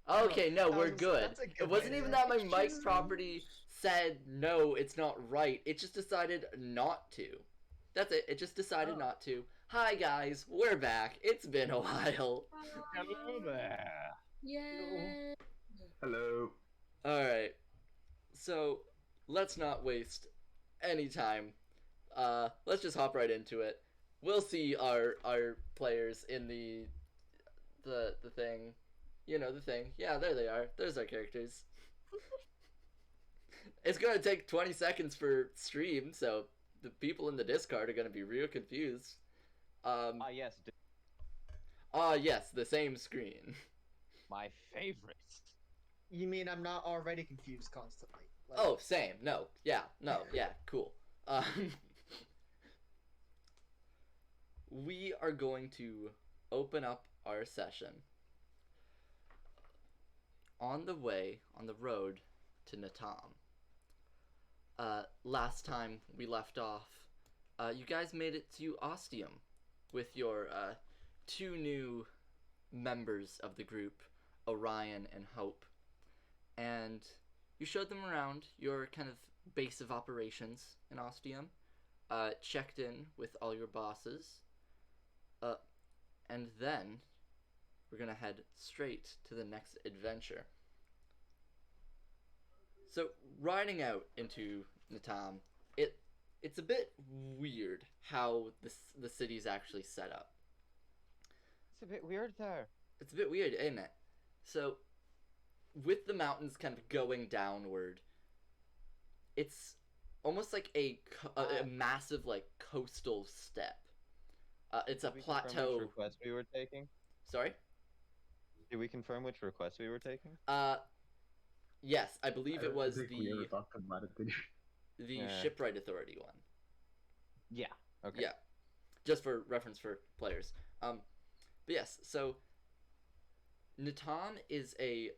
Okay, no, we're good. That's a good It wasn't idea. even that my mic property said no, it's not right. It just decided not to. That's it. It just decided not to. Hi guys, we're back. It's been a while. Hello there. Yay! Hello. Alright, so let's not waste any time. Let's just hop right into it. We'll see our players in the thing. You know, the thing. Yeah, there they are. There's our characters. It's gonna take 20 seconds for stream, so the people in the Discord are gonna be real confused. Yes, Yes, the same screen. my favorite. You mean I'm not already confused constantly? Like, Oh, same. No. Yeah. No. Yeah. Cool. We are going to open up our session on the road to Natam. Last time we left off, you guys made it to Ostium with your two new members of the group, Orion and Hope. And you showed them around your kind of base of operations in Ostium, checked in with all your bosses, and then we're gonna head straight to the next adventure. So, riding out into Natam, it's a bit weird how the city's actually set up. It's a bit weird there. It's a bit weird, isn't it? So, with the mountains kind of going downward, it's almost like a massive, like, coastal step. It's a Did we confirm plateau. which request we were taking? Sorry? Did we confirm which request we were taking? Yes, I believe it was we ever the talked about it, did you? Yeah. Shipwright Authority one. Yeah. Okay. Yeah, just for reference for players. But yes, so Natam is a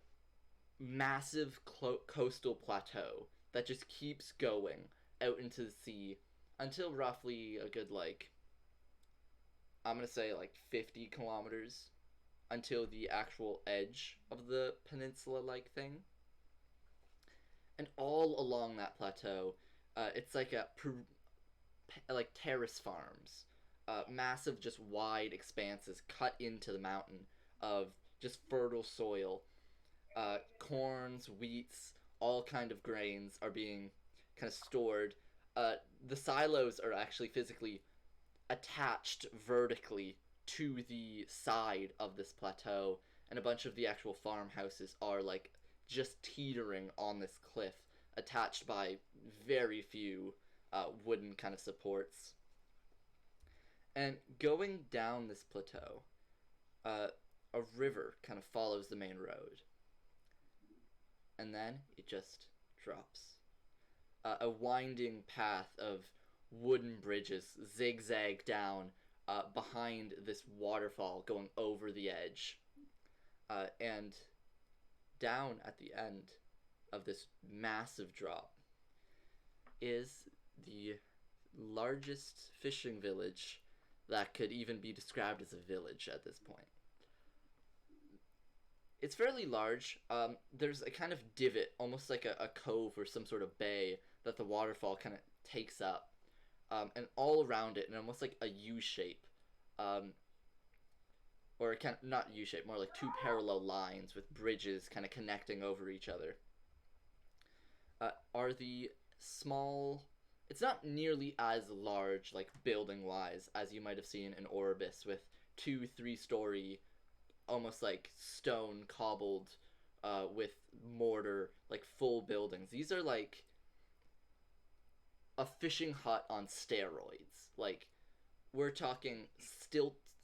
massive coastal plateau that just keeps going out into the sea until roughly a good, like, I'm gonna say like 50 kilometers until the actual edge of the peninsula-like thing. And all along that plateau, it's like like terrace farms, massive, just wide expanses cut into the mountain of just fertile soil. Corns, wheats, all kind of grains are being kind of stored. The silos are actually physically attached vertically to the side of this plateau, and a bunch of the actual farmhouses are like just teetering on this cliff, attached by very few wooden kind of supports. And going down this plateau, a river kind of follows the main road. And then it just drops. A winding path of wooden bridges zigzag down behind this waterfall going over the edge. And down at the end of this massive drop is the largest fishing village that could even be described as a village at this point. It's fairly large. There's a kind of divot, almost like a cove or some sort of bay that the waterfall kind of takes up. And all around it, in almost like a U shape, or kind of, not U shape, more like two parallel lines with bridges kind of connecting over each other, are the small. It's not nearly as large, like building wise, as you might have seen in Orbis with 2-3-story, almost like stone cobbled, with mortar, like full buildings. These are like a fishing hut on steroids. Like, we're talking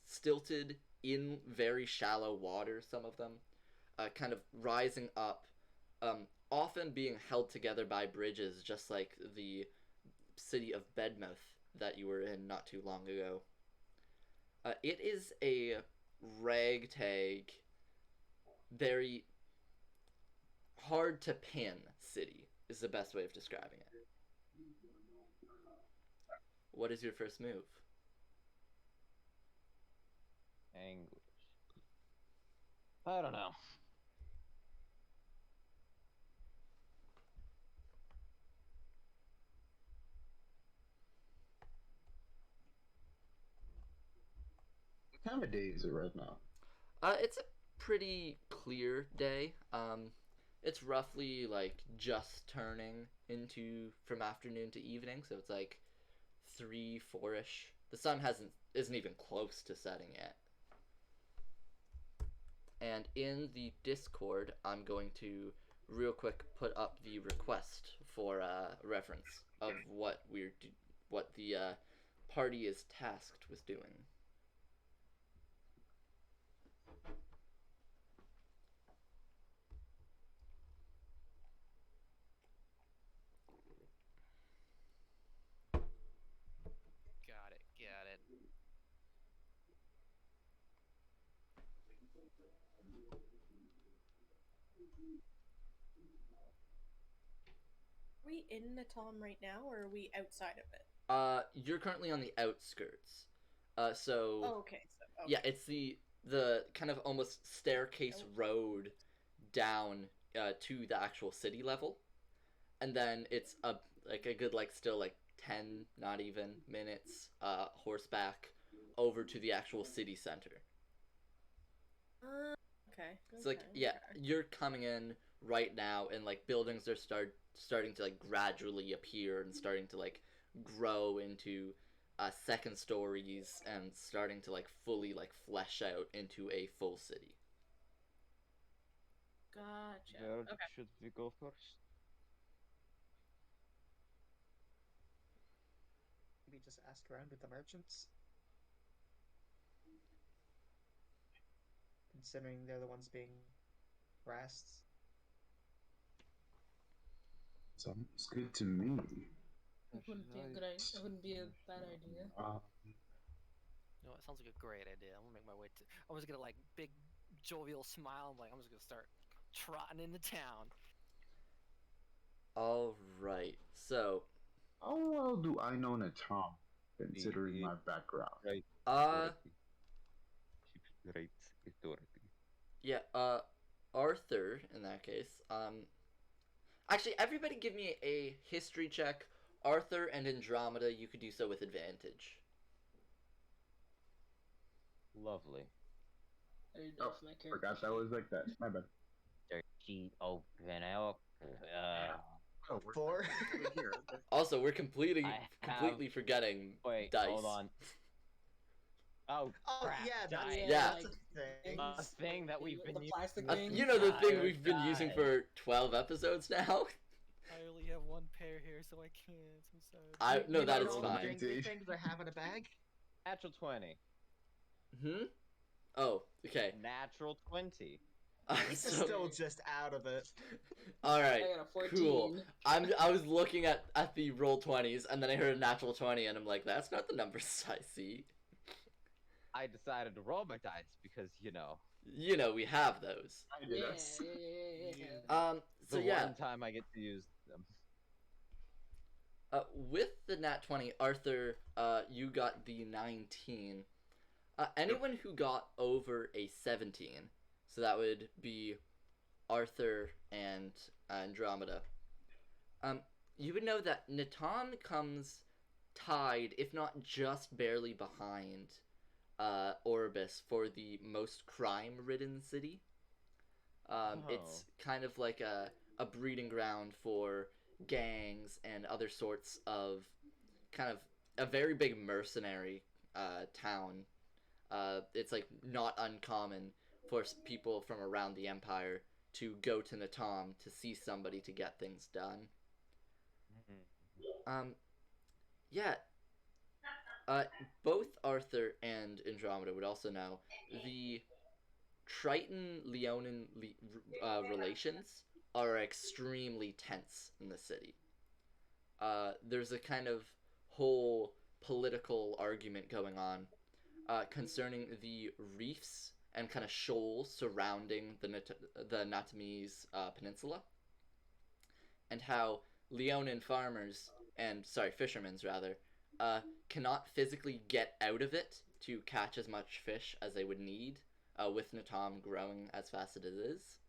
stilted in very shallow water, some of them, kind of rising up, often being held together by bridges, just like the city of Bedmouth that you were in not too long ago. It is a ragtag, very hard to pin city, is the best way of describing it. What is your first move? Anguish. I don't know. What time of day is it right now? It's a pretty clear day. It's roughly like just turning into from afternoon to evening, so it's like 3, 4-ish. The sun isn't even close to setting yet. And in the Discord, I'm going to real quick put up the request for reference of what what the party is tasked with doing. Got it. Are we in Natam right now, or are we outside of it? You're currently on the outskirts. So Oh, okay. So, okay. yeah, it's the kind of almost staircase road down to the actual city level, and then it's a good still 10, not even minutes horseback over to the actual city center. Okay. So you're coming in right now, and buildings are starting to gradually appear and starting to grow into second stories and starting to fully flesh out into a full city. Gotcha. Where Okay. should we go first? Maybe just ask around with the merchants. Considering they're the ones being harassed. Sounds good to me. It wouldn't be a good idea. It wouldn't be a bad idea. No, it sounds like a great idea. I'm gonna make my way to. I was gonna big jovial smile. I'm just gonna start trotting into town. All right. So, How well do I know Natam, considering my background? Right. uh, Shipwright Authority. yeah, Arthur in that case. Actually, everybody give me a history check. Arthur and Andromeda, you could do so with advantage. Lovely. Oh, forgot that was like that. My bad. Sheet open up. Oh, 4. here. Also, we're completely I forgetting Wait, dice. hold on. Oh, Oh crap, yeah, that's, dice. Yeah. that's a thing. A thing that we've been the using. plastic for thing. You know the thing entire we've been using time. for 12 episodes now. I only have one pair here, so I can't. I'm sorry. No, You that know is all the fine. jingly things I have in a bag? Natural 20. Oh, okay. Natural 20. He's So, still just out of it. all right, I got a 14. cool. I was looking at the roll 20s, and then I heard a natural 20, and I'm like, that's not the numbers I see. I decided to roll my dice because, We have those. I did Yeah, us. yeah. So the yeah, one time I get to use them. with the nat 20, Arthur, you got the 19. Anyone who got over a 17, so that would be Arthur and Andromeda. You would know that Natam comes tied, if not just barely behind, Orbis for the most crime-ridden city. It's kind of like a breeding ground for gangs and other sorts of kind of a very big mercenary town. It's not uncommon for people from around the Empire to go to Natam to see somebody to get things done. Yeah. Both Arthur and Andromeda would also know the Triton-Leonin relations are extremely tense in the city. There's a kind of whole political argument going on concerning the reefs and kind of shoals surrounding the Natamese peninsula, and how Leonin fishermen rather, cannot physically get out of it to catch as much fish as they would need with Natam growing as fast as it is.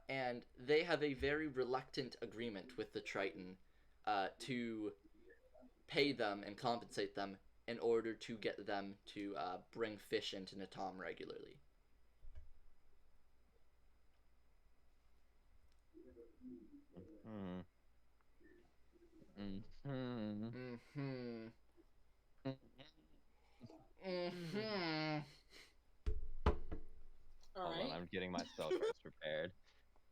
And they have a very reluctant agreement with the Triton to pay them and compensate them in order to get them to bring fish into Natam regularly. Mm-hmm. Mm-hmm. All Hold on, right. I'm getting my spell cards prepared.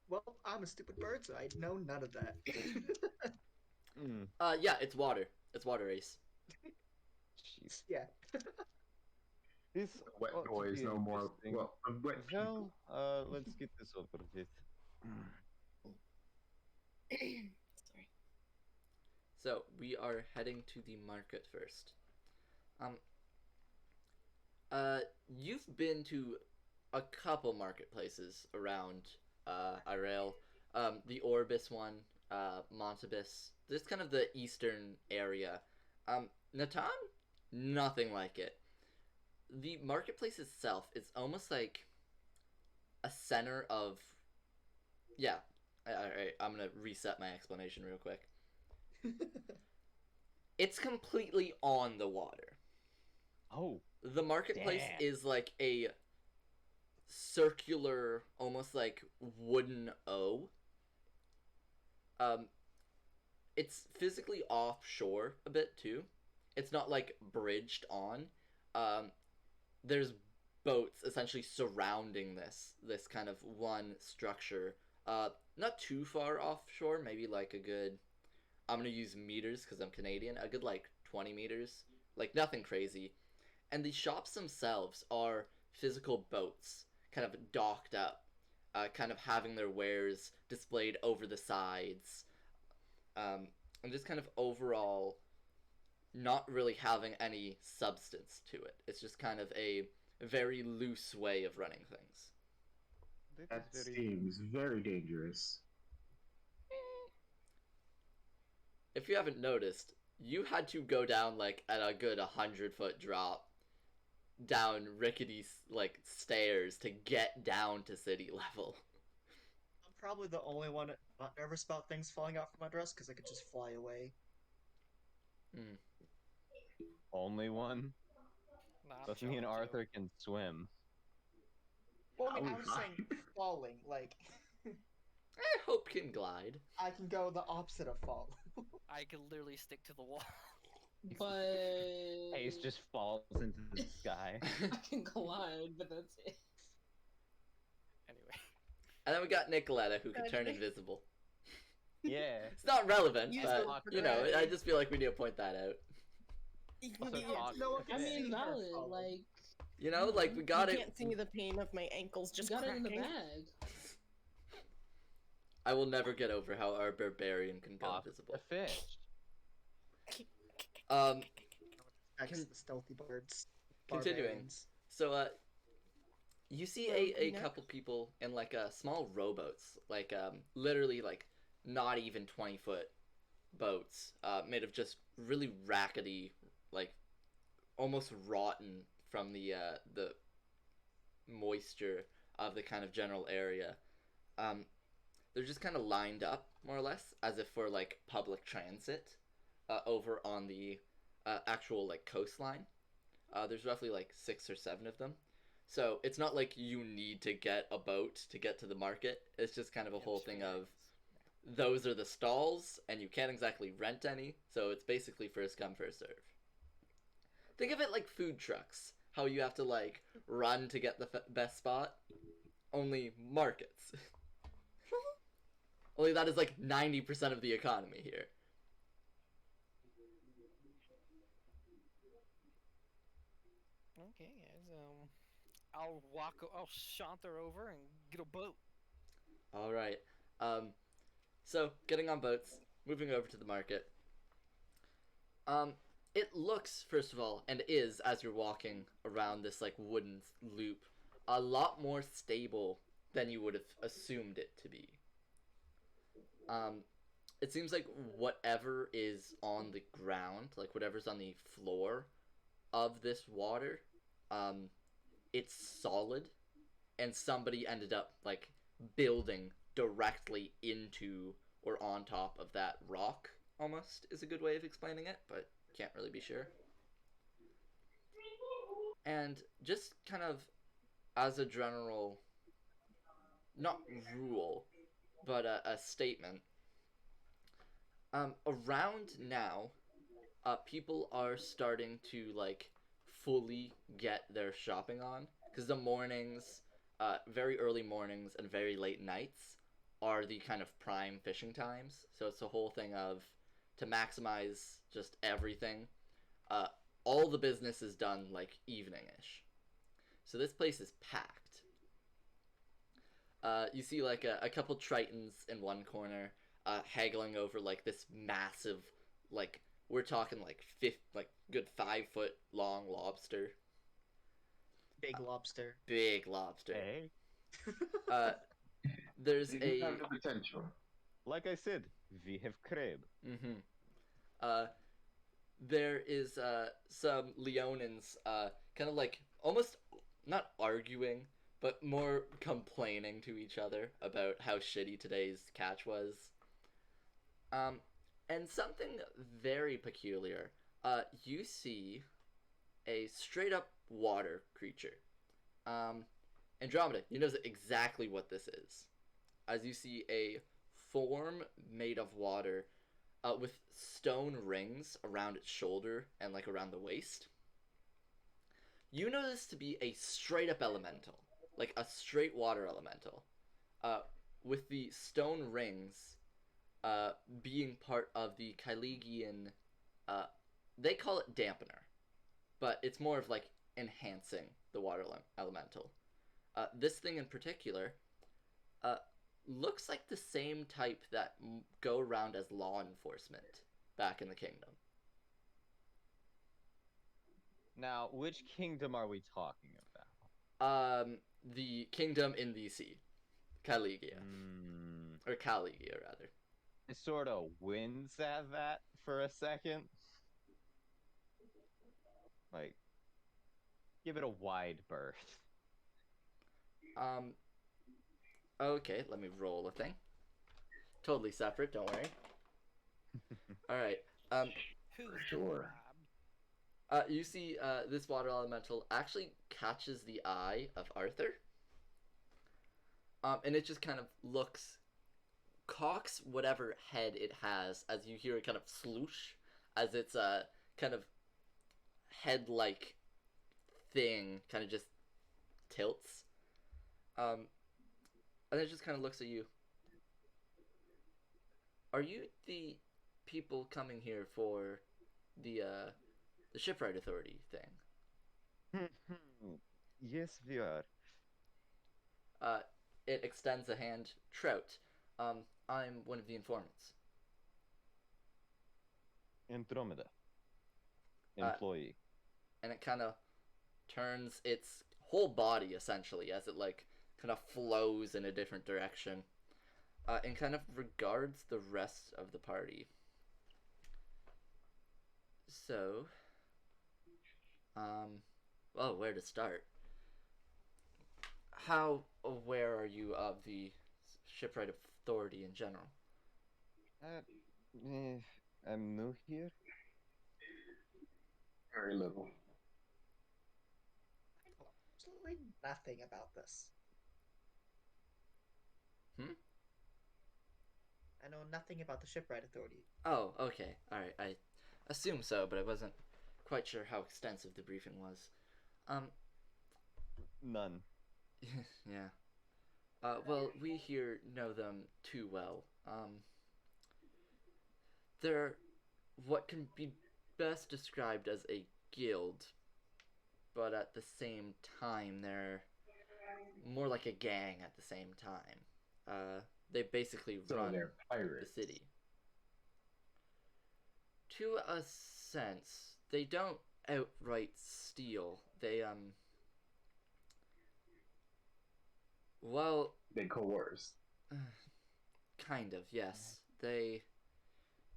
Well, I'm a stupid bird, so I know none of that. Yeah, it's water. It's water, Ace. Jeez. Yeah. This Wet ought to noise, be no more. interesting. Well, wet people. Well, let's get this over with. Sorry. So we are heading to the market first. You've been to a couple marketplaces around Irel. The Orbis one, Montabus. This kind of the eastern area. Natam, nothing like it. The marketplace itself is almost like a center of. Yeah, alright, I'm gonna reset my explanation real quick. It's completely on the water. Oh, The marketplace damn. is like a circular, almost like wooden O. It's physically offshore a bit too. It's not like bridged on. There's boats essentially surrounding this kind of one structure. Not too far offshore, maybe like a good. I'm gonna use meters because I'm Canadian. A good like 20 meters, like nothing crazy. And the shops themselves are physical boats, kind of docked up, kind of having their wares displayed over the sides, and just kind of overall not really having any substance to it. It's just kind of a very loose way of running things. That is very seems very dangerous. If you haven't noticed, you had to go down like at a good 100-foot drop down rickety like stairs to get down to city level. I'm probably the only one not nervous about things falling out from my dress because I could just fly away. only one. Not Both me and Jojo. Arthur can swim. Well, I mean, I'll I be was saying fine. falling. Like, Hope can glide. I can go the opposite of fall. I could literally stick to the wall. But Ace just falls into the sky. I can glide, but that's it. Anyway. And then we got Nicoletta, who can turn Graduate. invisible. Yeah. It's not relevant, Use but the you know, I drag. just feel like we need to point that out. Also, Yeah, Hawk no one can I can fit. mean, see her valid. falling. Like, You know, like we got you it. can't see the pain of my ankles just got it in the cracking. bag. I will never get over how our barbarian can go Hawk invisible. the fish. Next Con- to the stealthy birds. Continuing. Barbarians. So, you see So, a next- couple people in like small rowboats, like literally like not even 20-foot boats, made of just really rackety, like almost rotten from the moisture of the kind of general area. They're just kind of lined up more or less as if for like public transit over on the actual like coastline. There's roughly like 6 or 7 of them. So it's not like you need to get a boat to get to the market. It's just kind of a Yeah, whole just thing for of reference. those are the stalls, and you can't exactly rent any. So it's basically first come, first serve. Think of it like food trucks. How you have to like run to get the best spot. Only markets. Only that is like 90% of the economy here. Okay, guys. I'll saunter over and get a boat. All right. So getting on boats, moving over to the market. It looks, first of all, and is as you're walking around this like wooden loop, a lot more stable than you would have assumed it to be. It seems like whatever is on the ground, like whatever's on the floor of this water, it's solid, and somebody ended up like building directly into or on top of that rock. Almost is a good way of explaining it, but can't really be sure. And just kind of as a general, not rule, but a statement. Around now, people are starting to like fully get their shopping on because the mornings, very early mornings and very late nights are the kind of prime fishing times. So it's the whole thing of to maximize just everything. Uh, all the business is done like evening-ish. So this place is packed. You see like a couple tritons in one corner, haggling over like this massive, like we're talking like like good 5 foot long lobster. Big lobster. Big lobster. Hey, Uh, there's They a do have the potential. like I said, we have crab. mm-hmm. Uh, there is some Leonins kind of like almost not arguing, but more complaining to each other about how shitty today's catch was. And something very peculiar. You see a straight up water creature. Andromeda, you know exactly what this is. As you see a form made of water with stone rings around its shoulder and like around the waist. You know this to be a straight up elemental, like a straight water elemental, with the stone rings being part of the Kylegian. They call it dampener, but it's more of like enhancing the water elemental. This thing in particular looks like the same type that go around as law enforcement back in the kingdom. Now, which kingdom are we talking about? The kingdom in the sea, Kylegia, or Kylegia rather. I sort of wince at that for a second. Like, give it a wide berth. Okay, let me roll a thing. Totally separate, don't worry. Alright, Who's Sure. you see, this water elemental actually catches the eye of Arthur. And it just kind of cocks whatever head it has as you hear it kind of sloosh as its kind of head-like thing kind of just tilts. And it just kind of looks at you. Are you the people coming here for the Shipwright Authority thing? Yes, we are. It extends a hand. Trout. I'm one of the informants. Andromeda. Employee. And it kind of turns its whole body essentially as it like kind of flows in a different direction, and kind of regards the rest of the party. So, well, where to start? How aware are you of the Shipwright Authority in general? I'm new here. Very little. Absolutely nothing about this. I know nothing about the Shipwright Authority. Oh, okay. Alright, I assume so, but I wasn't quite sure how extensive the briefing was. None. Yeah. Well, we here know them too well. They're what can be best described as a guild, but at the same time, they're more like a gang at the same time. They basically So run they're the pirates. city. To a sense, they don't outright steal. They, well, They coerce. kind of, yes. They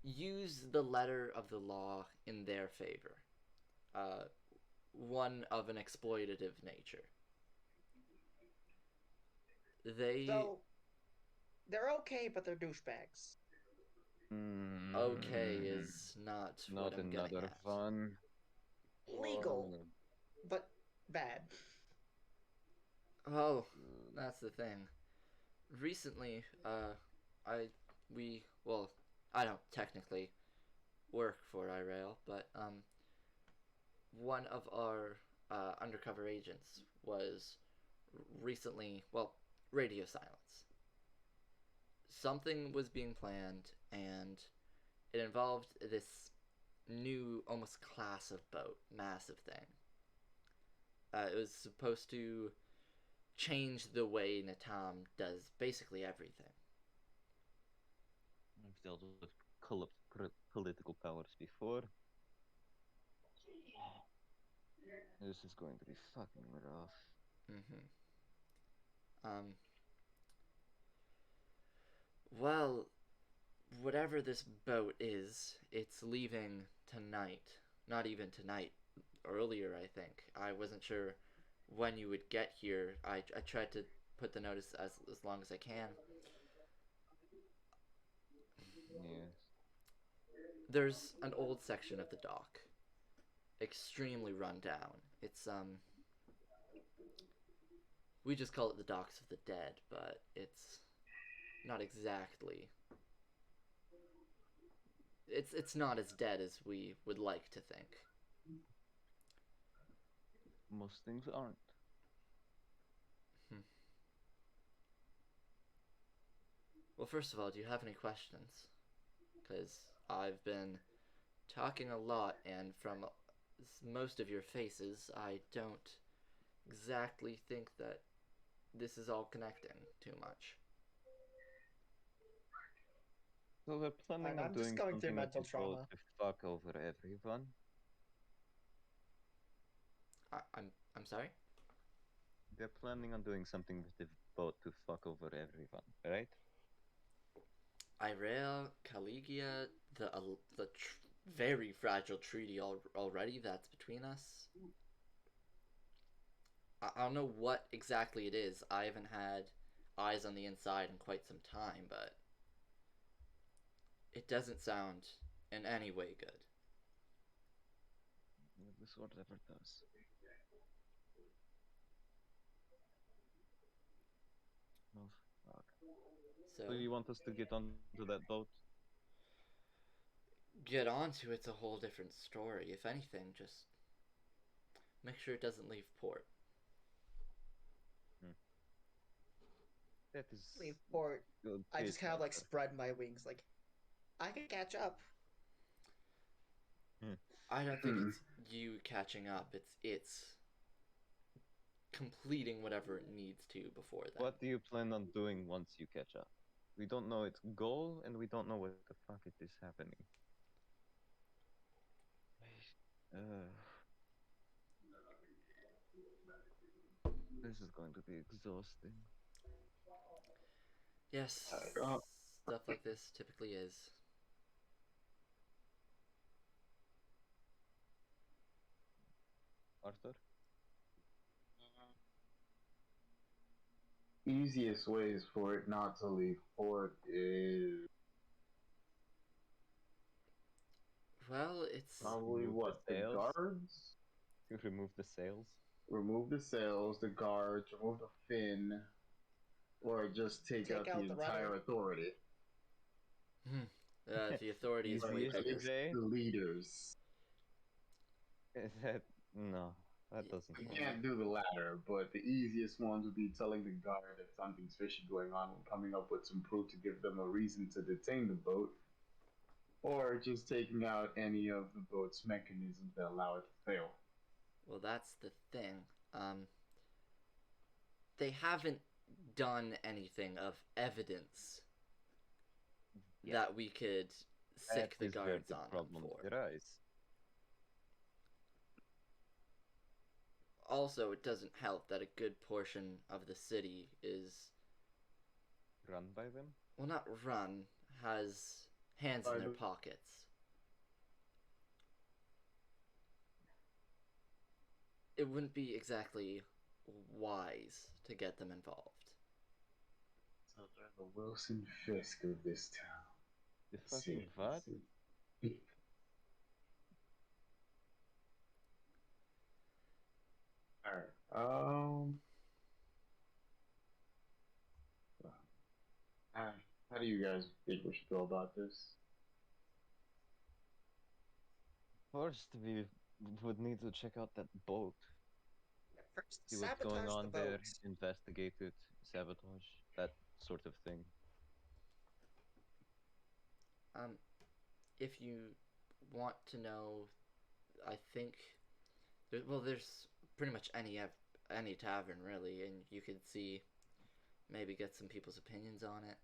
use the letter of the law in their favor. One of an exploitative nature. They So they're okay, but they're douchebags. okay is not what Not I'm getting another at. fun. Legal, Well, but bad. Oh, that's the thing. Recently, I don't technically work for Irail, but one of our undercover agents was recently, radio silence. Something was being planned, and it involved this new, almost class of boat, massive thing. It was supposed to change the way Natam does basically everything. I've dealt with political powers before. This is going to be fucking rough. Mm-hmm. Well, whatever this boat is, it's leaving tonight. Not even tonight. Earlier, I think. I wasn't sure when you would get here. I tried to put the notice as long as I can. Yes. There's an old section of the dock. Extremely run down. It's, we just call it the Docks of the Dead, but it's not exactly. It's not as dead as we would like to think. Most things aren't. Well, first of all, do you have any questions? Because I've been talking a lot, and from most of your faces, I don't exactly think that this is all connecting too much. So they're planning on I'm just doing going through something with mental this boat trauma. to fuck over everyone. I'm sorry? They're planning on doing something with the boat to fuck over everyone, right? Irael, Caligia, the very fragile treaty already that's between us. I don't know what exactly it is. I haven't had eyes on the inside in quite some time, but it doesn't sound in any way good. This whatever does. Oh, fuck. So you want us to get onto that boat? Get onto it's a whole different story. If anything, just make sure it doesn't leave port. That is Leave port. good. I just kind of like spread my wings, like I can catch up. I don't think it's you catching up. It's completing whatever it needs to before that. What do you plan on doing once you catch up? We don't know its goal, and we don't know what the fuck it is happening. This is going to be exhausting. Yes, stuff like this typically is. Arthur? Easiest ways for it not to leave port is Well, it's probably Remove what the the sails? guards. You remove the sails? Remove the sails, the guards, remove the fin, or just take out the entire rudder. authority. The authority is Easy way as At bigger. least today? the leaders. No, that doesn't You work. can't do the latter, but the easiest ones would be telling the guard that something's fishy going on and coming up with some proof to give them a reason to detain the boat, or just taking out any of the boat's mechanisms that allow it to fail. Well, that's the thing. They haven't done anything of evidence that we could sick the guards on them for. Arise. Also, it doesn't help that a good portion of the city is Run by them? well, not run, has hands in their pockets. It wouldn't be exactly wise to get them involved. So they're the Wilson Fisk of this town. The Let's see, fucking let's what? see. Alright. Uh, how do you guys think we should go about this? First, we would need to check out that boat. First, See what's going sabotage the on there, boat. investigate it, sabotage, that sort of thing. If you want to know, I think, there's pretty much any tavern really, and you could see, maybe get some people's opinions on it,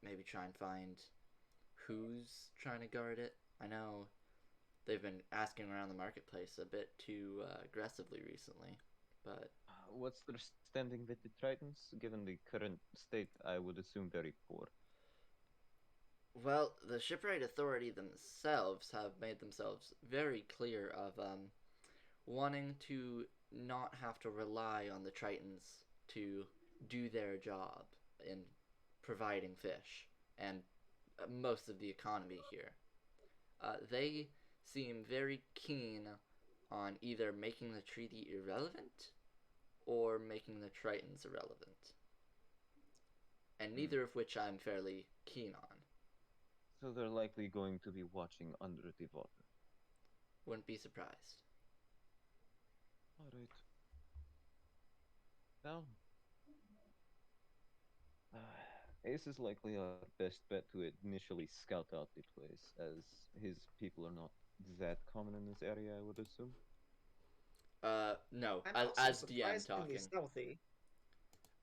maybe try and find who's trying to guard it. I know they've been asking around the marketplace a bit too aggressively recently, but What's their standing with the Tritons? Given the current state, I would assume very poor. well, the Shipwright Authority themselves have made themselves very clear of wanting to not have to rely on the Tritons to do their job in providing fish and most of the economy here. They seem very keen on either making the treaty irrelevant or making the Tritons irrelevant. And neither of which I'm fairly keen on. So they're likely going to be watching under the water. Wouldn't be surprised. Alright. Now, Ace is likely our best bet to initially scout out the place, as his people are not that common in this area, I would assume. No. I'm also As DM surprisingly talking. stealthy.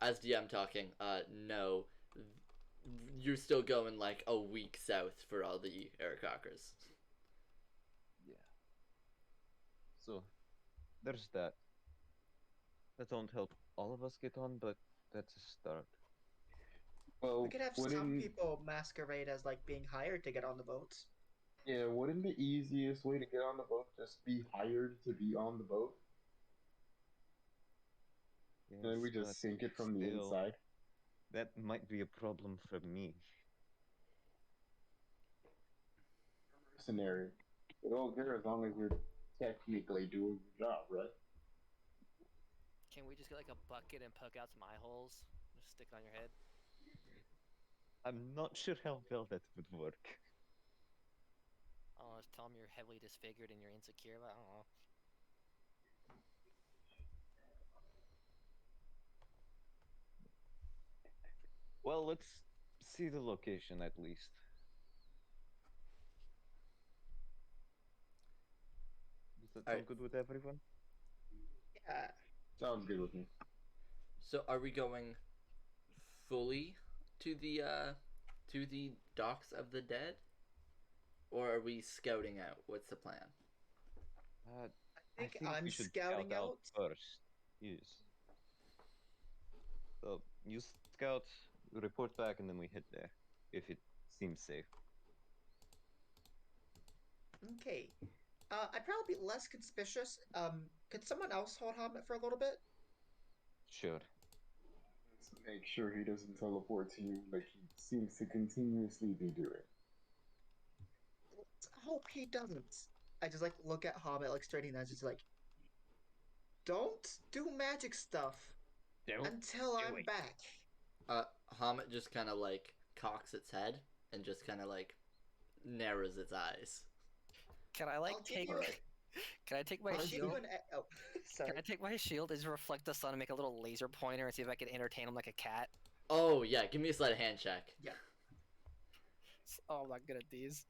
As DM talking, no. You're still going like a week south for all the Aqquars. Yeah. So, there's that. That don't help all of us get on, but that's a start. Well, We could have some wouldn't people masquerade as like being hired to get on the boats. yeah, wouldn't the easiest way to get on the boat just be hired to be on the boat? And then we Yes, just sink it from the still, inside? that might be a problem for me. Mercenary. We don't care as long as you're technically doing your job, right? Can we just get like a bucket and poke out some eye holes? Just stick it on your head. I'm not sure how well that would work. Oh, just tell them you're heavily disfigured and you're insecure. But I don't know. Well, let's see the location at least. Does that sound Alright. good with everyone? Yeah. Sounds good with me. So are we going fully to the docks of the dead? Or are we scouting out? What's the plan? I I think think I'm we should scouting scout out. first. Yes. So you scout, report back, and then we head there if it seems safe. Okay. I'd probably be less conspicuous. Could someone else hold Hobbit for a little bit? Sure. Let's make sure he doesn't teleport to you like he seems to continuously be doing. Let's hope he doesn't. I just like look at Hobbit like straight in the eyes, just like, don't do magic stuff until I'm back. Hamet just kind of like cocks its head and just kind of like narrows its eyes. Can I like I'll give take? you Can I take my I'll give shield? you an. Oh, sorry. Can I take my shield and just reflect the sun and make a little laser pointer and see if I can entertain him like a cat? Oh yeah, give me a sleight of hand check. Oh, I'm not good at these.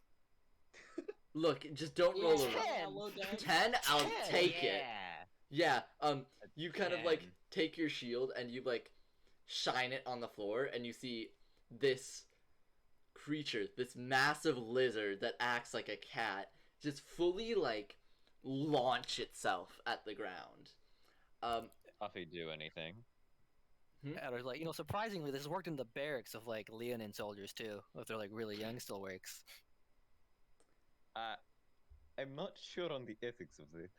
Look, just don't Yeah, roll yeah, a low dice. 10. I'll take it. Yeah. A You kind of like 10. take your shield and you like shine it on the floor, and you see this creature, this massive lizard that acts like a cat, just fully like launch itself at the ground. If do anything. And I was like, surprisingly, this has worked in the barracks of like Leonin soldiers too. If they're like really young, still works. I'm not sure on the ethics of it.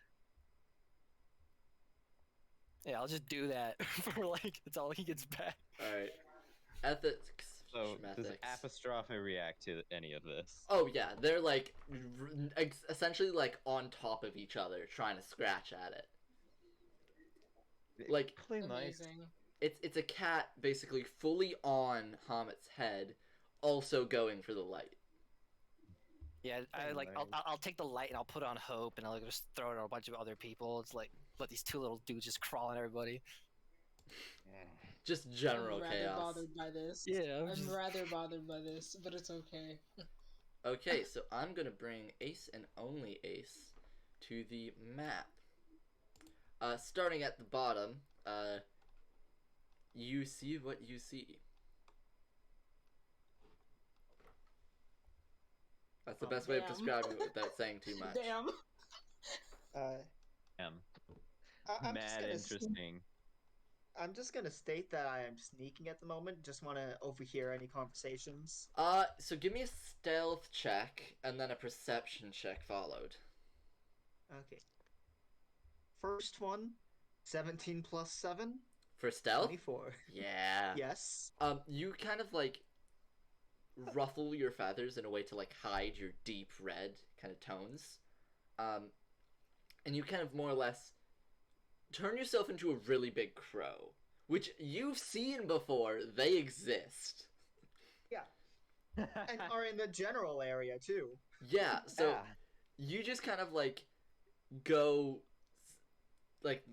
Yeah, I'll just do that for like until he gets back. All right, ethics So, does schematics. Apostrophe react to any of this? Oh yeah, they're like essentially like on top of each other, trying to scratch at it. Like Play nice. Amazing. it's a cat basically fully on Hamet's head, also going for the light. Yeah, I'll Nice. I'll take the light and I'll put on Hope and I'll just throw it on a bunch of other people. It's like let these two little dudes just crawl on everybody. Just general I'm rather chaos. bothered by this. Yeah, I'm rather bothered by this, but it's okay. Okay, so I'm gonna bring Ace and only Ace to the map. Starting at the bottom, you see what you see. That's the best way of damn. describing it without saying too much. Damn. Damn. I'm Mad just gonna interesting. I'm just gonna state that I am sneaking at the moment. Just want to overhear any conversations. So give me a stealth check and then a perception check followed. Okay. First one, 17 plus 7, For stealth? 24. Yeah. Yes. You kind of like ruffle your feathers in a way to like hide your deep red kind of tones. And you kind of more or less turn yourself into a really big crow, which you've seen before. They exist. And are in the general area too. Yeah, so Ah. you just kind of like go like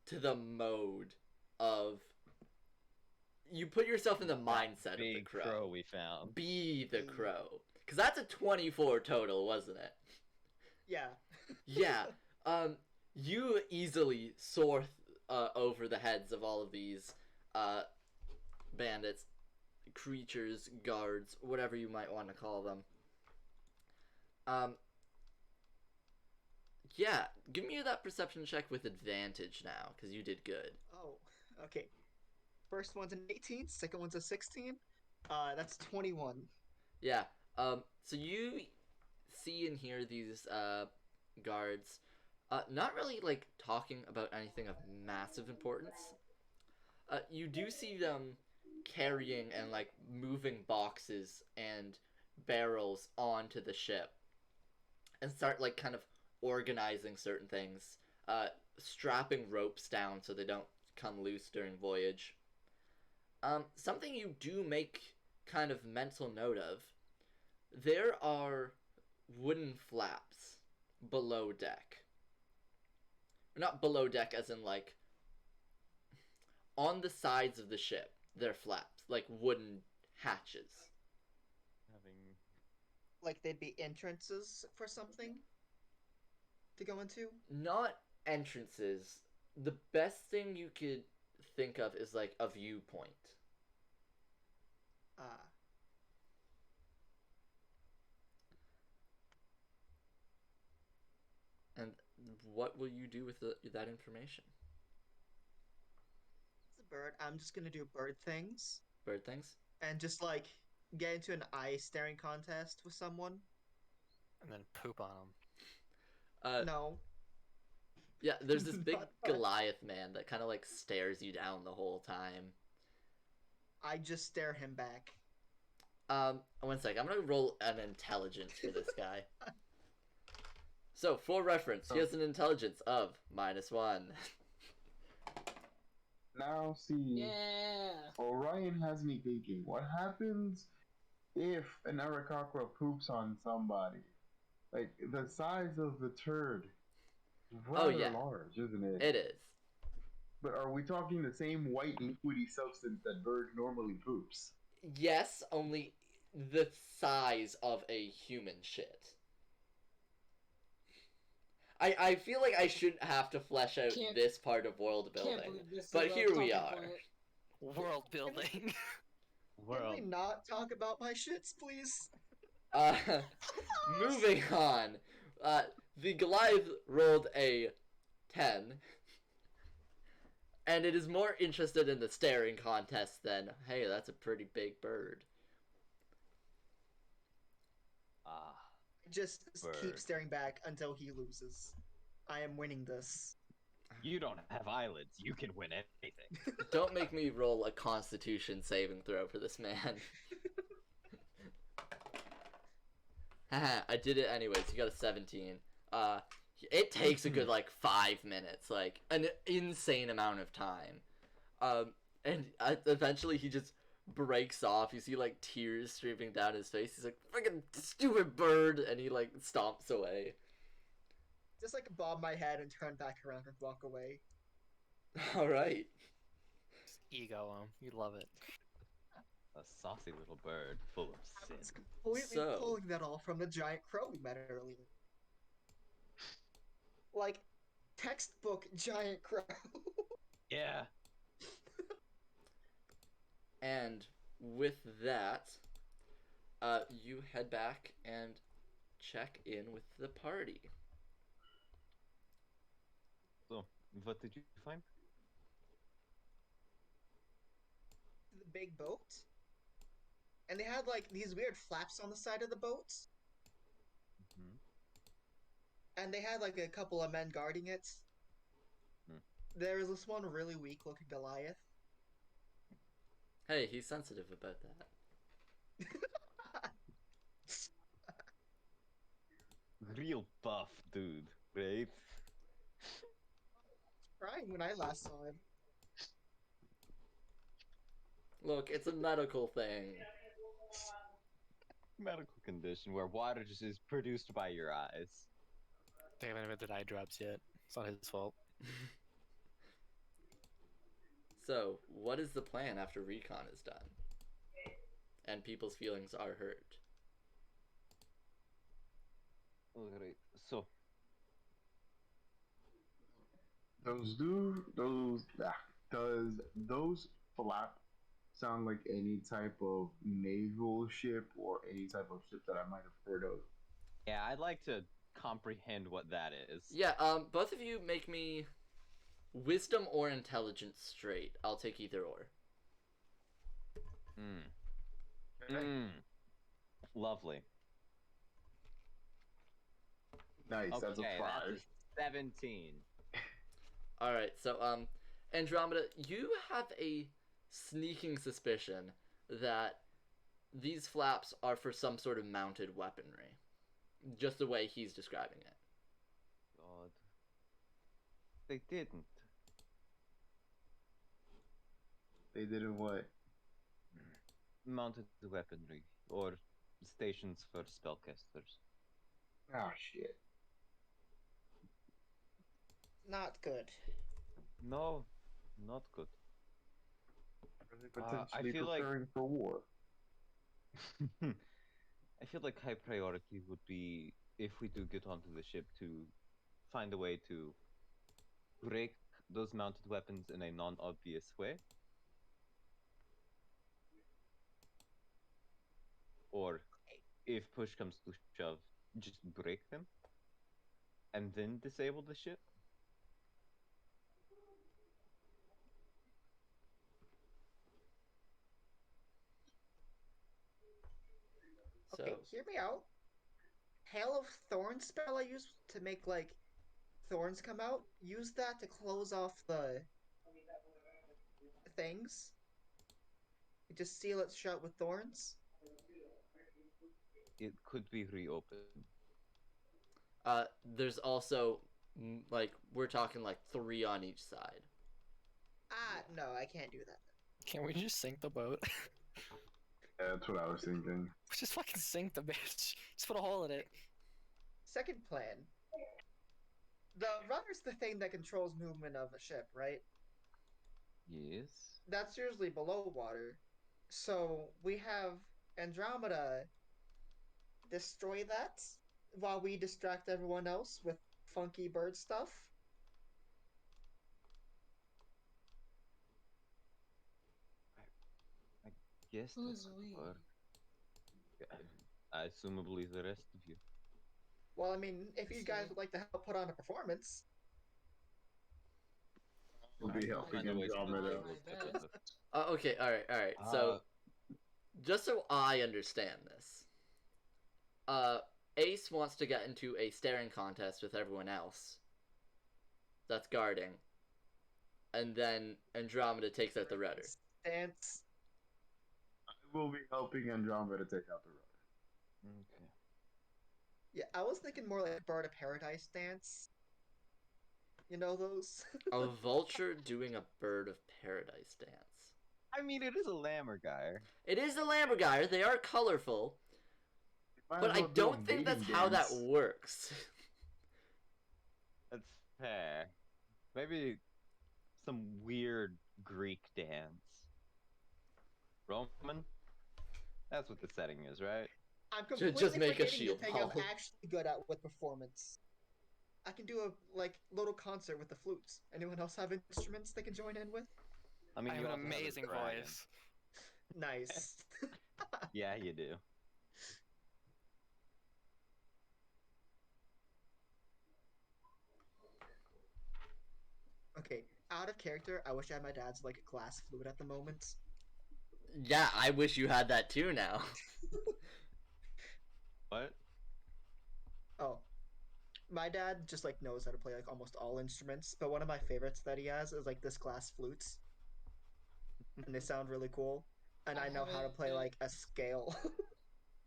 to the mode of you put yourself in the mindset of the Big crow. we found. Be the crow. Cuz that's a 24 total, wasn't it? Yeah. Yeah. You easily soar over the heads of all of these bandits, creatures, guards, whatever you might want to call them. Yeah, give me that perception check with advantage now, because you did good. Oh, okay. First one's an 18, second one's a 16. That's 21. Yeah, so you see and hear these guards not really like talking about anything of massive importance. You do see them carrying and like moving boxes and barrels onto the ship and start like kind of organizing certain things, strapping ropes down so they don't come loose during voyage. Something you do make kind of mental note of, there are wooden flaps below deck. Not below deck as in like on the sides of the ship, they're flaps, like wooden hatches. Like they'd be entrances for something to go into? Not entrances. The best thing you could think of is like a viewpoint. And what will you do with that information? It's a bird. I'm just gonna do bird things. Bird things? And just like get into an eye staring contest with someone. And then poop on them. No. Yeah, there's this big Not that. Goliath man that kind of like stares you down the whole time. I just stare him back. 1 sec. I'm gonna roll an intelligence for this guy. So, for reference, he has an intelligence of -1. Now, see, Yeah. Orion has me thinking, what happens if an Aqquar poops on somebody? Like, the size of the turd is rather large, isn't it? It is. But are we talking the same white liquidy substance that bird normally poops? Yes, only the size of a human shit. I feel like I shouldn't have to flesh out this part of world building, but here we are. World building. Can we not talk about my shits, please? Moving on. The Goliath rolled a 10, and it is more interested in the staring contest than, hey, that's a pretty big bird. Just Bird. keep staring back until he loses. I am winning this. You don't have eyelids. You can win anything. Don't make me roll a Constitution saving throw for this man. Haha, I did it anyways. You got a 17. It takes a good, like, 5 minutes. Like, an insane amount of time. And eventually he just breaks off. You see, like, tears streaming down his face. He's like, "Friggin' stupid bird!" And he, like, stomps away. Just like bob my head and turn back around and walk away. Alright. Just ego him. You love it. A saucy little bird full of I sin. was completely So- pulling that all from the giant crow we met earlier. Like, textbook giant crow. Yeah. And with that, you head back and check in with the party. So, what did you find? The big boat. And they had like these weird flaps on the side of the boat. Mhm. And they had like a couple of men guarding it. Hmm. There was this one really weak looking Goliath. Hey, he's sensitive about that. Real buff dude, right? Crying when I last saw him. Look, it's a medical thing. Medical condition where water just is produced by your eyes. They haven't invented eye drops yet. It's not his fault. So, what is the plan after recon is done? And people's feelings are hurt. Alright, so Does those flap sound like any type of naval ship or any type of ship that I might have heard of? yeah, I'd like to comprehend what that is. Yeah, both of you make me wisdom or intelligence straight. I'll take either or. Lovely. Nice, that's a Okay, 5. that's a 17. Alright, so, Andromeda, you have a sneaking suspicion that these flaps are for some sort of mounted weaponry. Just the way he's describing it. God. They didn't. They didn't what? Mounted weaponry or stations for spellcasters. Oh shit. Not good. No, not good. Are they I potentially feel like- preparing for war? I feel like high priority would be, if we do get onto the ship, to find a way to break those mounted weapons in a non-obvious way. Or, if push comes to shove, just break them and then disable the ship. So, Okay, hear me out. Hail of Thorns spell I use to make like thorns come out. Use that to close off the things. You just seal it shut with thorns. It could be reopened. there's also, like, we're talking like 3 on each side. Ah, no, I can't do that. Can't we just sink the boat? Yeah, that's what I was thinking. Just fucking sink the bitch. Just put a hole in it. Second plan. The rudder's the thing that controls movement of a ship, right? Yes. That's usually below water. So we have Andromeda destroy that while we distract everyone else with funky bird stuff. Yes, Who's that could we? work. Assumably the rest of you. Well, I mean, if you guys would like to help put on a performance, We'll be helping Find a way to Andromeda. do it. Okay, alright. So, just so I understand this, Ace wants to get into a staring contest with everyone else that's guarding, and then Andromeda takes out the rudder. stance. I will be helping Andromeda take out the rudder. Okay. Yeah, I was thinking more like Bird of Paradise dance. You know those? A vulture doing a bird of paradise dance. I mean, it is a Lammergeier. It is the Lammergeier. They are colorful, Might but as I well do a don't think that's mating how that dance. works. That's fair. Maybe some weird Greek dance. Roman? That's what the setting is, right? I'm Just completely make a forgetting shield the thing I'm wall. actually good at with performance. I can do a little concert with the flutes. Anyone else have instruments they can join in with? I mean, I you have an also have a amazing dragon. voice. Nice. Yeah, you do. Okay, out of character, I wish I had my dad's glass flute at the moment. Yeah, I wish you had that too now. What? Oh, my dad just knows how to play almost all instruments, but one of my favorites that he has is this glass flutes, and they sound really cool. And I know how to play a scale.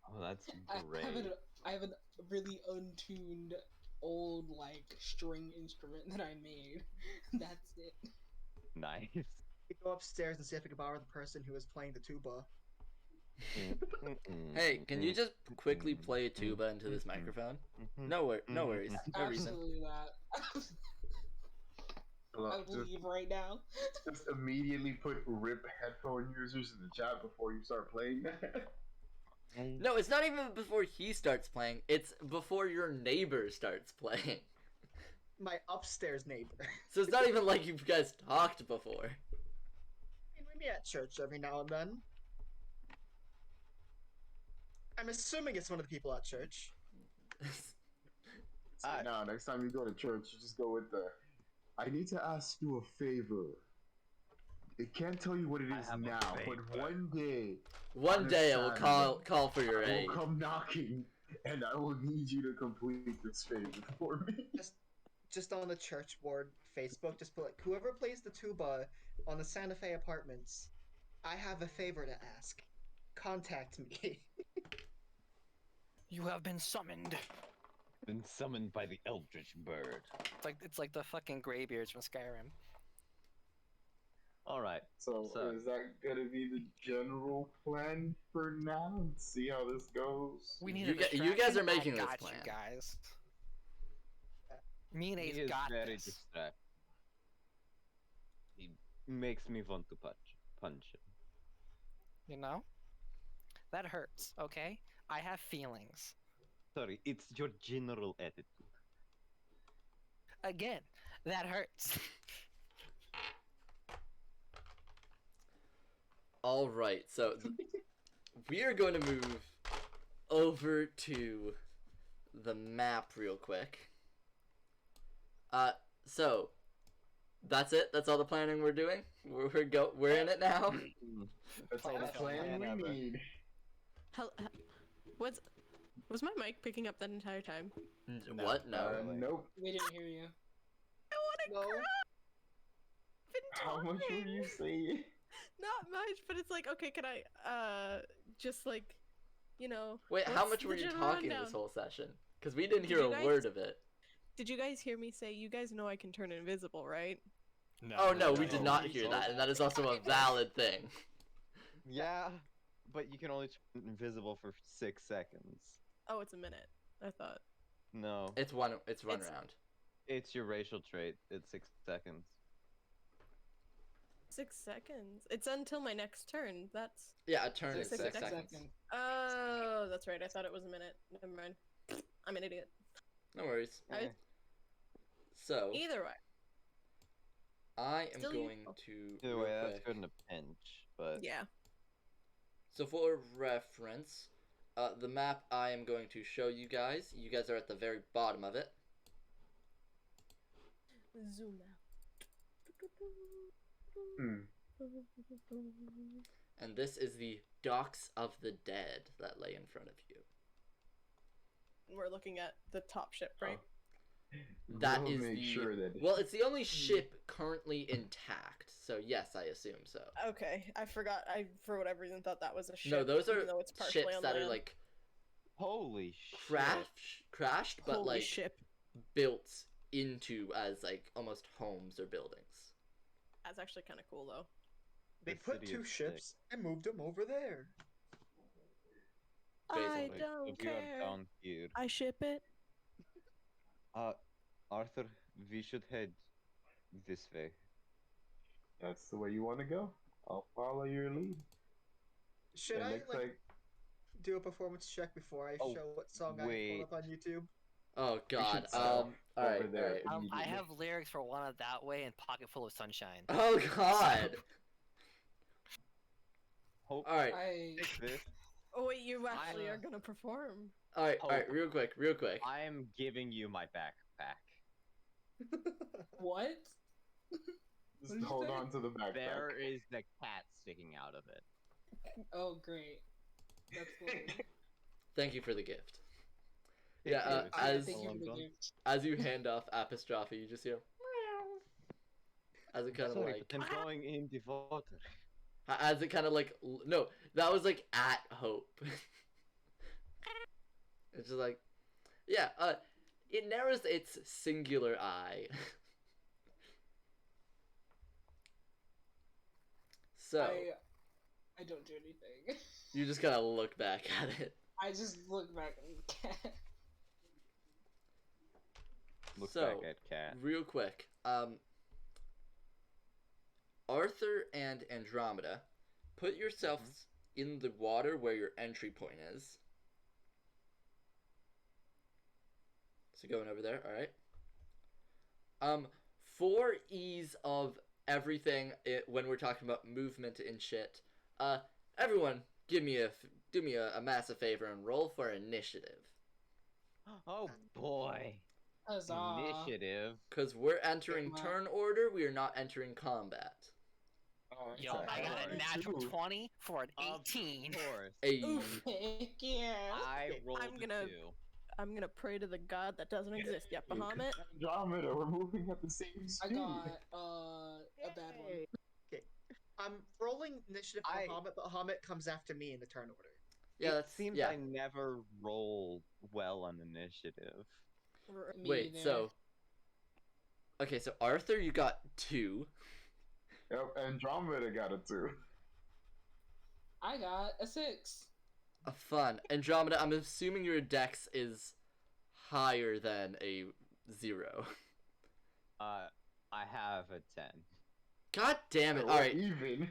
Oh, that's I great. have a really untuned old string instrument that I made. That's it. Nice. I go upstairs and see if I can borrow the person who is playing the tuba. Hey, can you just quickly play a tuba into this microphone? No worries. No reason. Absolutely not. I would leave right now. Just immediately put RIP headphone users in the chat before you start playing. No, it's not even before he starts playing. It's before your neighbor starts playing. My upstairs neighbor. So it's not even like you guys talked before. I mean, we meet at church every now and then. I'm assuming it's one of the people at church. No, next time you go to church, you just go with the, I need to ask you a favor. I can't tell you what it is now, but one day... One day I will call for your aid. I will come knocking, and I will need you to complete this favor for me. Just on the church board Facebook, just put whoever plays the tuba on the Santa Fe apartments, I have a favor to ask. Contact me. You have been summoned. Been summoned by the Eldritch Bird. It's like the fucking Greybeards from Skyrim. Alright. So, is that gonna be the general plan for now? See how this goes? We need you guys are making I this got plan. You guys. Me and He Ace is got very this. distracted. He makes me want to punch him. You know? That hurts, okay? I have feelings. Sorry, it's your general attitude. Again, that hurts. Alright, so we are going to move over to the map real quick. So that's it? That's all the planning we're doing? We're in it now? That's all the plan we need. Was my mic picking up that entire time? What? No. Nope. We didn't hear you. I want to cry. How much were you saying? Not much, but it's okay, can I just Wait, what's how much the were you general talking rundown? this whole session? Because we didn't hear you a guys- word of it. Did you guys hear me say you guys know I can turn invisible, right? No, Oh no, we did not hear that, and that is also a valid thing. Yeah, but you can only turn invisible for 6 seconds. Oh, it's a minute. I thought. No. It's one It's- round. It's your racial trait. It's 6 seconds. 6 seconds. It's until my next turn. That's. Yeah, a turn is 6 6 seconds. seconds. Oh, that's right. I thought it was a minute. Never mind. I'm an idiot. No worries. I- So Either way. I am Still going useful. to Either real way, that's quick- good in a pinch, but... Yeah. So for reference, the map I am going to show you guys are at the very bottom of it. Zoom out. And this is the Docks of the Dead that lay in front of you. We're looking at the top ship, right? That We'll is make the sure that well, it's the only ship currently intact. So yes, I assume so. Okay, I forgot. I for whatever reason thought that was a ship. No, those are even though it's partially ships on that land. are like Holy shit. crashed, but Holy like ship. built into as like almost homes or buildings. That's actually kind of cool though. They The put city 2 of ships and moved them over there. I Basically. don't So we are care. down here. I ship it. Arthur, we should head this way. That's the way you want to go. I'll follow your lead. Should It I looks like do a performance check before I Oh, show what song I wait. pulled up on YouTube? Oh God. should stop All right. over there. All right. I Immediately. have lyrics for Wanted That Way and Pocket Full of Sunshine. Oh God. Hope All right. take this. Oh wait, you actually I- are gonna perform. All right. All right. Hope. Real quick. I am giving you my backpack. What? Just What did you hold say? on to the backpack. There is the cat sticking out of it. Oh, great. That's lovely. Thank you for the gift. Thank Yeah. you. As Thank you for the Alonso. gift. as you hand off apostrophe, you just hear as it kind of Sorry, like but I'm going in the water. as it kind of like no, that was like at Hope. It's just like, yeah. It narrows its singular eye. So I don't do anything. you just gotta look back at it. I just look back at the cat. Look So, back at cat. real quick, Arthur and Andromeda, put yourselves in the water where your entry point is. So going over there, all right. For ease of everything, when we're talking about movement and shit, everyone, do me a massive favor and roll for initiative, Oh boy. Huzzah. Initiative. because we're entering Wow. turn order. We are not entering combat. Oh, Yo, I got a sorry. natural Two. 20 for an Of 18. course. A Oof, heck yeah. I rolled I'm a gonna- 2. I'm gonna pray to the god that doesn't exist yet, Bahamut. Andromeda, we're moving at the same I speed. got a bad one. Okay. I'm rolling initiative for I- Bahamut, but Bahamut comes after me in the turn order. yeah, it that's seems yeah. I never roll well on initiative. Me Wait, either. so okay, so Arthur, you got 2. Yep, Andromeda got a 2. I got a 6. Fun. Andromeda, I'm assuming your dex is higher than a 0. I have a 10. God damn it. We're Alright, even.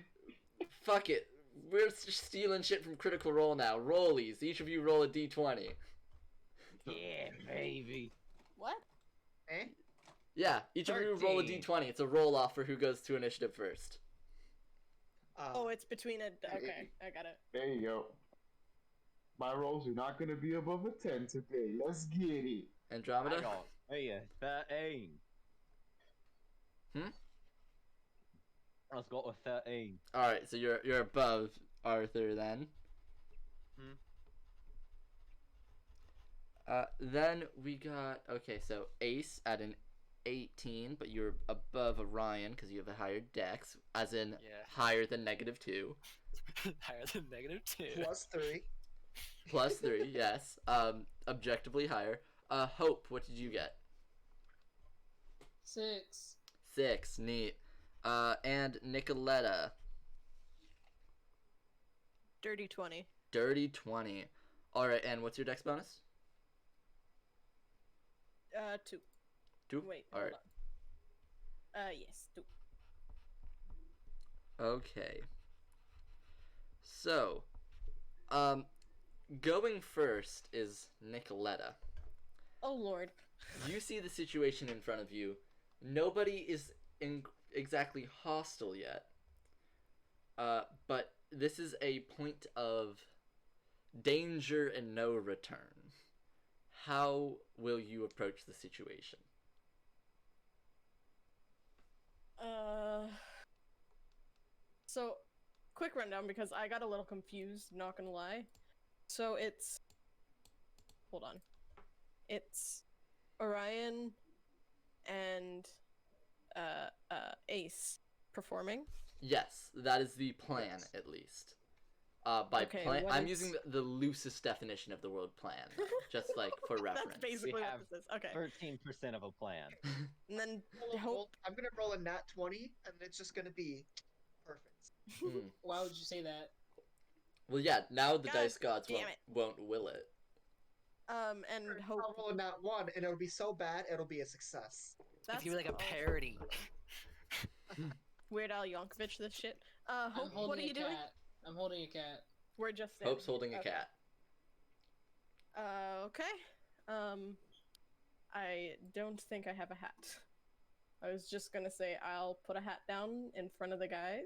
fuck it. We're stealing shit from Critical Role now. Rollies. Each of you roll a d20. Yeah, baby. What? Eh? Yeah, each of you roll a 13. d20. It's a roll off for who goes to initiative first. Oh, it's between a. Okay, I got it. There you go. My rolls are not going to be above a 10 today. Let's get it. Andromeda? I got a 13. Hmm? I've got a 13. Alright, so you're above Arthur then. Then we got, okay, so Ace at an 18, but you're above Orion because you have a higher dex, as in Yeah. higher than -2. Higher than -2. Plus 3. Plus 3, yes. Objectively higher. Hope, what did you get? 6. 6, neat. And Nicoletta, Dirty 20. dirty 20. Alright, and what's your dex bonus? 2. 2? Wait. Alright. Hold on. Yes, 2. Okay. So, going first is Nicoletta. Oh lord. You see the situation in front of you. Nobody is exactly hostile yet. But this is a point of danger and no return. How will you approach the situation? So, quick rundown because I got a little confused, not gonna lie. So it's. Hold on. It's Orion and Ace performing. Yes, that is the plan, at least. By Okay, plan, what I'm is- using the loosest definition of the word plan, just like for reference. That's basically have what this is. Okay. 13% of a plan. And then Roll- I'm gonna roll a nat 20, and it's just gonna be perfect. Hmm. Why would you say that? Well, yeah. Now the God dice gods damn won't will it. and hope I'll roll a nat 1, and it'll be so bad, it'll be a success. that's If you were like a awful. parody. Weird Al Yankovic this shit. I'm Hope, holding what are a you doing? cat. I'm holding a cat. We're just Hope's standing holding here. a cat. Okay. I don't think I have a hat. I was just gonna say I'll put a hat down in front of the guys.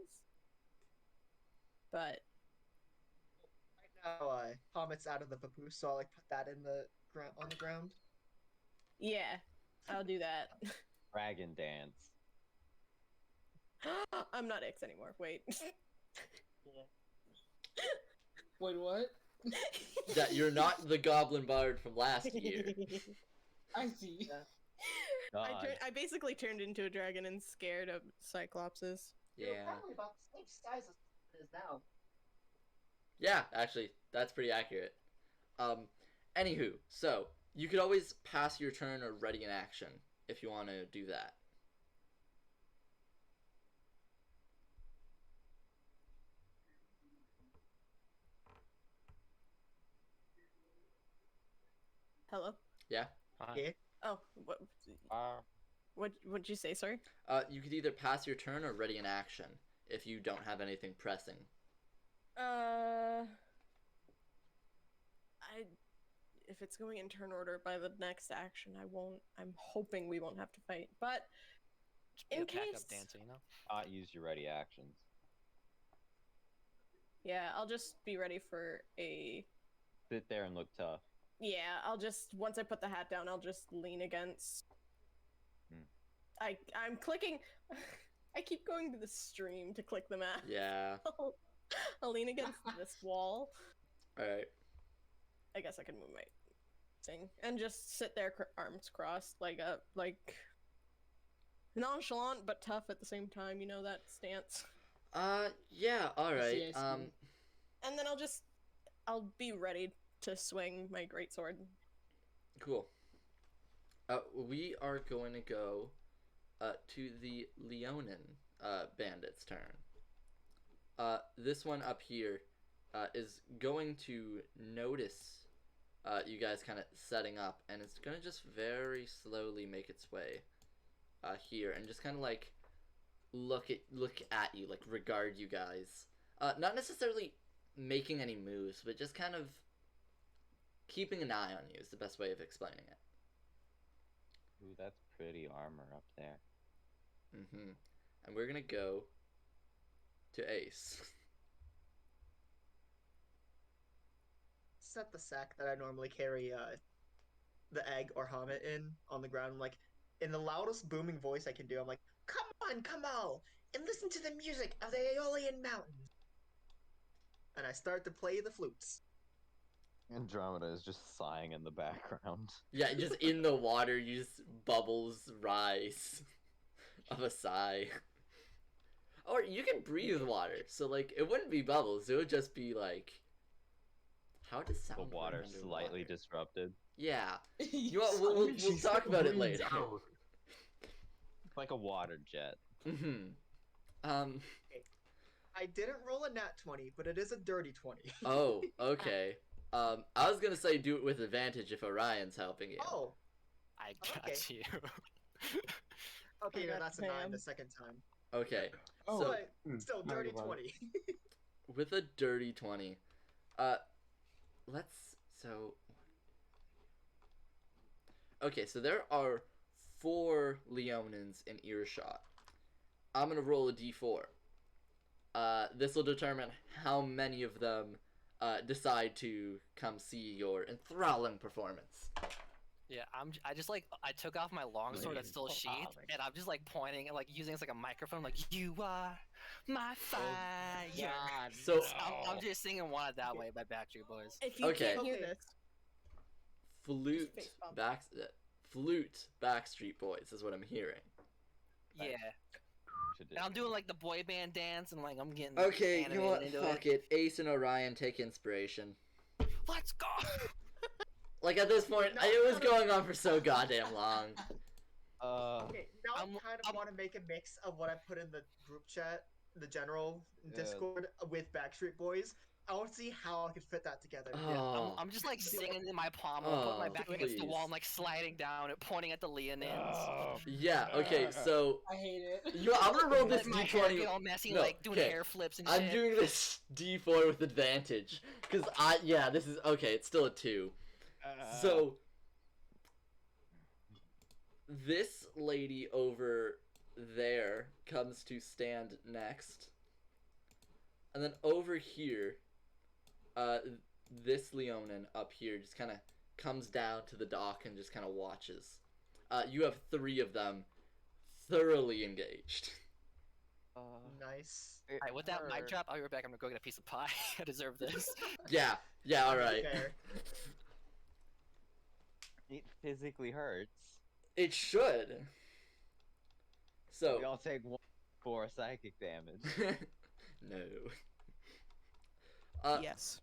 But Right now, Comet's out of the papoose, so I'll like put that in the ground on the ground. yeah, I'll do that. Dragon dance. I'm not X anymore. Wait. Wait, what? That you're not the Goblin Bard from last year. I see. God. I basically turned into a dragon and scared of Cyclopses. You're Yeah. probably about the same size as it is now. Yeah, actually, that's pretty accurate. Anywho, so you could always pass your turn or ready an action if you want to do that. Hello. Yeah. Yeah. Oh, what'd you say? Sorry. You could either pass your turn or ready an action if you don't have anything pressing. If it's going in turn order by the next action, I won't. I'm hoping we won't have to fight. But Just be in a backup case, dancer, you know? Not use your ready actions. yeah, I'll just be ready for a. Sit there and look tough. Yeah, I'll just once I put the hat down, I'll just lean against. I'm clicking. I keep going to the stream to click the map. Yeah. I'll lean against this wall. All right. I guess I can move my thing and just sit there, arms crossed, like nonchalant but tough at the same time. You know that stance. Yeah. All right. I see. And then I'll be ready to swing my greatsword. Cool. We are going to go to the Leonin bandit's turn. This one up here is going to notice you guys kind of setting up, and it's going to just very slowly make its way here, and just kind of like look at you, like regard you guys. Not necessarily making any moves, but just kind of keeping an eye on you is the best way of explaining it. Ooh, that's pretty armor up there. Mm-hmm. And we're gonna go to Ace. Set the sack that I normally carry the egg or Hamlet in on the ground. Like in the loudest booming voice I can do, I'm like, "Come on, Kamal, and listen to the music of the Aeolian Mountains." And I start to play the flutes. Andromeda is just sighing in the background. Yeah, just in the water, you just bubbles rise of a sigh. Or you can breathe water, so like it wouldn't be bubbles; it would just be like. How does sound? The work water underwater? slightly disrupted. Yeah. You want, we'll talk about it later. Like a water jet. Mm-hmm. I didn't roll a nat 20, but it is a dirty 20. Oh, okay. I was gonna say do it with advantage if Orion's helping you. Oh, I got Okay. you. okay, I no, got that's a 9 Pam. the second time. Okay. Oh. So But still, Sorry dirty about 20. with a dirty 20, so. Okay, so there are 4 Leonins in earshot. I'm gonna roll a d4. This will determine how many of them decide to come see your enthralling performance. Yeah, I took off my longsword that's still sheathed, and I'm just like pointing and like using it as like a microphone, like you are my fire. So I'm just singing "Want It That Way" by Backstreet Boys. If you Okay. can't hear Okay. this, flute face palm. flute Backstreet Boys is what I'm hearing. Yeah, And I'm doing like the boy band dance, and like I'm getting Okay, you know what? animated into Fuck it. Ace and Orion take inspiration. Let's go. Like at this point, No, it was no, no. going on for so goddamn long. Okay, now I kind of want to make a mix of what I put in the group chat, the general Discord with Backstreet Boys. I want to see how I could fit that together. Oh, I'm just like singing in my palm, Oh, putting my back against the wall, please. and like sliding down and pointing at the Leonins. yeah. Okay, so I hate it. I'm gonna roll this Let my hair d20. get all messy, No, like doing okay. hair flips and I'm shit. doing this d4 with advantage because this is okay. It's still a 2. So this lady over there comes to stand next, and then over here, this Leonin up here just kind of comes down to the dock and just kind of watches. You have 3 of them thoroughly engaged. Nice. Alright, with that mic drop, I'll be right back. I'm gonna go get a piece of pie. I deserve this. Yeah, all right. Fair. It physically hurts. It should. So We all take 4 psychic damage. no. Yes.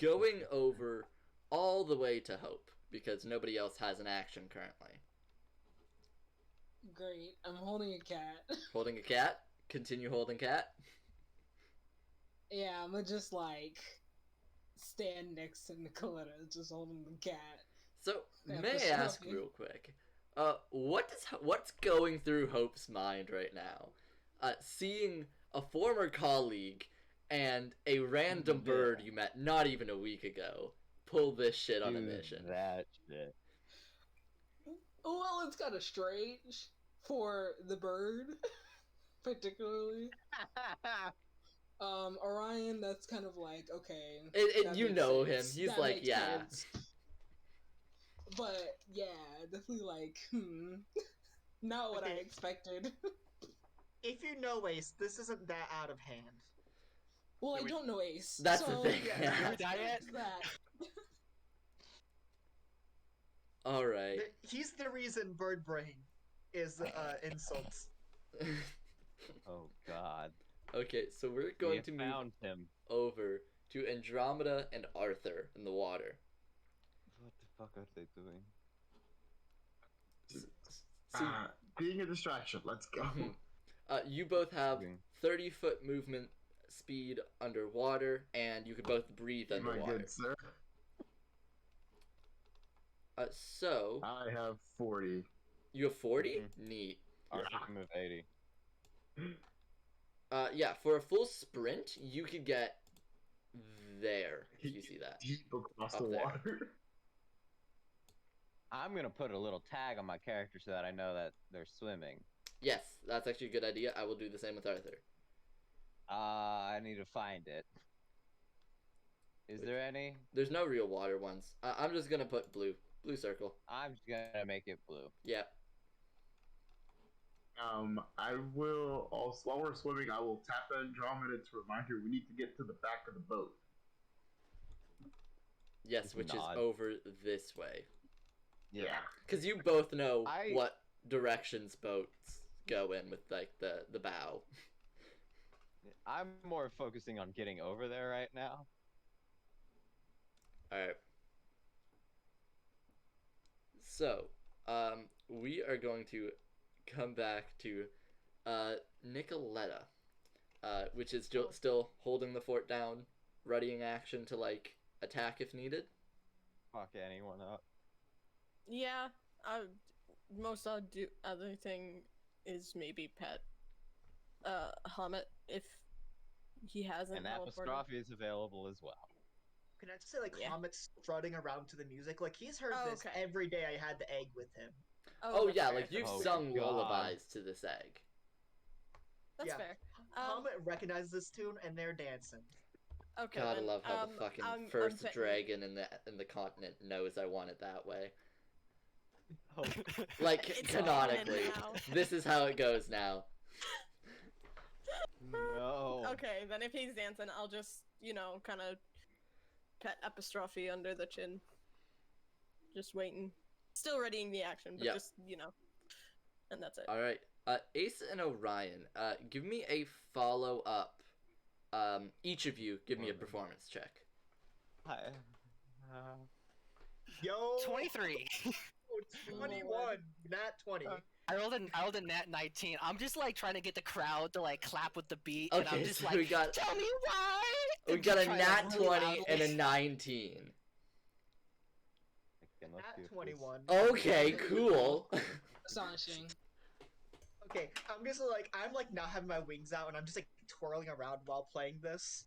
Going over all the way to Hope because nobody else has an action currently. Great. I'm holding a cat. Holding a cat. Continue holding cat. Yeah, I'm gonna just like stand next to Nicoletta, just holding the cat. So Yeah, may for I ask something. real quick, what's going through Hope's mind right now? Seeing a former colleague and a random bird you met not even a week ago pull this shit on a mission. That shit. Well, it's kind of strange for the bird, particularly. Orion, that's kind of like, okay. that You makes know him. sense. He's That like, makes yeah. sense. But yeah, definitely like, not what I Okay. expected. If you know Ace, this isn't that out of hand. Well, I don't know Ace. That's the so, thing. Yeah, Yeah. We die yet? it's that. All right. He's the reason Bird Brain is insults. Oh god. Okay, so we're going We to move found him. over to Andromeda and Arthur in the water. What the fuck are they doing? So, Being a distraction. Let's go. Mhm. You both have Doing- 30-foot movement speed underwater, and you could both breathe My underwater. good sir. So, I have 40. you have 40? Mhm. Neat. Arthur can move 80. Yeah, for a full sprint, you could get there, if you see that. Deep across Up the there. water. I'm gonna put a little tag on my character so that I know that they're swimming. Yes, that's actually a good idea. I will do the same with Arthur. I need to find it. Is there any? There's no real water ones. I'm just gonna put blue. Blue circle. I'm just gonna make it blue. Yep. I will also, while we're swimming, I will tap Andromeda to remind her we need to get to the back of the boat. Yes, which Nod. is over this way. Yeah. Because you both know I- what directions boats go in with, like, the bow. I'm more focusing on getting over there right now. Alright. So, we are going to come back to Nicoletta, which is still holding the fort down, readying action to, like, attack if needed. Fuck anyone up. Yeah, most other thing is maybe pet Hamet if he hasn't And teleported. apostrophe is available as well. Can I just say, like, Yeah. Hamet's strutting around to the music? Like, he's heard Oh, this okay. every day I had the egg with him. Oh, that's yeah, fair. like, you've Oh, sung God. lullabies to this egg. That's Yeah. fair. Hamet recognizes this tune, and they're dancing. Okay. Gotta then, love how the fucking I'm first petting- dragon in the continent knows I want it that way. Oh. Like, It's canonically. canon now. This is how it goes now. No. Okay, then if he's dancing, I'll just, kind of pet apostrophe under the chin. Just waiting. Still readying the action, but Yep. just, and that's it. Alright, Ace and Orion, give me a follow up. Each of you, give me a performance check. Hi. Yo, 23. 21, nat 20. I rolled a nat 19. I'm just like trying to get the crowd to like clap with the beat, and I'm Okay, just so like, we got tell me why. we And got just a try, nat like, really 20 loudly. and a 19. Again, let's do Nat this. 21. Okay, cool. Astonishing. Okay, I'm just like, I'm like not having my wings out and I'm just like twirling around while playing this.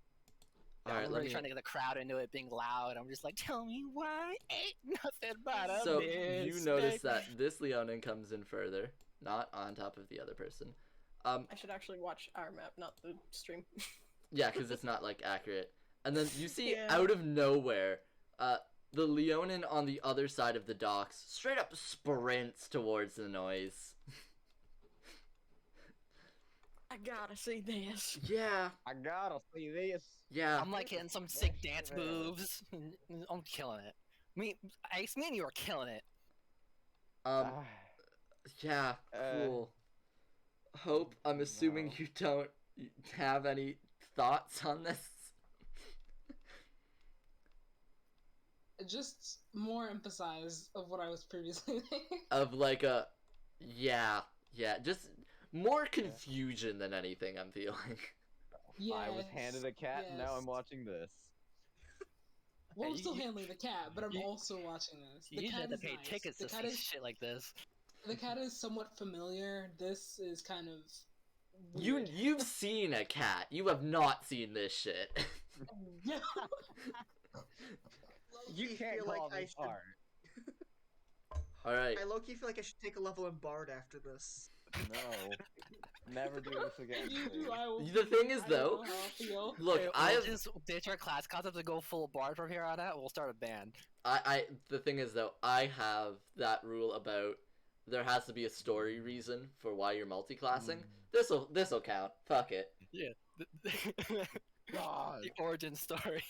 All I'm right, let really me. trying to get the crowd into it, being loud. I'm just like, tell me why ain't nothing but a So you mistake. notice that this Leonin comes in further, not on top of the other person. I should actually watch our map, not the stream. Yeah, because it's not like accurate. And then you see Yeah. out of nowhere, the Leonin on the other side of the docks straight up sprints towards the noise. I gotta see this. Yeah, I gotta see this. yeah. I'm like hitting some sick dance moves. I'm killing it. Ace, me and you are killing it. Um, Ah, yeah, cool. Hope, I'm assuming no. you don't have any thoughts on this. Just more emphasize of what I was previously saying. Of like a, yeah, just more confusion than anything. I'm feeling. I was handed a cat, and now yes. I'm watching this. Well, I'm Yeah, still you- handling the cat, but I'm you- also watching this. You The usually cat have to is pay nice. tickets The to cat see is shit like this. the cat is somewhat familiar. This is kind of weird. You've seen a cat. You have not seen this shit. Yeah. You Low-key can't feel like call I this should- hard. All right. I low-key feel like I should take a level in Bard after this. No. Never do this again. You please. do, I will. The thing is, I though, know how I feel. look, Hey, I we'll have. just ditch our class concept to go full bard from here on out. We'll start a band. The thing is though, I have that rule about there has to be a story reason for why you're multi-classing. This'll count. Fuck it. God. The origin story.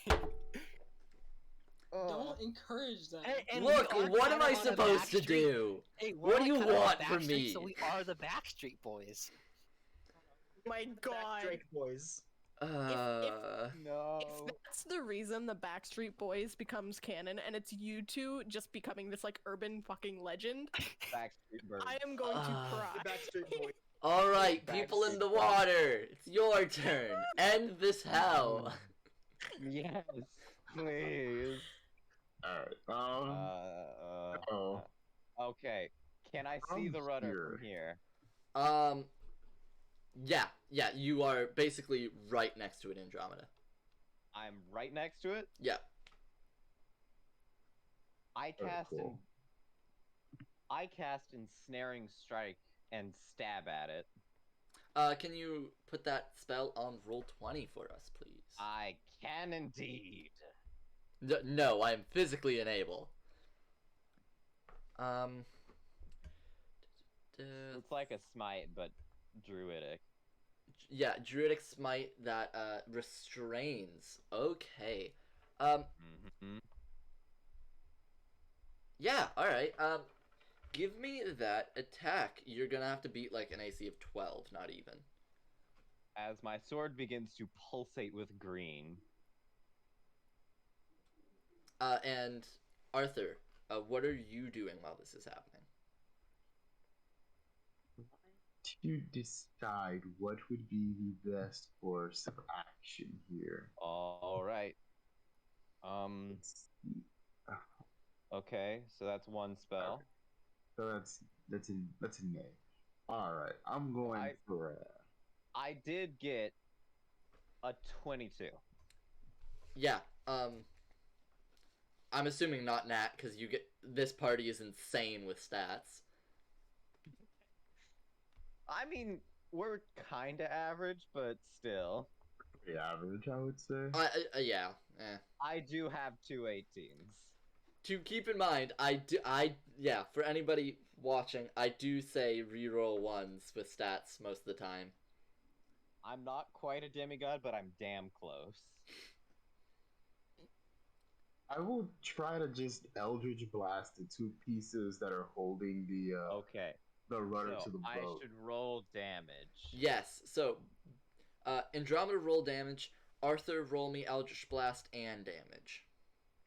Don't encourage that. Hey, and Look, we are what am I kind of on a supposed to backstreet- do? Hey, What do you kind of on a want from backstreet, me? So we are the Backstreet Boys. My God. Drake boys. No. If that's the reason the Backstreet Boys becomes canon, and it's you two just becoming this like urban fucking legend, Backstreet Birds. I am going to Ah. The cry. Backstreet Boys. All right, people in the water, it's your turn. End this hell. Yes, please. Alright, Okay. Can I see From the rudder from here? Yeah, you are basically right next to it, Andromeda. I'm right next to it. Yeah. I cast cool. ensnaring strike and stab at it. Can you put that spell on roll 20 for us, please? I can indeed. No, I am physically unable. It's like a smite, but druidic. Yeah, druidic smite that restrains. Okay. Mm-hmm. Yeah, all right. Give me that attack. You're gonna have to beat like an AC of 12, not even. As my sword begins to pulsate with green. And Arthur, what are you doing while this is happening? To decide what would be the best course of action here. All right. Let's see. Okay, so that's one spell. So that's a nay. All right, I'm going for I did get a 22. Yeah. I'm assuming not Nat because you get this party is insane with stats. I mean, we're kind of average, but still. pretty average, I would say. Yeah. I do have two 18s. To keep in mind, yeah, for anybody watching, I do say reroll ones with stats most of the time. I'm not quite a demigod, but I'm damn close. I will try to just Eldritch Blast the two pieces that are holding the Okay. the rudder So to the I boat. should roll damage. Yes. So, Andromeda roll damage. Arthur roll me Eldritch Blast and damage.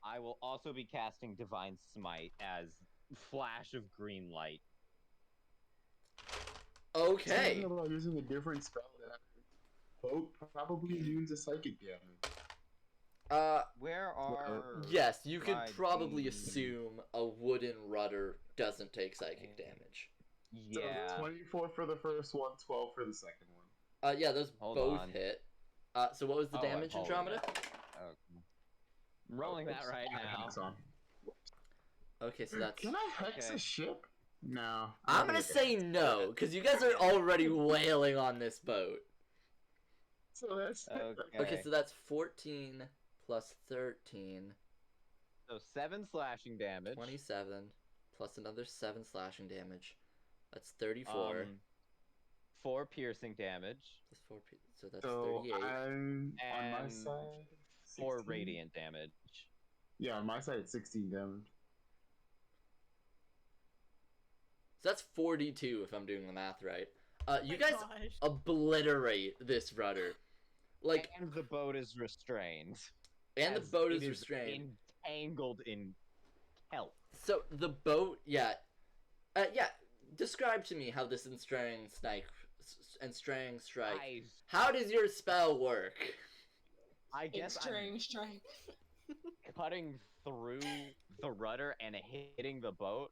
I will also be casting Divine Smite as flash of green light. Okay. Thinking about using a different spell that boat probably immune to psychic damage. Where are? Yes, you could my probably D- assume a wooden rudder doesn't take psychic damage. Yeah. So 24 for the first one, 12 for the second one. Yeah, those Hold both on. hit. So what was the Oh, I'm damage, holding Andromeda? Okay. I'm rolling that Oops, right I now. think so. Okay, so that's. Can I hex Okay. a ship? No. I'm gonna say no, because you guys are already wailing on this boat. So that's Okay, so that's 14 plus 13, So 7 slashing damage. 27, plus another 7 slashing damage. That's 34. 4 piercing damage. Plus 4, so that's so 38. I'm on my And side. 4 16? radiant damage. Yeah, on my side it's 16 damage. So that's 42 if I'm doing the math right. You My guys gosh. obliterate this rudder. Like, And the boat is restrained. and the as boat it is restrained. Entangled in kelp. So the boat, yeah. Describe to me how this ensnaring strike. How does your spell work? I guess Extreme strike. I'm cutting through the rudder and hitting the boat.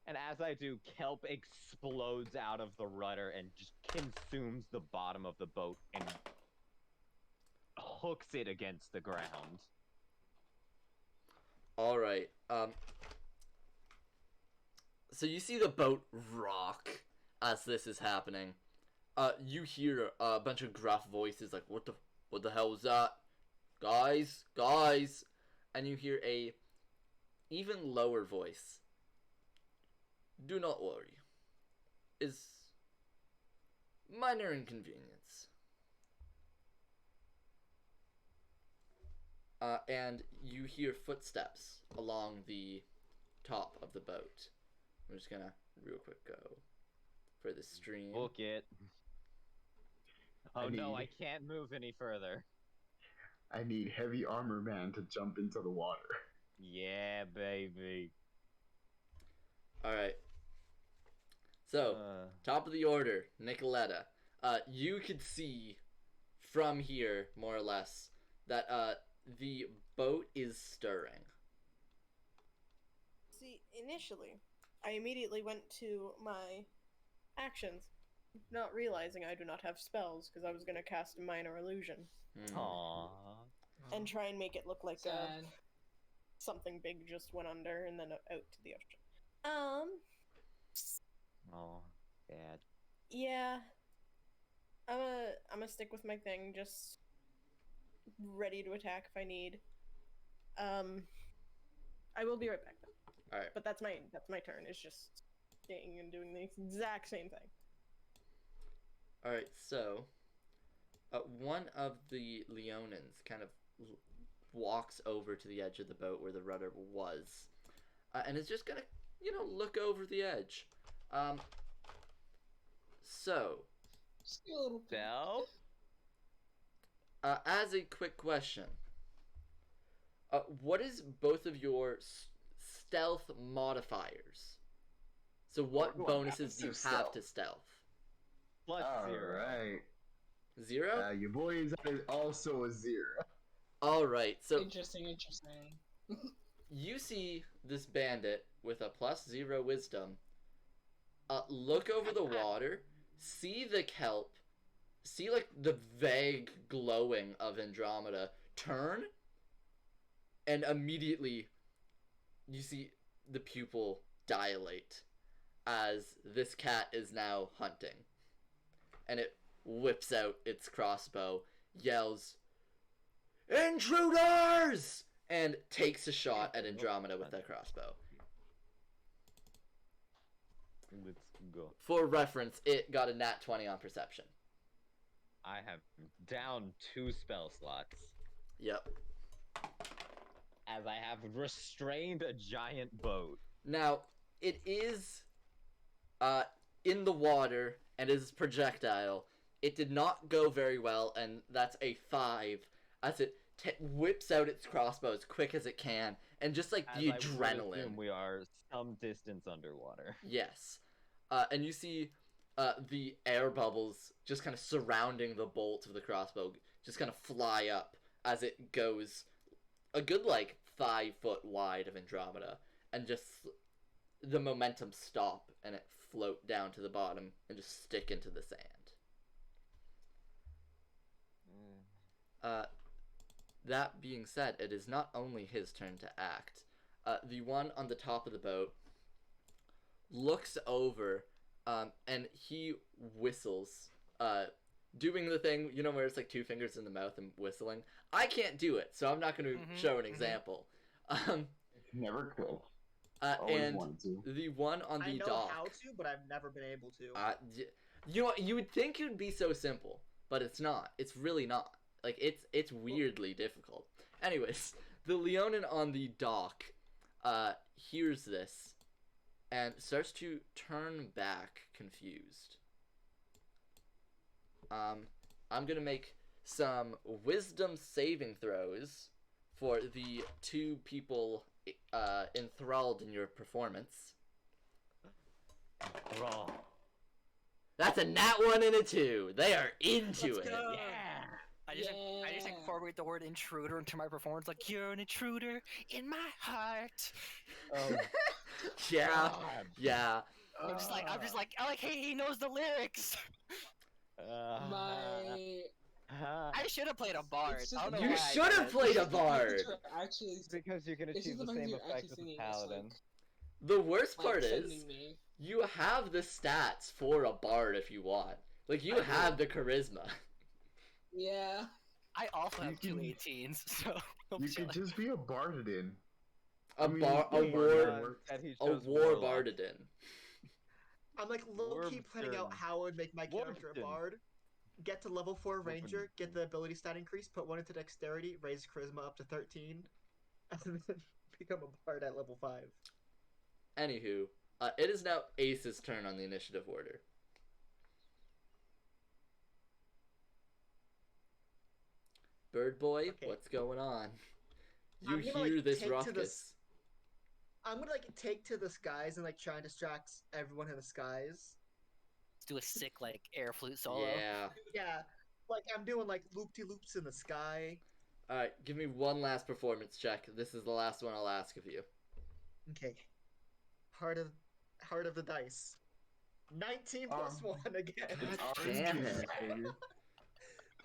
And as I do, kelp explodes out of the rudder and just consumes the bottom of the boat and hooks it against the ground. All right. So you see the boat rock as this is happening. You hear a bunch of gruff voices like, what the hell was that? Guys. And you hear a even lower voice. Do not worry. Is minor inconvenience. And you hear footsteps along the top of the boat. I'm just gonna real quick go for the stream. Book it. Oh no, I need- can't move any further. I need heavy armor man to jump into the water. Yeah, baby. Alright. So, top of the order, Nicoletta. You could see from here, more or less, that the boat is stirring. See, initially, I immediately went to my actions, not realizing I do not have spells because I was going to cast a minor illusion Aww. and try and make it look like Sad. something big just went under and then out to the ocean. Oh, bad. Yeah. I'm gonna stick with my thing, just ready to attack if I need. I will be right back though. Alright. But that's my turn. It's just staying and doing the exact same thing. Alright, so one of the Leonins kind of walks over to the edge of the boat where the rudder was, and is just gonna, look over the edge. So, Del? as a quick question, what is both of your stealth modifiers? So what Ooh, bonuses do you massive have stealth. to stealth? Plus 0. Alright. 0? Your boy is also a 0. Alright, so Interesting. you see this bandit with a +0 wisdom look over the water, see the kelp, see like the vague glowing of Andromeda, turn, and immediately you see the pupil dilate as this cat is now hunting. And it whips out its crossbow, yells, "Intruders!" and takes a shot at Andromeda with that crossbow. Let's go. For reference, it got a nat 20 on perception. I have down 2 spell slots. Yep. As I have restrained a giant boat. Now, it is in the water and is projectile. It did not go very well, and that's a 5 as it whips out its crossbow as quick as it can, and just like the As I would adrenaline. assume we are some distance underwater. Yes. And you see the air bubbles just kind of surrounding the bolt of the crossbow, just kind of fly up as it goes a good, like, 5 foot wide of Andromeda, and just the momentum stop, and it float down to the bottom and just stick into the sand. That being said, it is not only his turn to act. The one on the top of the boat looks over, and he whistles, doing the thing, you know, where it's like 2 fingers in the mouth and whistling. I can't do it, so I'm not going to show an example. Never could. And wanted to. the one on the I know dock. how to, but I've never been able to. You know, you would think it would be so simple, but it's not. It's really not. Like, it's weirdly difficult. Anyways, the Leonin on the dock hears this and starts to turn back confused. I'm gonna make some wisdom saving throws for the 2 people enthralled in your performance. Raw. That's a nat 1 and a 2. They are into Let's it. go. Yeah. I just incorporate the word intruder into my performance. Like, you're an intruder in my heart. Oh, Yeah, God. yeah. I'm just like, hey, he knows the lyrics. My I should have played a bard. It's I don't know You why should I have did. played a bard. Actually, It's because you can it's achieve just the fact same you're effect actually with singing the it, it's paladin. The worst like part is, sending me. you have the stats for a bard if you want. Like, you I do. have the charisma. Yeah. I also You have 2 can- 18s, so I'm You chilling. could just be a bardadin. A I mean, war That he a chose war Warlock. bardadin. I'm like low-key planning out Wormstern. how I would make my character a Wormstern. bard. Get to level 4 ranger, Wormstern. get the ability stat increase, put 1 into dexterity, raise charisma up to 13, and then become a bard at level 5. Anywho, it is now Ace's turn on the initiative order. Bird boy, Okay. what's going on? You I'm gonna, hear like, this take to ruckus. this- I'm gonna like take to the skies and like try and distract everyone in the skies. Let's do a sick, like, air flute solo. Yeah. Yeah, like I'm doing like loop-de-loops in the sky. Alright, give me one last performance check. This is the last one I'll ask of you. Okay. Heart of the dice. 19 plus 1 again. Damn it. baby.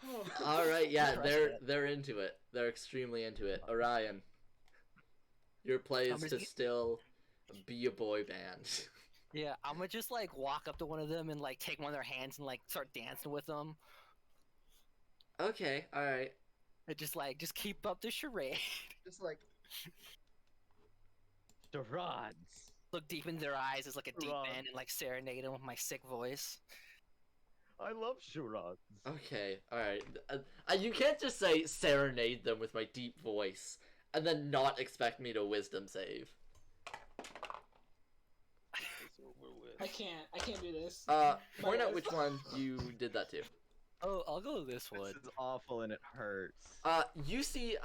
Oh. Alright, yeah, Crush they're into it. They're extremely into it. Orion, your play is to still be a boy band. Yeah, I'm gonna just, like, walk up to one of them and, like, take one of their hands and, like, start dancing with them. Okay, alright. And just keep up the charade. Just like Charades. Look deep into their eyes as, like, a deep Right. end and, like, serenade them with my sick voice. I love charades. Okay, alright. You can't just say serenade them with my deep voice and then not expect me to wisdom save. I can't do this. Point out which one you did that to. Oh, I'll go with this one. This is awful and it hurts. You see,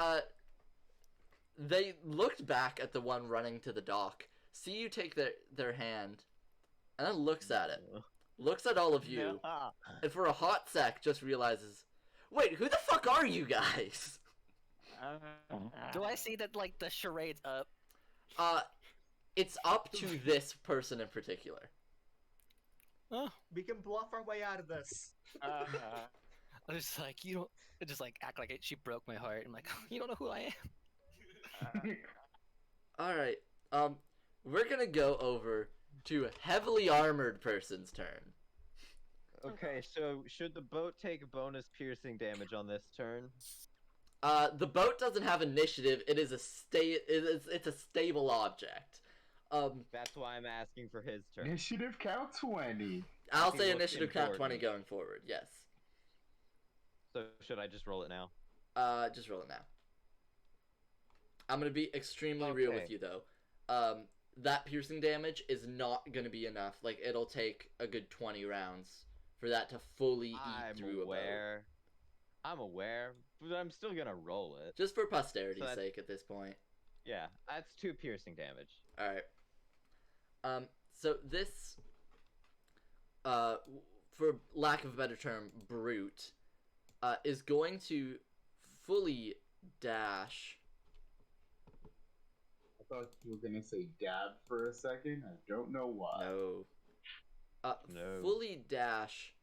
they looked back at the one running to the dock, see you take their hand, and then looks at it. Looks at all of you, No. and for a hot sec just realizes, wait, who the fuck are you guys? Do I see that, like, the charade's up? It's up to this person in particular. Oh, we can bluff our way out of this. I was just like, you don't. I just, like, act like she broke my heart. I'm like, you don't know who I am. Alright, we're gonna go over to a heavily armored person's turn. Okay, so should the boat take bonus piercing damage on this turn? The boat doesn't have initiative, it is it's a stable object. That's why I'm asking for his turn. Initiative count 20. I'll He say looks initiative count 20 important. going forward, yes. So should I just roll it now? Just roll it now. I'm gonna be extremely real with Okay. you though. that piercing damage is not going to be enough. Like, it'll take a good 20 rounds for that to fully eat through a bow. I'm aware, but I'm still gonna roll it. Just for posterity's sake at this point. Yeah, that's 2 piercing damage. Alright. So this, for lack of a better term, brute, is going to fully dash. I thought you were gonna say dab for a second. I don't know why. No. No. Fully dash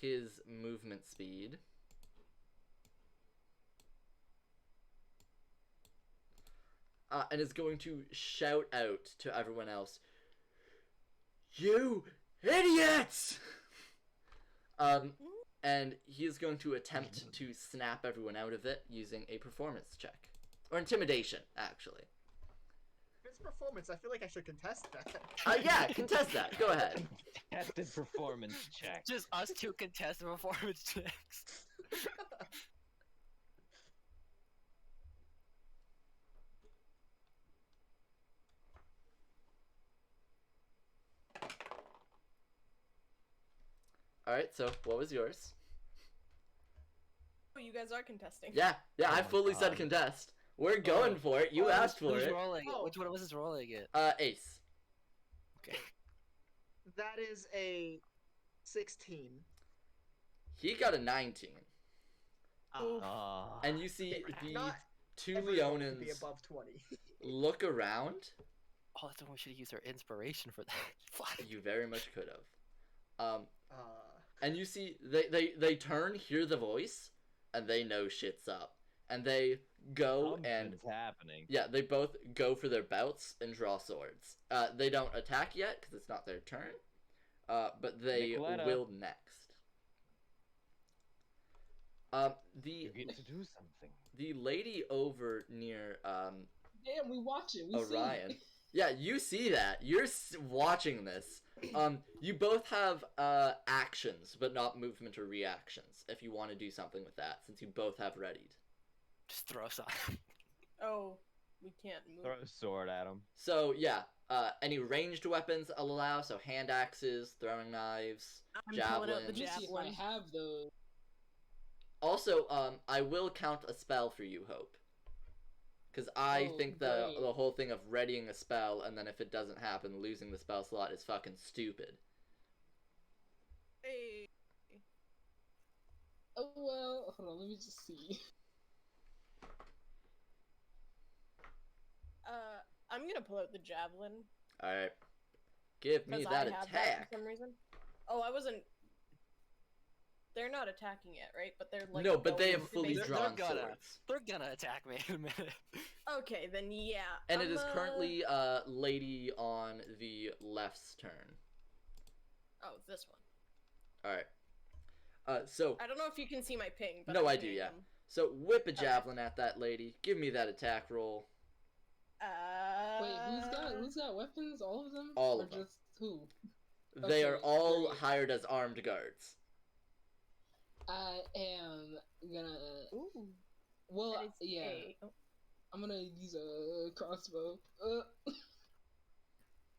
his movement speed. And is going to shout out to everyone else, "You idiots!" And he is going to attempt to snap everyone out of it using a performance check. Or intimidation, actually. If it's performance, I feel like I should contest that. Yeah, contest that. Go ahead. Contested performance check. Just us two contested performance checks. Alright, so what was yours? Oh, you guys are contesting. Yeah, Oh I my fully said God. contest. We're going for it. You asked for Who's it. rolling? Oh. Which one was his rolling it? Ace. Okay. That is a 16. He got a 19. Ah. And you see the Not two everyone can be Leonins above 20. look around. Oh, that's when we should have used our inspiration for that. Fuck. You very much could have. Uh, And you see they turn, hear the voice, and they know shit's up. And they go and Something's happening. yeah, they both go for their belts and draw swords. They don't attack yet because it's not their turn. But they Nicoletta. will next. You get to do something. The lady over near Damn, we watch it. We Orion. see. Yeah, you see that. You're watching this. You both have actions, but not movement or reactions. If you want to do something with that, since you both have readied. Just throw something. Oh, we can't move. Throw a sword at him. So yeah, any ranged weapons I'll allow. So hand axes, throwing knives, I'm pulling out the Let me see if I javelin. have those. Also, I will count a spell for you, Hope. Because I Oh, think the great. whole thing of readying a spell and then if it doesn't happen, losing the spell slot is fucking stupid. Hey. Oh well, hold on, let me just see. I'm gonna pull out the javelin. Alright. Give me 'Cause that I have attack. that for some reason. Oh, I wasn't. They're not attacking yet, right? But they're like. No, but they going have to fully base- drawn gonna- swords. They're gonna attack me in a minute. Okay, then yeah. And it I'm, is currently lady on the left's turn. Oh, this one. Alright. So I don't know if you can see my ping, but No, I'm I do, pinging yeah. them. so whip a javelin at that lady. Give me that attack roll. Wait, who's got weapons? All of them? All or of them. just who? They are Okay, all great. hired as armed guards. I am gonna. Ooh. Well, that is yeah, a- oh, I'm gonna use a crossbow.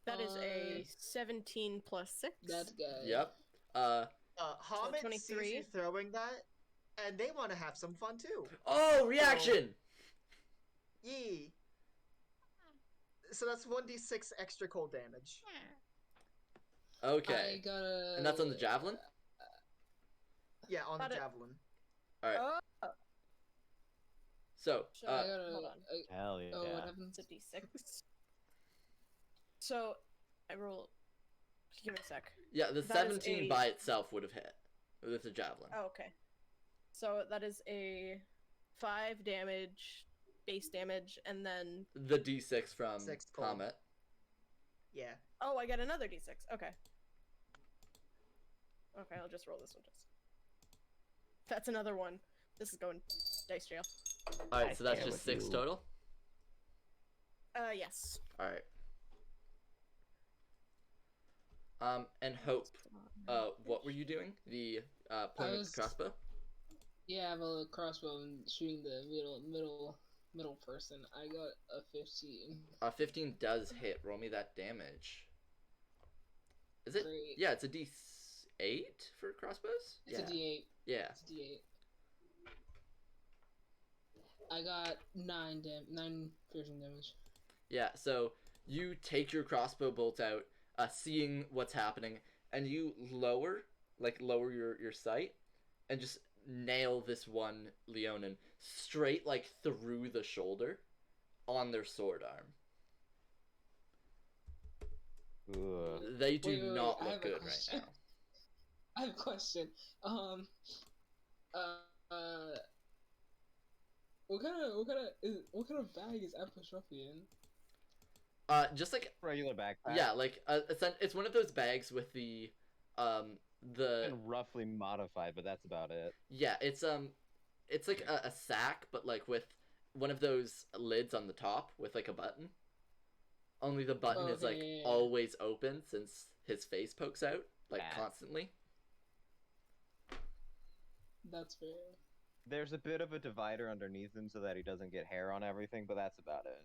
that is a 17 plus 6. That guy. Yep. Hamid sees 23. you throwing that, and they want to have some fun too. Oh, reaction! Yee. So that's 1d6 extra cold damage. Okay. I gotta. And that's on the javelin? Yeah, on the Got it. javelin. Alright. Oh, So, so, I gotta. hold on. Hell yeah. Oh, what happens? It's a d6. So, I roll. Give me a sec. yeah, the That is 17 a- by itself would have hit with the javelin. Oh, okay. So that is a 5 damage, base damage, and then The d6 from 6 cold. Comet. Yeah. oh, I got another d6. Okay. Okay, I'll just roll this one. Just. That's another one. This is going dice jail. Alright, so that's care just with 6 you. total? Yes. Alright. And Hope, what were you doing? The, playing with was- the crossbow? Yeah, I have a crossbow and shooting the middle. middle person. I got a 15. 15 does hit. Roll me that damage. Is it? Great. Yeah, it's a D8 for crossbows? It's yeah. a D8. Yeah. It's a D8. I got 9 piercing damage. Yeah, so you take your crossbow bolt out, seeing what's happening, and you lower your sight, and just nail this one Leonin straight, like, through the shoulder on their sword arm. Ugh. They do Wait, not I look have a good right question. now. I have a question. What kind of bag is Apostrophe in? Just like, Regular backpack. yeah, like, it's one of those bags with the Been roughly modified, but that's about it. yeah, it's like a sack, but like with one of those lids on the top with like a button. Only the button is like Okay. always open since his face pokes out like Ah. constantly. That's fair. There's a bit of a divider underneath him so that he doesn't get hair on everything, but that's about it.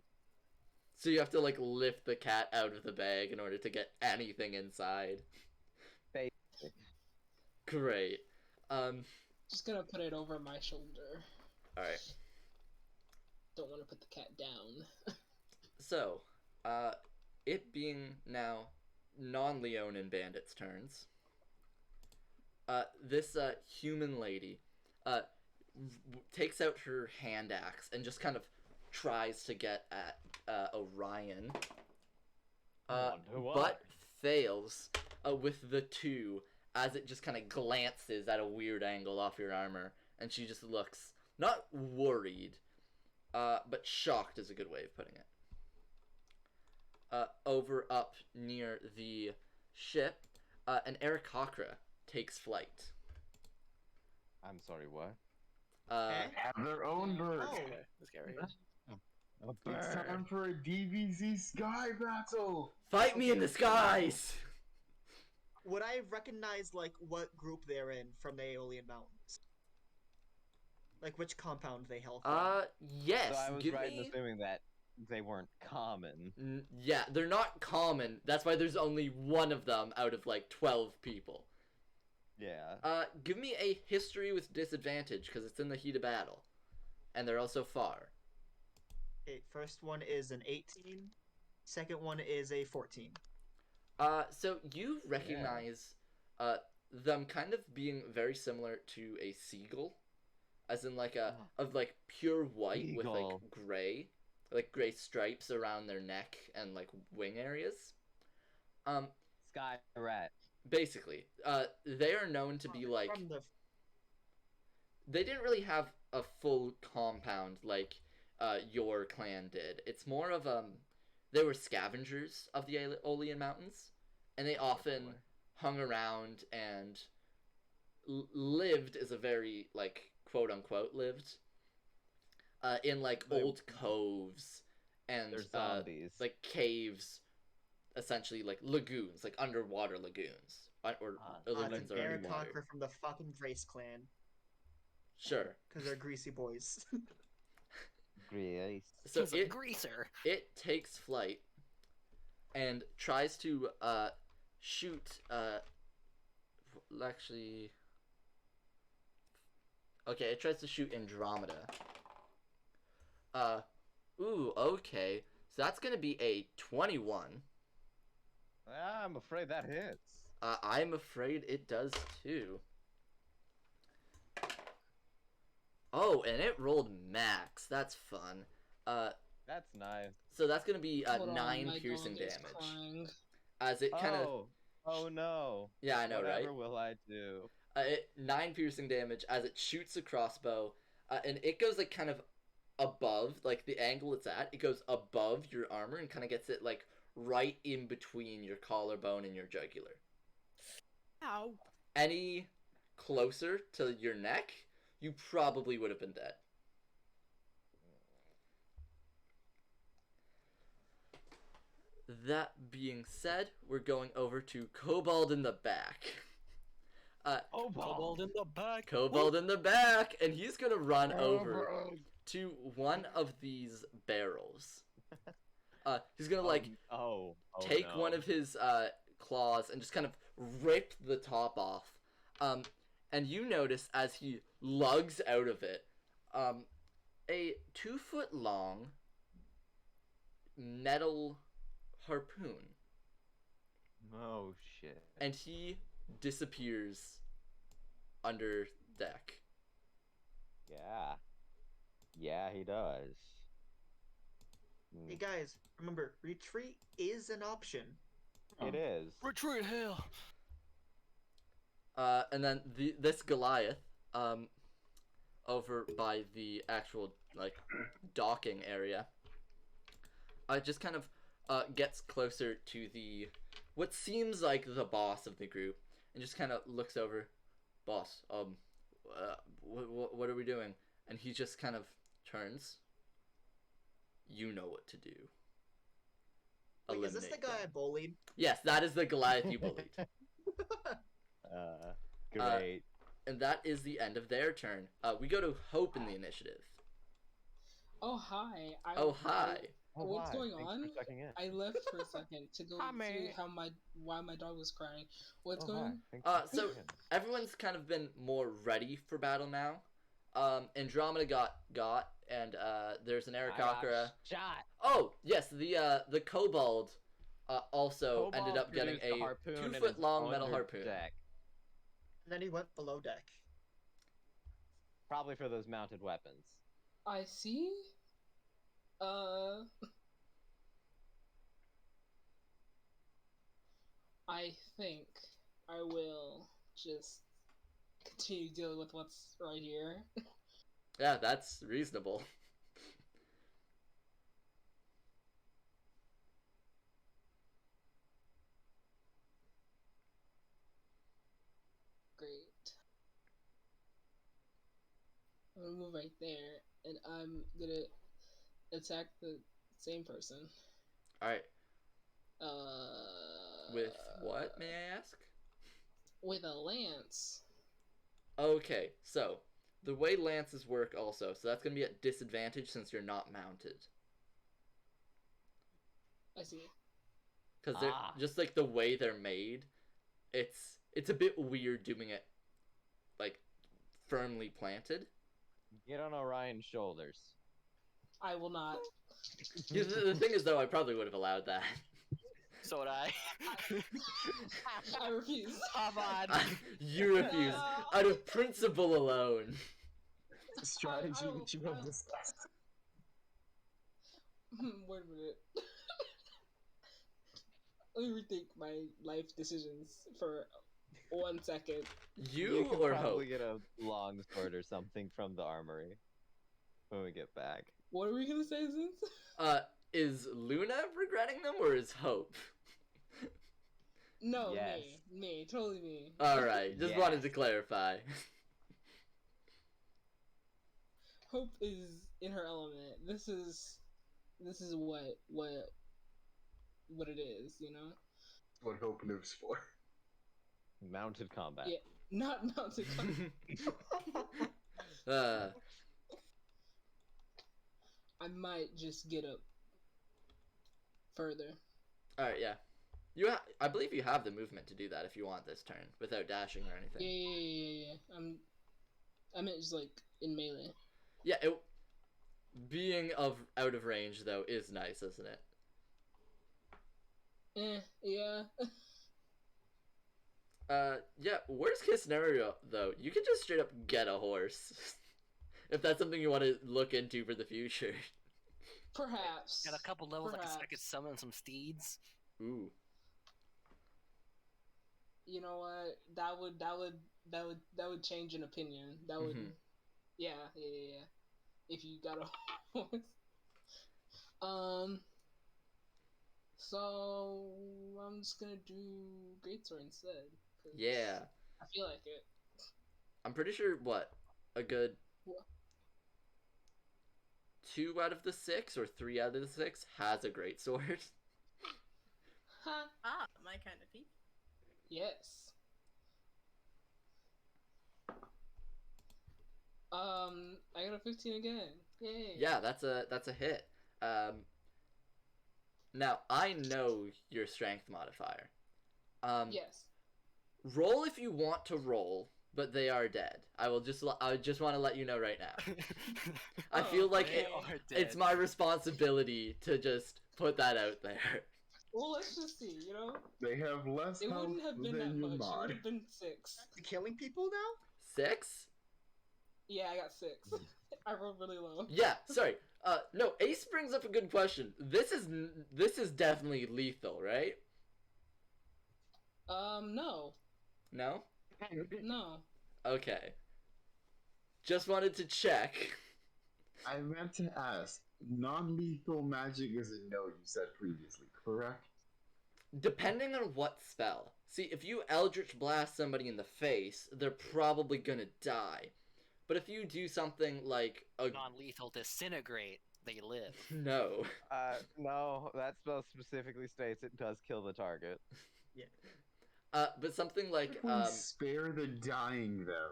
So you have to like lift the cat out of the bag in order to get anything inside. Basic. Great. Just gonna put it over my shoulder. All right. Don't want to put the cat down. So, it being now non-Leonin bandits' turns, this human lady takes out her hand axe and just kind of tries to get at Orion, but fails with the 2 as it just kind of glances at a weird angle off your armor, and she just looks not worried, but shocked is a good way of putting it. Over up near the ship, an Aqquar takes flight. I'm sorry, what? Have their own bird. Oh, This guy right here. A It's bird. time for a DBZ sky battle. Fight me in the skies! would I recognize like what group they're in from the Aeolian Mountains? Like which compound they hail from? Yes. So I was give right in me... assuming that they weren't common. Yeah, they're not common. That's why there's only one of them out of like 12 people. Yeah. Give me a history with disadvantage because it's in the heat of battle, and they're also far. Okay, first one is an 18. Second one is a 14. So you recognize them kind of being very similar to a seagull, as in like of like pure white with like Eagle. gray stripes around their neck and like wing areas. Sky rat. Basically, they are known to be like From the they didn't really have a full compound like your clan did. It's more of they were scavengers of the Aeolian Mountains, and they often hung around and lived is a very like quote unquote lived in like old coves and They're zombies. like caves, essentially like lagoons, like underwater lagoons. Or the lagoons are underwater. Aqquar from the fucking Grace clan. Sure. Because they're greasy boys. Grace. So He's a greaser. it takes flight and tries to shoot actually okay, it tries to shoot Andromeda. Ooh, okay. So that's gonna be a 21. I'm afraid that hits. I'm afraid it does too. Oh, and it rolled max. That's fun. That's nice. So that's gonna be Hold on, 9 my piercing dog is damage. crying. As it kind of Oh no. yeah, I know, Whatever right? will I do? 9 piercing damage as it shoots a crossbow, and it goes like kind of above, like the angle it's at. It goes above your armor and kind of gets it like right in between your collarbone and your jugular. Ow. Any closer to your neck, you probably would have been dead. That being said, we're going over to Kobold in the back. Kobold in the back. Kobold in the back, and he's gonna run over to one of these barrels. He's gonna take no. one of his claws and just kind of rip the top off. And you notice as he lugs out of it, a 2-foot long metal harpoon. Oh shit. And he disappears under deck. Yeah. Yeah, he does. Hey guys, remember, retreat is an option. It is. Retreat hell. And then this Goliath, over by the actual docking area, just kind of gets closer to what seems like the boss of the group, and just kind of looks over. Boss, what are we doing? And he just kind of turns. You know what to do. Wait, is this the guy I bullied? Yes, that is the Goliath you bullied. Great. And that is the end of their turn. We go to Hope in the initiative. Oh hi. Hi. What's going Thanks on? for checking in. I left for a second to go Hi, see mate. why my dog was crying. What's Oh, going hi. on? Thanks for So checking in. everyone's kind of been more ready for battle now. Andromeda got and there's an I got Aqquar. shot. Oh yes, the kobold also ended Kobold up getting produced a harpoon and 2-foot is long metal under harpoon. deck. And then he went below deck. Probably for those mounted weapons. I see. I think I will just continue dealing with what's right here. Yeah, that's reasonable. Great. I'm gonna move right there, and I'm gonna attack the same person. All right. With what, may I ask? With a lance. Okay, so the way lances work also, so that's gonna be at disadvantage since you're not mounted. I see. Because they're just like the way they're made, it's a bit weird doing it like firmly planted. Get on Orion's shoulders. I will not. Yeah, the thing is though, I probably would have allowed that. So would I. I refuse. Come on. You refuse out of principle alone. The strategy which you have discussed. Wait a minute. Let me rethink my life decisions for 1 second. You can or probably Hope? get a long sword or something from the armory when we get back. What are we gonna say, Zinz? Is Luna regretting them or is Hope? No, Yes. me, totally me. Alright, just Yes. wanted to clarify. Hope is in her element. This is what it is, you know? What Hope lives for. Mounted combat. Yeah. Not mounted. I might just get up further. Alright, yeah. I believe you have the movement to do that if you want this turn, without dashing or anything. Yeah. I meant just like in melee. Yeah, being out of range though is nice, isn't it? Yeah. Yeah, worst case scenario though, you can just straight up get a horse. If that's something you want to look into for the future. Perhaps. Got a couple levels I could Perhaps. summon some steeds. Ooh. You know what? That would change an opinion. That would. Mhm. Yeah. If you got a horse. So I'm just gonna do greatsword instead. 'Cause Yeah. I feel like it. I'm pretty sure a good What? 2 out of the 6 or 3 out of the 6 has a great sword. Huh? My kind of people. Yes. I got a 15 again. Yay. Yeah, that's a hit. Now I know your strength modifier. Yes. Roll if you want to roll, but they are dead. I just want to let you know right now. I feel like They are dead. it's my responsibility to just put that out there. Well, let's just see. You know, They have less it health wouldn't have been that than your much. It mod. would have been 6. Killing people now? 6? Yeah, I got 6. I rolled really low. Yeah, sorry. No, Ace brings up a good question. This is definitely lethal, right? No. No? No. Okay. Just wanted to check. I meant to ask. Non-lethal magic is a no, you said previously, correct? Depending on what spell. See, if you Eldritch Blast somebody in the face, they're probably gonna die. But if you do something like a... Non-lethal disintegrate, they live. No. No, that spell specifically states it does kill the target. But something like, Spare the dying, though.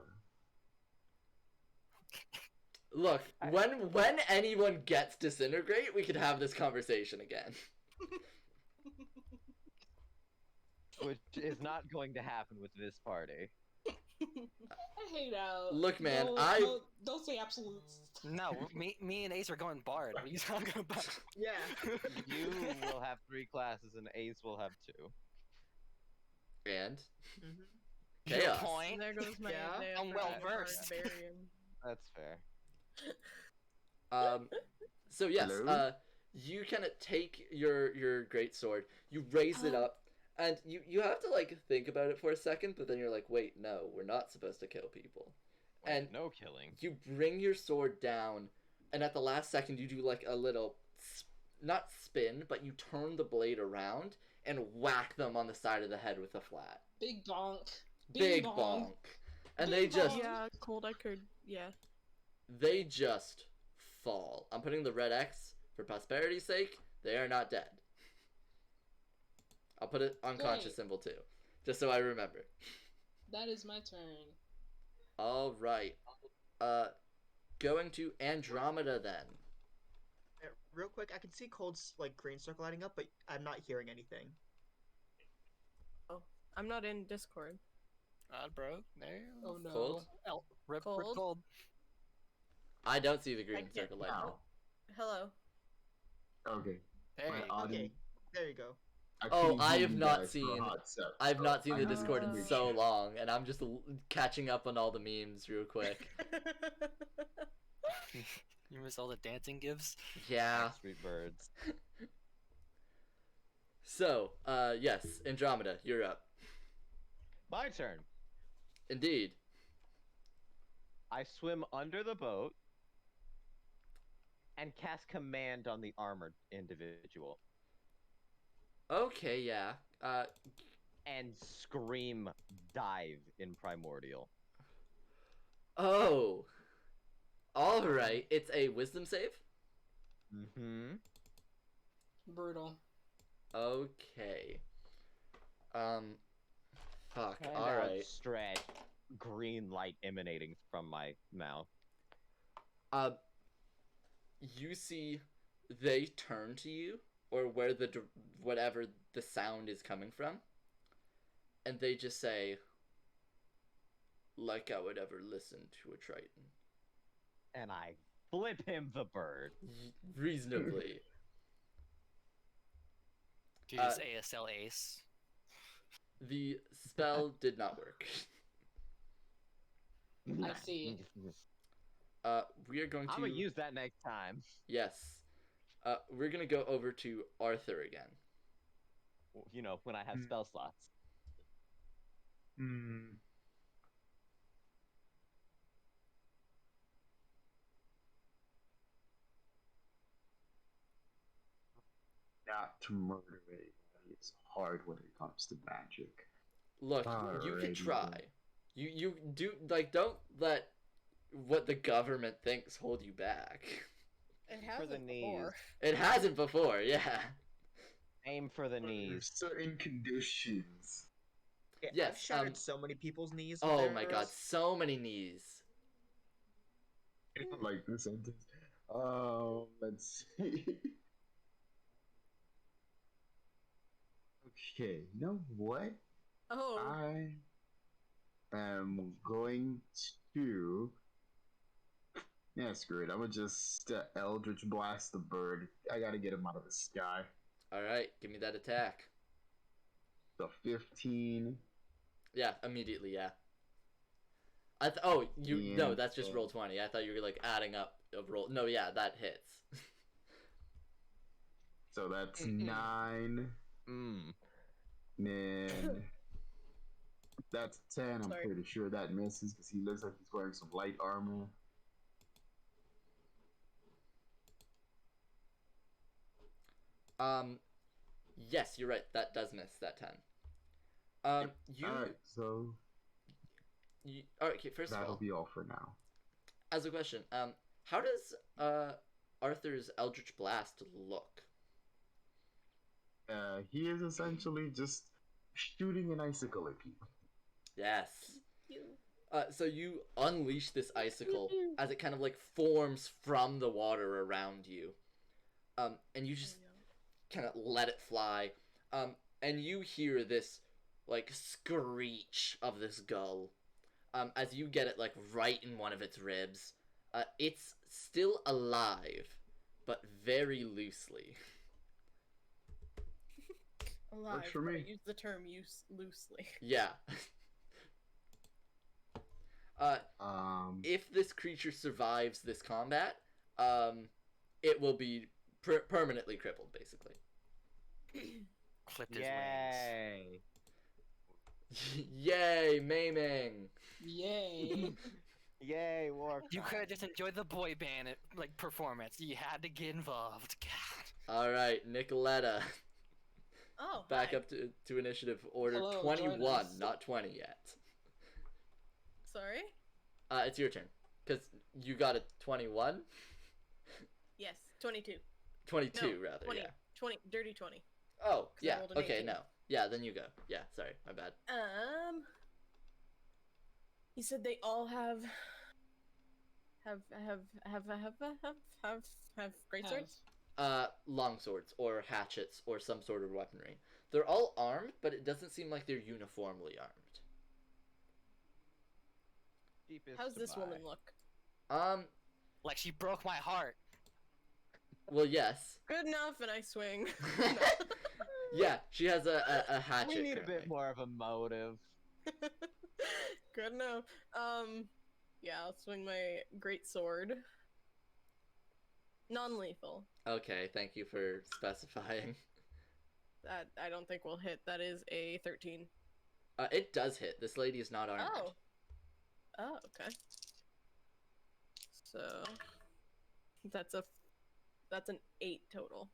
Look, when anyone gets disintegrate, we could have this conversation again. Which is not going to happen with this party. I hate out. Look, man, Don't say absolutes. No, me and Ace are going bard. What are you talking about? Yeah. You will have 3 classes and Ace will have 2. And Good chaos. point. And there goes my Yeah. day I'm of well bard versed. barium. That's fair. So yes, Hello? you kind of take your great sword, you raise it up, and you have to like think about it for a second, but then you're like, wait, no, we're not supposed to kill people. And no killing. you bring your sword down, and at the last second you do like a little, not spin, but you turn the blade around and whack them on the side of the head with a flat. Big bonk. Big bonk. And they Big just, bonk. Yeah, cold I could. Yeah. they just fall. I'm putting the red X for prosperity's sake. They are not dead. I'll put an unconscious Great. symbol too, just so I remember. That is my turn. All right. Going to Andromeda then. Real quick, I can see Cold's like green circle lighting up, but I'm not hearing anything. Oh, I'm not in Discord. Bro. There. Oh no. Cold? Rip Cold? cold. I don't see the green can't circle lighting now. up. Hello. Okay. Hey. My audio- Okay, there you go. Oh, couldn't I hear have you not guys for a seen- hot sec, I've so not seen I the needed Discord to in make so sure. long, and I'm just catching up on all the memes real quick. You miss all the dancing gifs? Yeah. Sweet birds. So, yes, Andromeda, you're up. My turn. Indeed. I swim under the boat and cast command on the armored individual Okay, yeah. and scream dive in primordial. Oh. Alright, it's a wisdom save? Mm-hmm. Brutal. Okay. Fuck, And alright. outstretched, green light emanating from my mouth. You see they turn to you, or where whatever the sound is coming from, and they just say, like I would ever listen to a Triton. And I flip him the bird. Reasonably. Do you just ASL Ace? The spell did not work. I see. We are going to... I'm gonna use that next time. Yes. We're gonna go over to Arthur again. You know, when I have spell slots. Hmm. Not to murder anybody is hard when it comes to magic. Look, you can Alrighty try. then. You do, like, don't let what the government thinks hold you back. It For the hasn't knees. before. It hasn't before, yeah. Aim for the Under knees. certain conditions. Yeah, Yes, I've shattered so many people's knees. With Oh my god, arrows. so many knees. Like this sentence. Let's see. Okay, you know what? Oh, I am going to. Yeah, screw it. I'm gonna just Eldritch Blast the bird. I gotta get him out of the sky. All right, give me that attack. The 15. Yeah, immediately. Yeah. Oh, no, And, that's just roll 20. I thought you were like adding up of roll. No, yeah, that hits. So that's Mm-mm. 9. Mm. And that's 10. I'm Sorry. pretty sure that misses because he looks like he's wearing some light armor. Yes, you're right. That does miss that 10. Alright, so All right. Okay, first of that'll all, be all for now. as a question, how does Arthur's Eldritch Blast look? He is essentially just shooting an icicle at people. Yes. So you unleash this icicle as it kind of like forms from the water around you, and you just kind of let it fly, and you hear this like screech of this gull, as you get it like right in one of its ribs. It's still alive, but very loosely. alive. for but I me. use the term use loosely. Yeah. If this creature survives this combat, it will be permanently crippled, basically. Clipped his wings. Yay! Yay, maiming! Yay. Yay, war. You could have just enjoyed the boy band like performance. You had to get involved. God. All right, Nicoletta, Oh, back hi. up to initiative order Hello, join 21, us. not 20 yet. Sorry. It's your turn, because you got a 21? Yes, 22. 22, No, rather, 20. yeah. 20. Dirty 20. Oh, I yeah, rolled an okay, 18. no. Yeah, then you go. Yeah, sorry, my bad. He said they all have great swords. Long swords, or hatchets, or some sort of weaponry. They're all armed, but it doesn't seem like they're uniformly armed. How's this woman look? Like she broke my heart. Well, yes. Good enough, and I swing. Yeah, she has a hatchet. We need a currently. bit more of a motive. Good enough. Yeah, I'll swing my great sword. Non-lethal. Okay, thank you for specifying. That I don't think will hit. That is a 13. It does hit. This lady is not armored. Oh. Oh, okay. So that's an 8 total.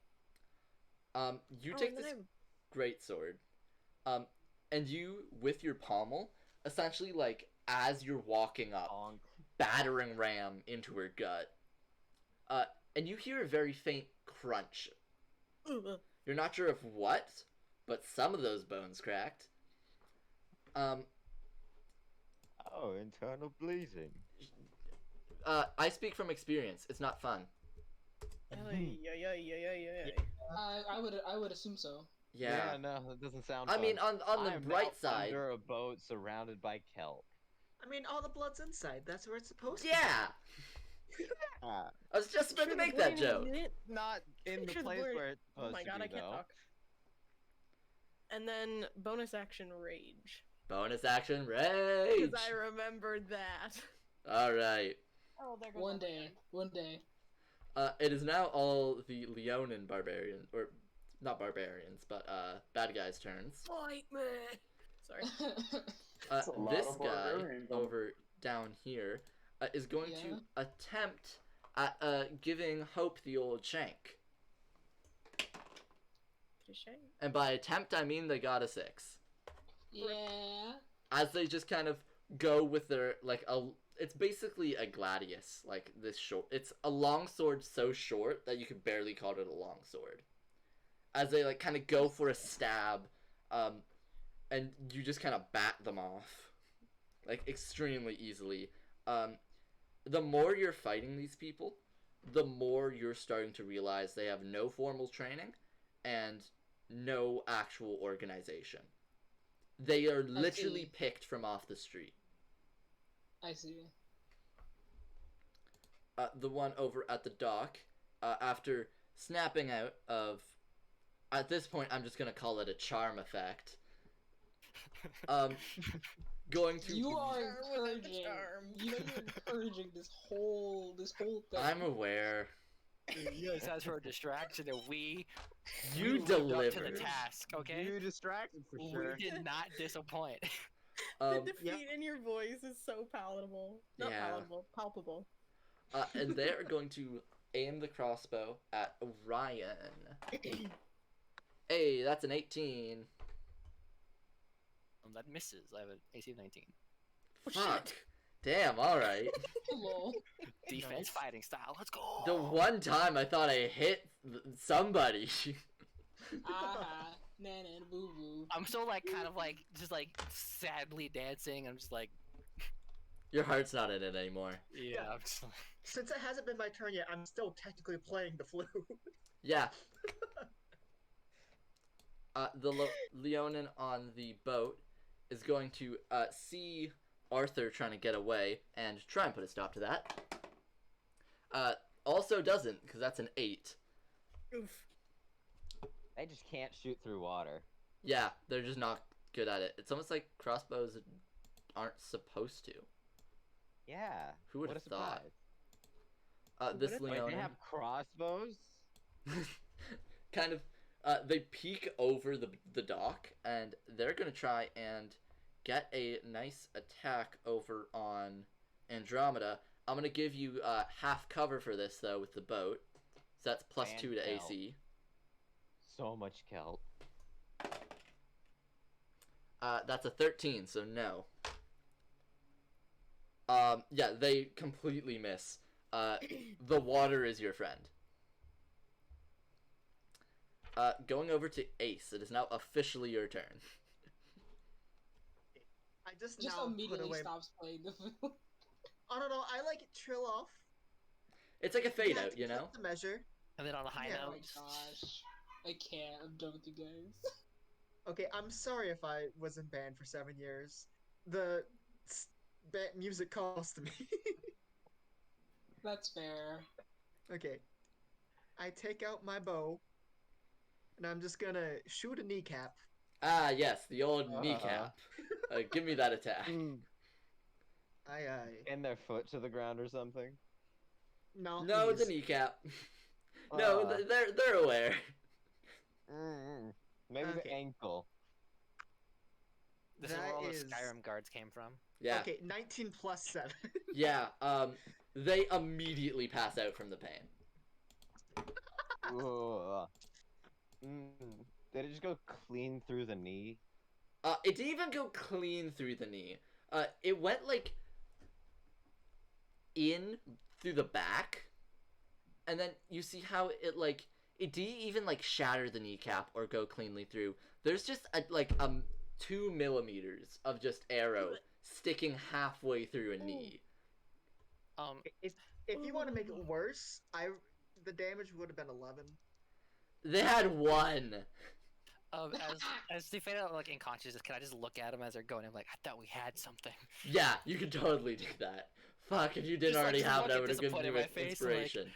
You Oh, take and then this I- great sword, and you, with your pommel, essentially, like, as you're walking up, Bonk. battering ram into her gut, and you hear a very faint crunch. Ugh. You're not sure of what, but some of those bones cracked. Oh, internal bleeding. I speak from experience. It's not fun. Ay, ay, ay, ay, ay, ay. I would assume so. Yeah. No, that doesn't sound I fun. mean, on I the am bright now side, under a boat surrounded by kelp. I mean, all the blood's inside. That's where it's supposed to yeah. Ah, I was just about to Should've make that blurred joke. it. not in the Should've place blurred- where it's Oh supposed my god, to I be, can't though. talk. And then bonus action rage. Bonus action rage. Because I remembered that. All right. Oh, there goes One day. It is now all the Leonin barbarian, or not barbarians, but bad guys' turns. Fight me! Sorry. That's a lot This of guy barbarians. over down here is going Yeah. to attempt at giving Hope the old shank. And by attempt, I mean they got a 6. Yeah. As they just kind of go with their, like, it's basically a gladius, like, this short. It's a long sword so short that you could barely call it a long sword. As they, like, kind of go for a stab, and you just kind of bat them off, like, extremely easily. The more you're fighting these people, the more you're starting to realize they have no formal training and no actual organization. They are literally picked from off the street. I see. The one over at the dock, after snapping out of, at this point I'm just gonna call it a charm effect. Going to. You are Charm within the encouraging. charm. You know you're encouraging this whole thing. I'm aware. You guys asked for a distraction, and we You lived up to delivered. the task. Okay, You distracted for sure. we did not disappoint. The Um, defeat in your voice is so palatable. Not Yeah. palatable, palpable. and they are going to aim the crossbow at Orion. Hey, that's an 18. That misses. I have an AC of 19. Fuck. Damn, alright. Lol. Defense Nice. fighting style. Let's go. The one time I thought I hit somebody. Aha. Na na boo boo. I'm still like kind of like just like sadly dancing. I'm just like Your heart's not in it anymore. yeah. I'm just like, Since it hasn't been my turn yet, I'm still technically playing the flute. Yeah. The Leonin on the boat is going to see Arthur trying to get away and try and put a stop to that. Also doesn't, because that's an 8. Oof. They just can't shoot through water. Yeah, they're just not good at it. It's almost like crossbows aren't supposed to. Yeah. Who would what have a thought? surprise. This Wait, Leonin they have crossbows? kind of they peek over the dock, and they're gonna try and get a nice attack over on Andromeda. I'm gonna give you half cover for this though with the boat, so that's +2 And to Kel. AC. So much kelp. That's a 13, so no. Yeah, they completely miss. The water is your friend. Going over to Ace, it is now officially your turn. I just Just now put immediately away. stops playing the flute. I don't know. I like trill off. It's like a fade Yeah, out, you know? The measure. and then on a high Yeah, Oh note, my gosh. I can't. I'm done with you guys. Okay, I'm sorry if I wasn't banned for 7 years. The music calls to me. That's fair. Okay. I take out my bow, and I'm just gonna shoot a kneecap. Ah, yes, the old kneecap. Give me that attack. Aye. Pin their foot to the ground or something? No, No, the please. kneecap. No, Uh. they're aware. Maybe the Okay. ankle. this is That where all is- the Skyrim guards came from. Yeah, Okay, 19 plus 7. yeah. They immediately pass out from the pain. Ugh. Did it just go clean through the knee? It didn't even go clean through the knee. It went like in through the back, and then you see how it didn't even like shatter the kneecap or go cleanly through. There's just 2 millimeters of just arrow sticking halfway through a knee. If you want to make it worse, the damage would have been 11. They had 1. As they fade out like in consciousness, can I just look at them as they're going? I'm like, I thought we had something. Yeah, you could totally do that. Fuck, if you didn't Just, like, already just have it, I looking would have given disappointed you in my face, like- inspiration.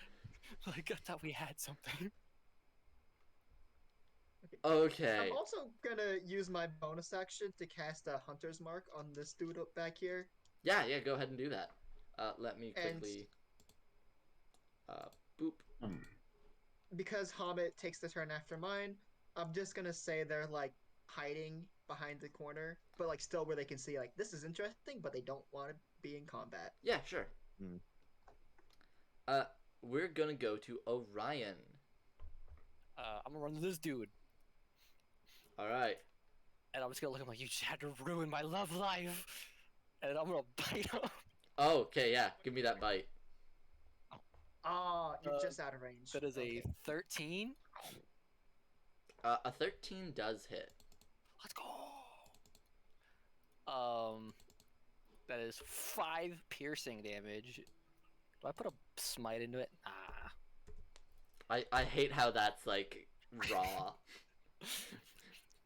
Like I thought we had something. Okay. I'm also gonna use my bonus action to cast a Hunter's Mark on this dude up back here. Yeah, go ahead and do that. Let me And- quickly. Boop. Because Hobbit takes the turn after mine, I'm just gonna say they're like hiding behind the corner, but like still where they can see like this is interesting, but they don't want to be in combat. Yeah, sure. Hmm. We're gonna go to Orion. I'm gonna run to this dude, All right. and I'm just gonna look at him like, you just had to ruin my love life, and I'm gonna bite him. Oh, okay, yeah. Give me that bite. Ah, you're Uh, just out of range. That is a Okay. 13. A 13 does hit. Let's go. That is 5 piercing damage. Do I put a smite into it? I hate how that's like raw.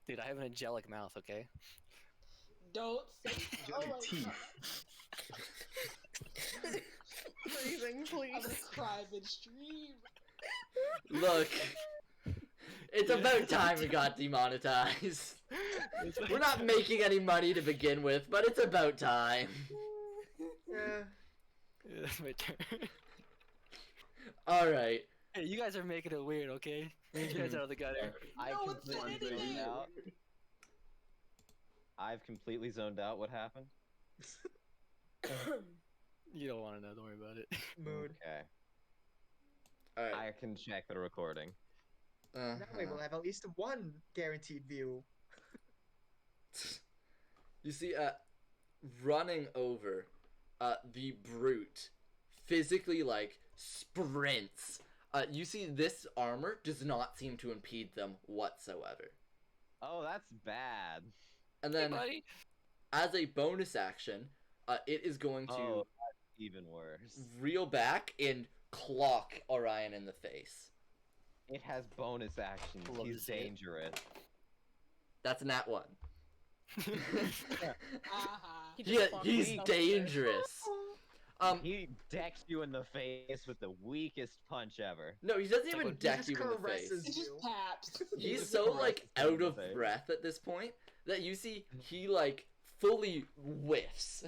Dude, I have an angelic mouth, okay? Don't say Angelic oh my teeth. God. Freezing, I'm gonna please. cry midstream. Look, it's about time we got demonetized. We're not making any money to begin with, but it's about time. Yeah. Yeah, that's my turn. Alright. Hey, you guys are making it weird, okay? Leave you guys out of the gutter. No, it's not anything. I've completely zoned out. What happened? You don't want to know. Don't worry about it. Mood. Okay. Alright. I can check the recording. That way we'll have at least one guaranteed view. You see, running over, the brute physically, like, sprints. You see this armor does not seem to impede them whatsoever. Oh, that's bad. And Hey, then, buddy. as a bonus action, it is going to Oh, that's even worse. reel back and clock Orion in the face. It has bonus actions. Love to He's see it. dangerous. That's nat 1. Aha. He Yeah, just plopped he's himself there. dangerous. He decks you in the face with the weakest punch ever. No, he doesn't even He deck just you in the caresses face. It just taps. He's just so, like, caresses you in out the of face. breath at this point that you see he, like, fully whiffs.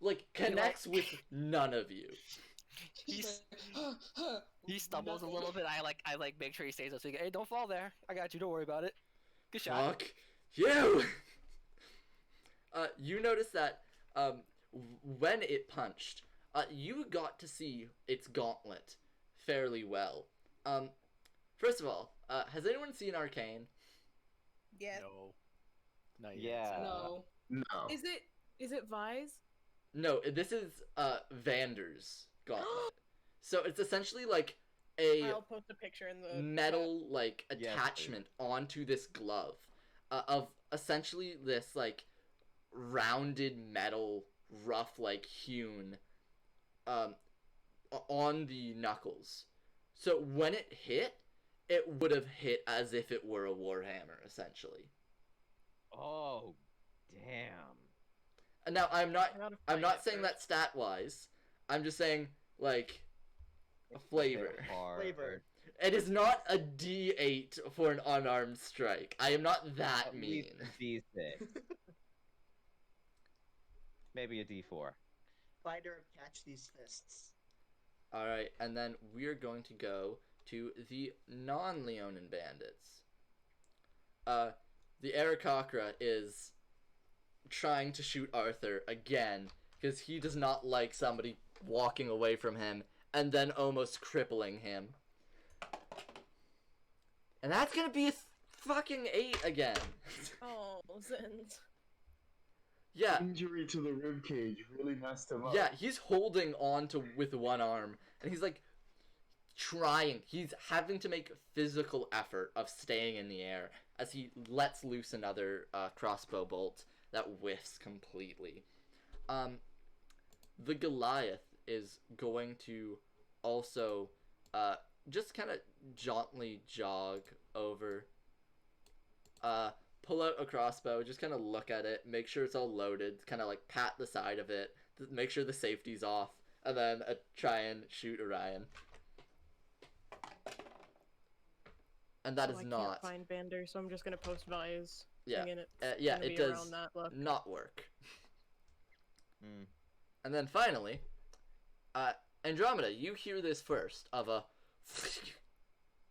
Like, connects with none of you. He's He stumbles a little bit. I make sure he stays up. So hey, don't fall there. I got you. Don't worry about it. Good shot. Fuck you! You notice that, when it punched, you got to see its gauntlet fairly well. First of all, has anyone seen Arcane? Yeah. No. Not yet. Yeah. No. No. Is it Vise? No, this is, Vander's gauntlet. So it's essentially like a I'll post a picture in the metal, like, Yes, attachment onto this glove, of essentially this, like, rounded metal, rough, like, hewn, on the knuckles. So when it hit, it would have hit as if it were a warhammer, essentially. Oh, damn. And now I'm I gotta not find it saying that first. stat wise. I'm just saying, like, a flavor. Hard. Flavor. It is not a D8 for an unarmed strike. I am not that At mean. least a D6. Maybe a D4. Fighter, catch these fists. Alright, and then we're going to go to the non-Leonin bandits. The Aqquar is trying to shoot Arthur again, because he does not like somebody walking away from him and then almost crippling him. And that's gonna be a fucking 8 again. Oh, Zins. Yeah, Injury to the rib cage really messed him up. yeah, he's holding on to with one arm, and he's like trying. He's having to make physical effort of staying in the air as he lets loose another crossbow bolt that whiffs completely. The Goliath is going to also just kind of jauntily jog over, pull out a crossbow, just kind of look at it, make sure it's all loaded, kind of like pat the side of it, make sure the safety's off, and then try and shoot Orion. And that is I not. can't find Vander, so I'm just gonna post Vise. Yeah, And it's yeah, gonna it be does around that look. not work. Hmm. And then finally, Andromeda, you hear this first of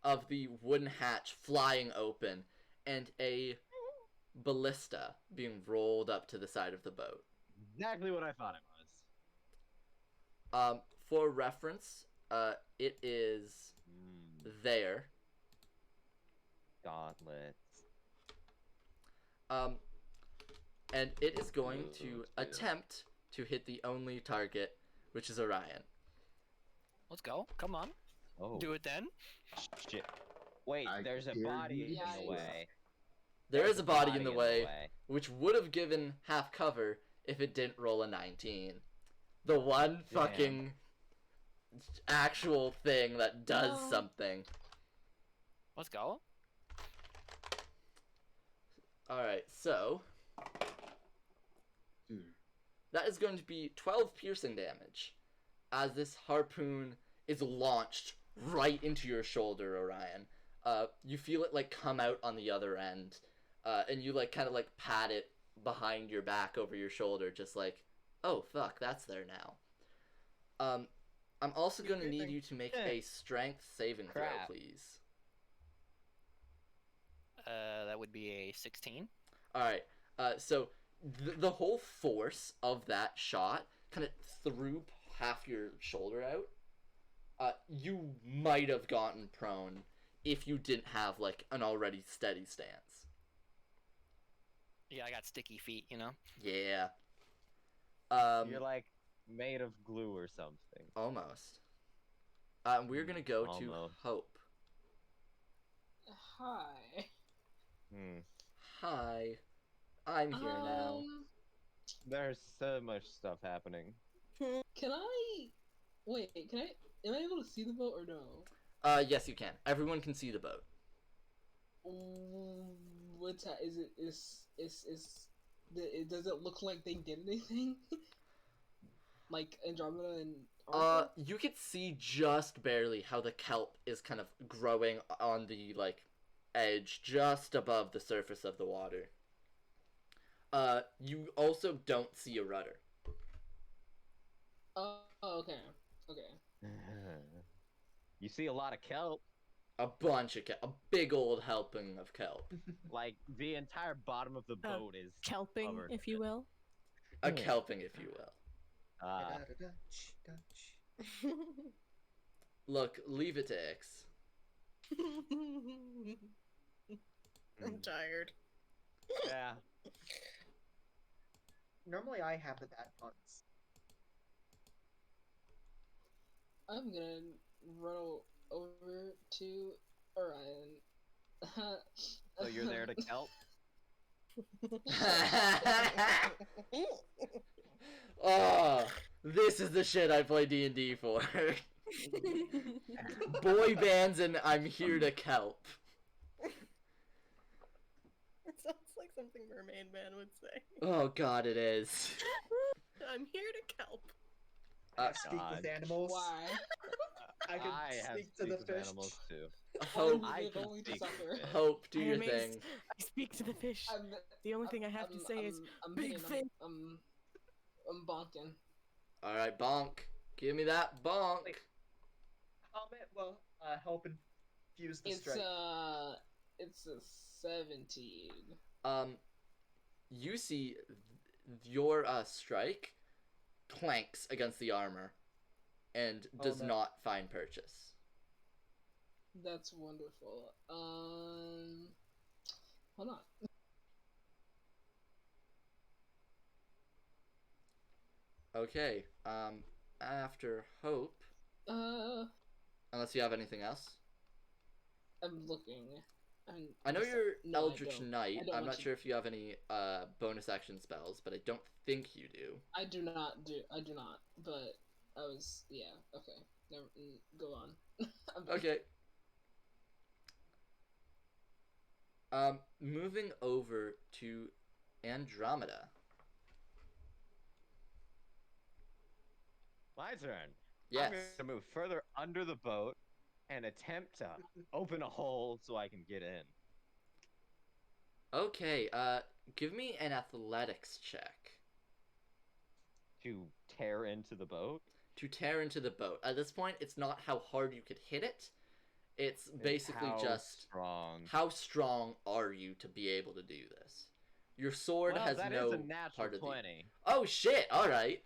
of the wooden hatch flying open and a ballista being rolled up to the side of the boat. Exactly what I thought it was. For reference, it is there. Gauntlets. And it is going to Ooh, attempt to hit the only target, which is Orion. Let's go. Come on. Oh. Do it then. Shit. Wait, I there's a hear body you. in the Yikes. way. There There's is a body in the way, which would have given half cover if it didn't roll a 19. The one Damn. fucking actual thing that does No. something. Let's go. Alright, so Hmm. that is going to be 12 piercing damage as this harpoon is launched right into your shoulder, Orion. You feel it like come out on the other end, and you like kind of like pat it behind your back over your shoulder, just like, oh fuck, that's there now. I'm also going to need you to make a strength saving throw, Crap. please. That would be a 16. Alright, so the whole force of that shot kind of threw half your shoulder out. You might have gotten prone if you didn't have, like, an already steady stance. Yeah, I got sticky feet, you know? Yeah. You're like made of glue or something. Almost. We're gonna go to Almost. Hope. Hi. Hmm. Hi. I'm here now. There's so much stuff happening. Can I... Wait, can I... Am I able to see the boat or no? Yes, you can. Everyone can see the boat. What's that? Is it... Does it look like they did anything? Like Andromeda and Arthur? You could see just barely how the kelp is kind of growing on the, like, edge just above the surface of the water. You also don't see a rudder. Oh, okay. Okay. You see a lot of kelp. A bunch of kelp. A big old helping of kelp. Like the entire bottom of the boat is Kelping, covered if in you it. will. A kelping, if you will. Look, leave it to Ix. I'm tired. Yeah. Normally I have the bad puns. I'm gonna run over to Orion. So you're there to kelp? Oh, this is the shit I play D&D for. Boy bands and I'm here to kelp. It sounds like something Mermaid Man would say. Oh god, it is. I'm here to kelp. I speak God. with animals. Why? I can have speak to the with fish. animals too. Hope, I Live can only to speak to suffer. fish. Hope, do I your am thing. I speak to the fish. The only thing I have to say is, I'm big hitting, fish. I'm bonking. Alright, bonk. Give me that bonk. Well, help infuse the strike. It's a 17. You see your strike clanks against the armor and does no. not find purchase. That's wonderful. Hold on. Okay, after Hope, unless you have anything else. I'm looking. I know you're No, I Eldritch don't. Knight. I don't I'm want not to- sure if you have any bonus action spells, but I don't think you do. I do not. But I was. Yeah. Okay. Never, go on. I'm done. Okay. Moving over to Andromeda. My turn. Yes. I'm gonna move further under the boat and attempt to open a hole so I can get in. Okay, give me an athletics check. To tear into the boat? To tear into the boat. At this point, it's not how hard you could hit it. It's basically How just strong. how strong are you to be able to do this. Your sword Well, has that no is a natural part of 20. the. Oh shit! All right.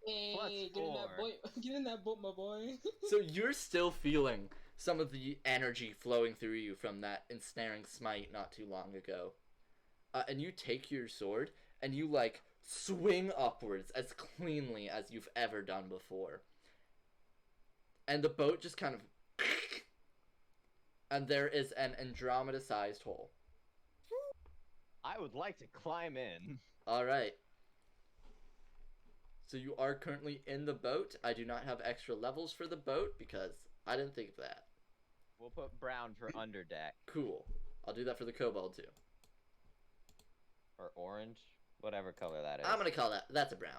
Hey, Plus get in that 4. boy. Get in that boat, my boy. So you're still feeling some of the energy flowing through you from that ensnaring smite not too long ago. And you take your sword and you like swing upwards as cleanly as you've ever done before. And the boat just kind of and there is an Andromeda-sized hole. I would like to climb in. All right. So you are currently in the boat. I do not have extra levels for the boat because I didn't think of that. We'll put brown for underdeck. Cool. I'll do that for the kobold too. Or orange. Whatever color that is. I'm gonna call that's a brown.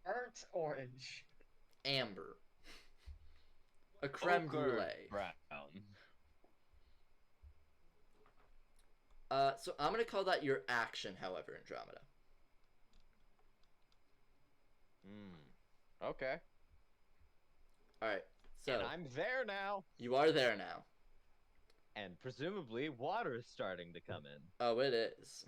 Burnt orange. Amber. A creme Ochre brulee. brown. So I'm gonna call that your action, however, Andromeda. Okay. Alright, so And I'm there now. you are there now. And presumably water is starting to come in. Oh, it is.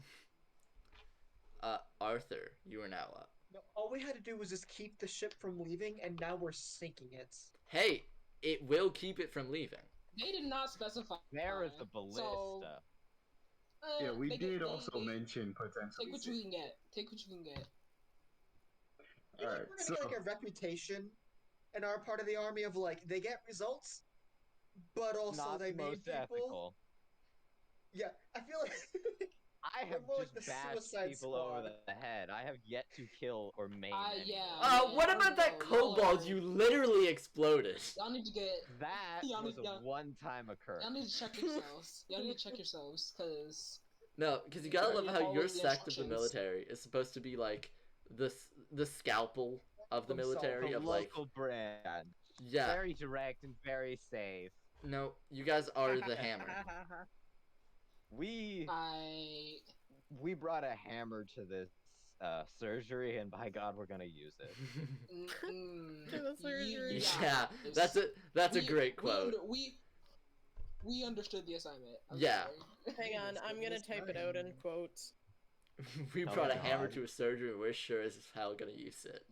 Arthur, you are now up. No, all we had to do was just keep the ship from leaving, and now we're sinking it. Hey, it will keep it from leaving. They did not specify. There is the ballista. So, Yeah, we they did get- also they- mention potentially. Take what you can get. Take what you can get. I feel like Alright, we're gonna get like a reputation in our part of the army of like they get results, but also Not they the made most people. ethical. Yeah, I feel like I have more like just the bashed Suicide people over Squad. the head. I have yet to kill or maim anyone. yeah. What about that no, y'all kobold are- you literally exploded? Y'all need to get. That Y'all was need- a y'all- one-time occurrence. Y'all need to check yourselves. Y'all need to check yourselves, cause No, because you gotta love how Follow your the sect of the instructions. military is supposed to be like the scalpel of the Themselves, military The of like local brand. yeah. Very direct and very safe. No, you guys are the hammer. We brought a hammer to this surgery, and by God, we're gonna use it. mm, To the surgery. Yeah, that's a great quote. We understood the assignment. I'm Yeah. sorry. Hang on, I'm gonna type it out in quotes. We Oh brought my a hammer God. to a surgery, and we're sure as hell gonna use it.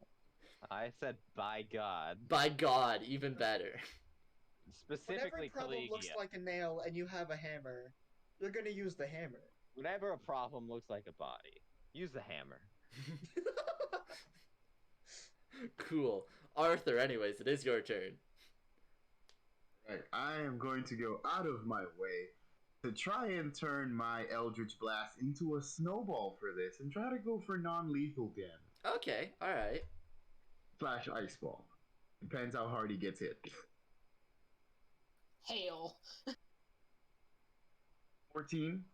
I said, by God. By God, even better. when Specifically, every problem looks collegiate. like a nail and you have a hammer, you're gonna use the hammer. Whenever a problem looks like a body, use the hammer. Cool. Arthur, anyways, it is your turn. Right, I am going to go out of my way to try and turn my Eldritch Blast into a snowball for this and try to go for non-lethal damage. Okay, alright. Slash Ice Ball. Depends how hard he gets hit. Hail. 14.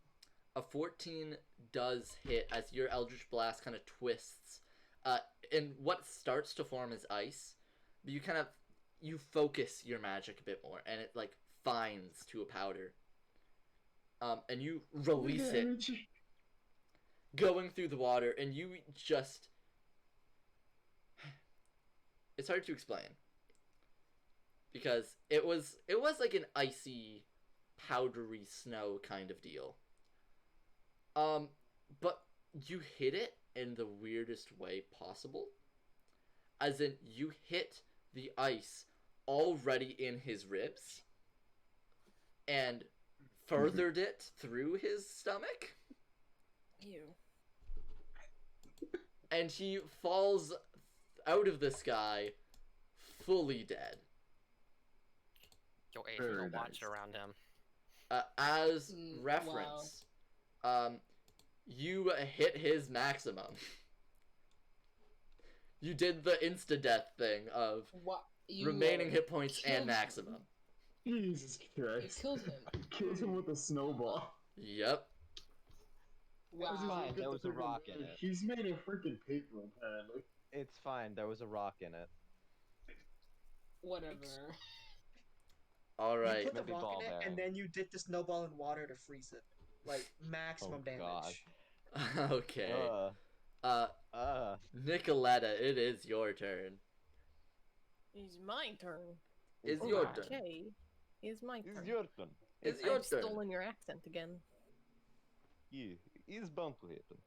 A 14 does hit as your Eldritch Blast kind of twists. And what starts to form as ice, you focus your magic a bit more, and it like fines to a powder. And you release it, going through the water, and you just... It's hard to explain. Because it was like an icy, powdery snow kind of deal. But you hit it in the weirdest way possible. As in, you hit the ice already in his ribs and furthered it through his stomach. Ew. And he falls out of the sky fully dead. Yo, Ace, Very there's a watch nice. around him. As Mm, reference, you hit his maximum. You did the insta-death thing of What? You remaining hit points and killed maximum. Jesus You Christ. killed him. I killed him with a snowball. Yep. Wow. Fine, there was a rock in it. He's made of freaking paper, apparently. It's fine, there was a rock in it. Whatever. You Alright. put the Maybe rock ball in it, bearing. and then you dip the snowball in water to freeze it. Like, maximum Oh, God. damage. Okay. Uh, Nicoletta, it is your turn. It's my turn. It's your turn. Okay. It's my turn. it's your turn. It's your I've turn. stolen your accent again. Yeah, it's bound to happen.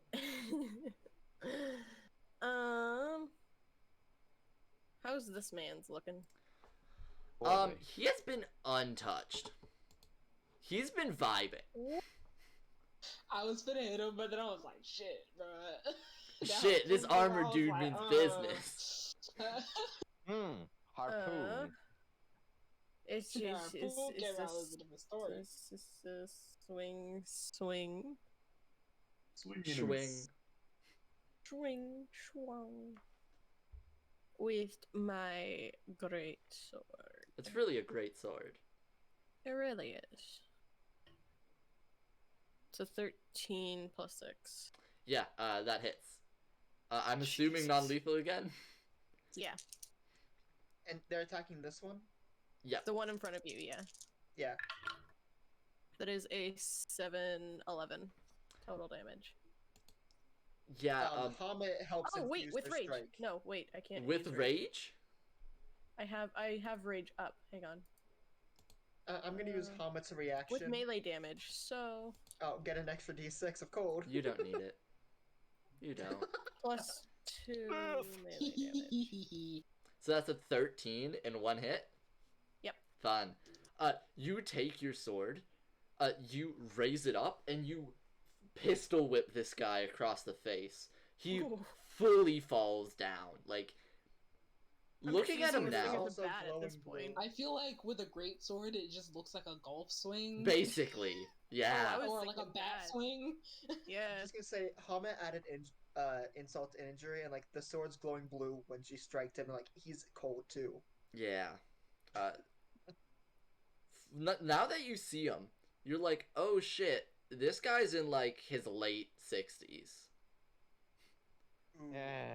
How's this man's looking? Poorly. He has been untouched. He's been vibing. I was finna hit him, but then I was like, shit, bruh. Shit, this armor dude means business. Harpoon. It's Yeah, just pool came out it's as a different story. swing, Swing Swing. swing, swung. with my great sword. It's really a great sword. It really is. It's a 13 plus 6. Yeah, that hits. I'm assuming Jesus. non-lethal again? Yeah, And they're attacking this one? Yeah. the one in front of you, yeah. Yeah. That is a 7-11 total damage. Yeah, Hamid helps Oh, wait, infuse with her rage. strike. No, wait, I can't with use rage? I have rage up. Hang on. I'm gonna use Hamid's reaction. With melee damage, so Oh, get an extra d6 of cold. You don't need it. You don't. plus 2 melee damage. So that's a 13 in one hit? Yep. Fun. You take your sword, you raise it up, and you pistol whip this guy across the face. He Ooh. fully falls down. Like, I'm looking at using him this now, as a Also bat at this glowing point. blue. I feel like with a great sword, it just looks like a golf swing. basically, yeah. I was Or like a thinking bat that. swing. I'm Yeah. just gonna say Hamid added insult to injury, and like the sword's glowing blue when she striked him, and like he's cold too. Yeah. Now that you see him, you're like, oh shit, this guy's in like his late 60s.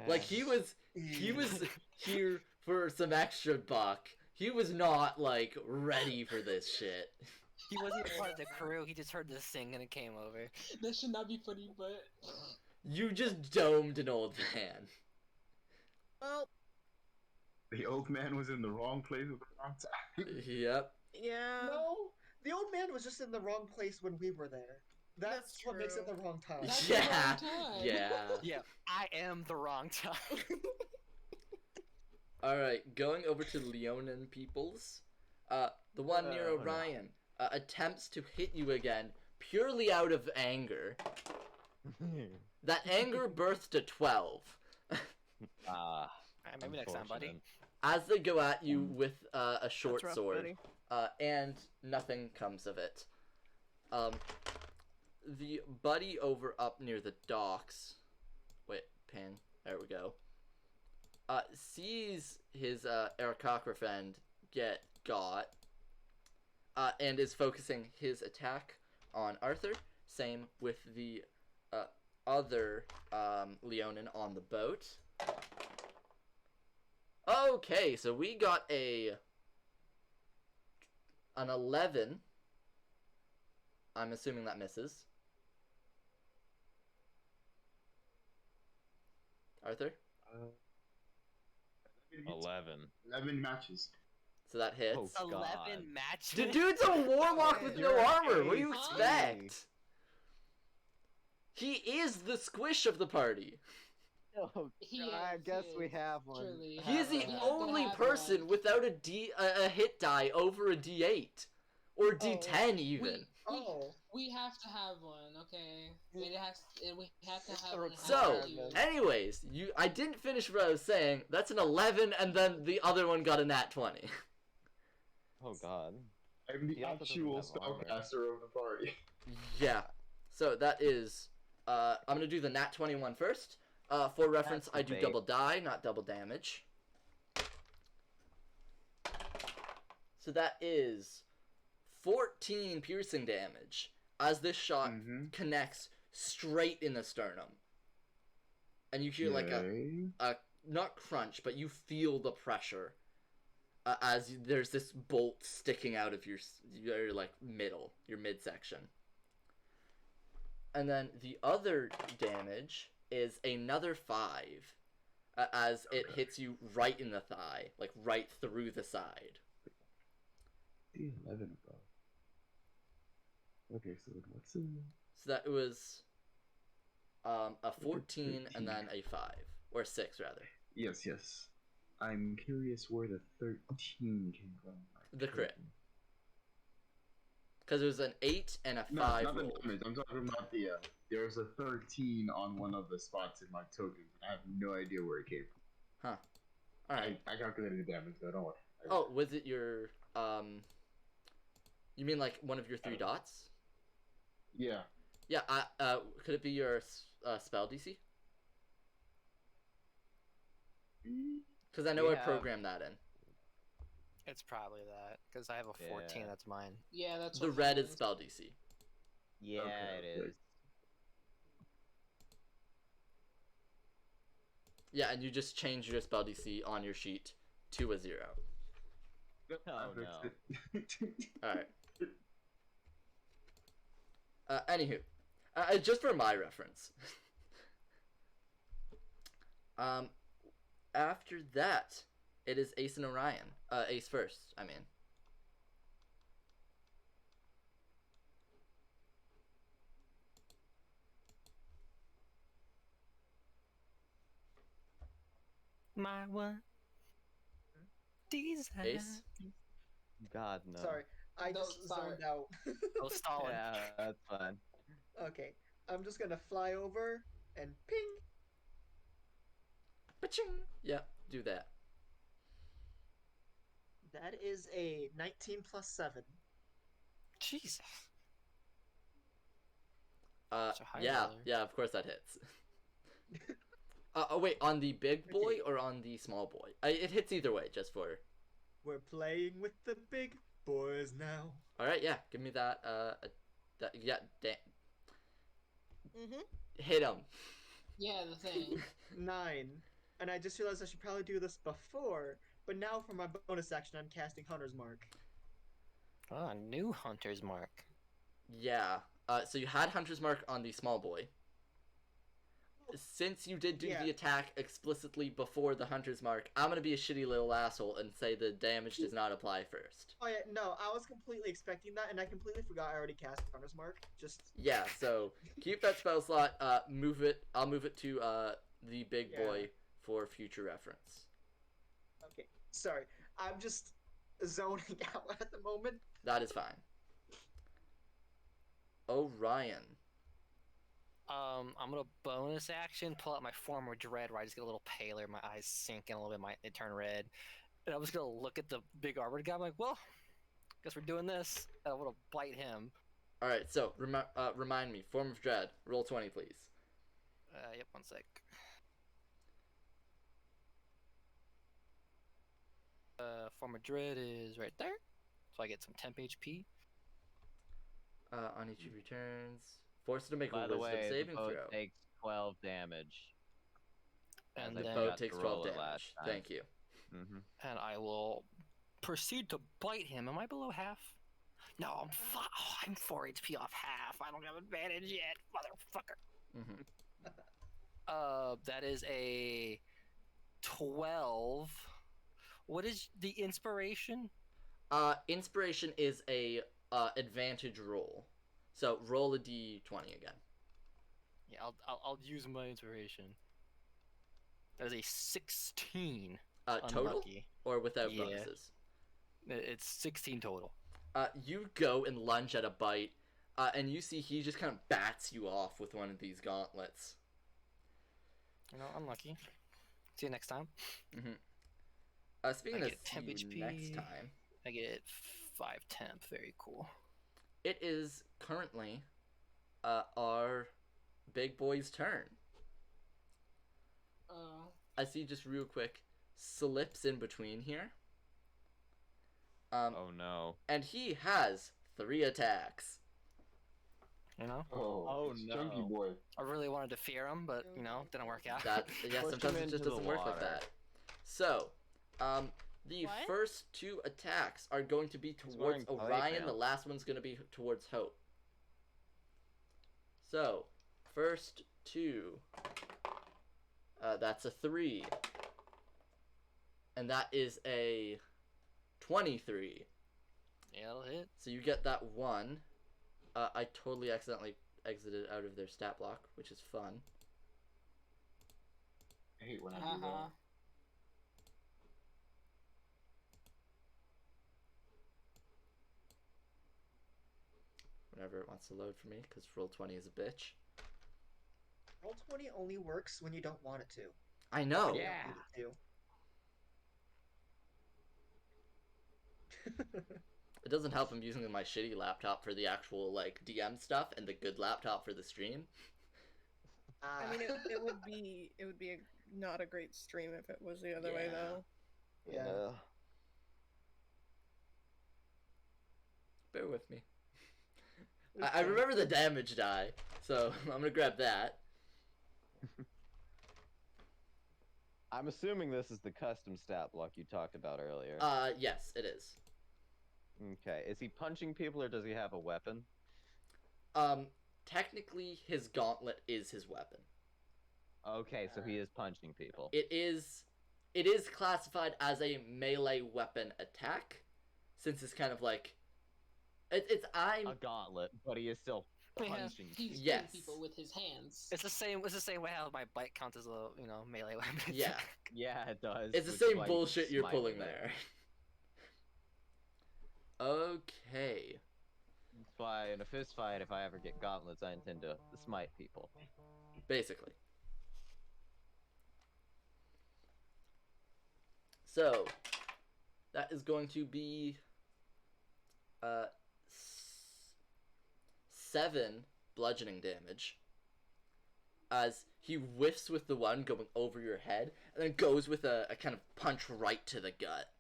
Like he was here for some extra buck. He was not like ready for this shit. He wasn't even part of the crew. He just heard this thing and it came over. That should not be funny, but You just domed an old man. Well, The old man was in the wrong place at the wrong time. Yep. yeah. No, the old man was just in the wrong place when we were there. That's what makes it true. the wrong time. That's the Yeah. wrong time. Yeah. Yeah, I am the wrong time. Alright, going over to Leonin peoples. The one near Oh, no. Orion attempts to hit you again purely out of anger. That anger birthed to 12. Ah, Alright, maybe next time, buddy. unfortunate. As they go at you with a short That's rough, sword, buddy. and nothing comes of it. The buddy over up near the docks, wait, pin, there we go, sees his Aqquar friend get got, and is focusing his attack on Arthur. Same with the other Leonin on the boat. Okay, so we got an 11. I'm assuming that misses. Arthur? 11. 11 matches. So that hits. Oh, 11 God. matches? The dude's a warlock with no You're armor. What do you a expect? He is the squish of the party. Oh, He I is, guess he we is. have one. Truly. He is the We have to only have person one. without a hit die over a D8 or D10 even. Oh, We have to have one, okay? We have to have one. So, Have to. anyways, I didn't finish what I was saying. That's an 11, and then the other one got a nat 20. Oh, God. I'm the He also doesn't actual have armor. spellcaster of the party. Yeah. So that is, I'm gonna do the nat 21 first. For reference, That's I do debate. double die, not double damage. So that is 14 piercing damage as this shot Mm-hmm. connects straight in the sternum. And you hear like a not crunch, but you feel the pressure as there's this bolt sticking out of your like your midsection. And then the other damage is another 5 as it hits you right in the thigh, like right through the side. 11 above. Okay, so what's in... So that was a 14 and then a 5, or 6 rather. Yes, yes. I'm curious where the 13 came from. The crit. Because it was an 8 and a 5 No, not the roll. damage. I'm talking about the, there's a 13 on one of the spots in my token. I have no idea where it came from. Huh. Alright. I calculated the damage, so don't worry. Oh, was it your, you mean like one of your 3 dots? Yeah. Yeah, could it be your spell DC? Because I know I Yeah. programmed that in. It's probably that because I have a 14. Yeah. That's mine. Yeah, that's The what red mine is spell DC. Yeah, Okay, it okay. is. Yeah, and you just change your spell DC on your sheet to a 0. Oh I fixed no. it. Alright. Anywho, just for my reference. After that, it is Ace and Orion. Ace first, I mean. My one desire. Ace? God no. Sorry, I No, just sorry. zoned out. Oh, Stalin. Yeah, that's fine. Okay, I'm just gonna fly over and ping. Ba-ching! Yeah, do that. That is a 19 plus 7. Jesus. Such a high Yeah, roller. yeah, of course that hits. Oh wait, on the big boy or on the small boy? It hits either way, just for... We're playing with the big boys now. Alright, yeah, give me that, yeah, Mm-hmm. hit him. Yeah, the thing. 9. And I just realized I should probably do this before, but now for my bonus action, I'm casting Hunter's Mark. Oh, a new Hunter's Mark. Yeah, so you had Hunter's Mark on the small boy. Since you did do Yeah. the attack explicitly before the Hunter's Mark, I'm gonna be a shitty little asshole and say the damage does not apply first. Oh yeah, no, I was completely expecting that, and I completely forgot I already cast Hunter's Mark. Just Yeah, so keep that spell slot, move it, I'll move it to, the big Yeah. boy for future reference. okay. Sorry, I'm just zoning out at the moment. That is fine. Orion. I'm gonna bonus action, pull out my former dread where I just get a little paler, my eyes sink in a little bit, they turn red. And I'm just gonna look at the big armored guy, I'm like, well, guess we're doing this. And I'm gonna bite him. Alright, so, remind me, Form of Dread, roll 20, please. Yep, one sec. Former dread is right there. So I get some temp HP. On each of your turns, force it to make By a the wisdom way, saving the boat throw. takes 12 damage. And As The I then boat forgot to takes roll 12 it damage. last time. Thank you. Mm-hmm. and I will proceed to bite him. Am I below half? No, I'm 4 HP off half. I don't have advantage yet, motherfucker. Mm-hmm. That is a 12. What is the inspiration? Inspiration is a advantage roll. So roll a d20 again. Yeah, I'll use my inspiration. That is a 16. Total Unlucky. or without Yeah. bonuses. It's 16 total. You go and lunge at a bite, and you see he just kind of bats you off with one of these gauntlets. You know, unlucky. See you next time. Speaking I of get temp see you HP. next time, I get 5 temp. Very cool. it is currently our big boy's turn. I see just real quick slips in between here. Oh no. And he has 3 attacks. You know? Oh, it's no. Chunky boy. I really wanted to fear him, but, you know, didn't work out. That yeah, Push sometimes him it just into the doesn't work like water. that. So, the What? first 2 attacks are going to be He's towards wearing Orion. pants. The last one's going to be towards Hope. So, first 2. That's a 3. And that is a 23. Yeah, it'll hit. So you get that 1. I totally accidentally exited out of their stat block, which is fun. I hate when I do Uh-huh. that. Whenever it wants to load for me, because Roll20 is a bitch. Roll20 only works when you don't want it to. I know! You Yeah. don't need it to. It doesn't help I'm using my shitty laptop for the actual, like, DM stuff and the good laptop for the stream. I mean, it would be not a great stream if it was the other way Yeah. though. Yeah. Bear with me. I remember the damage die, so I'm gonna grab that. I'm assuming this is the custom stat block you talked about earlier. Yes, it is. Okay, is he punching people or does he have a weapon? Technically, his gauntlet is his weapon. Okay, so he is punching people. It is classified as a melee weapon attack, since it's kind of like, it's A gauntlet, but he is still Yeah. punching. He's Yes. hitting people with his hands. It's the same way how my bite counts as a melee weapon. Yeah. Yeah, it does. It's the which is same why you bullshit you're smite pulling with it. there. Okay. That's why in a fist fight, if I ever get gauntlets, I intend to smite people. Basically. So, that is going to be 7 bludgeoning damage as he whiffs with the one going over your head and then goes with a kind of punch right to the gut.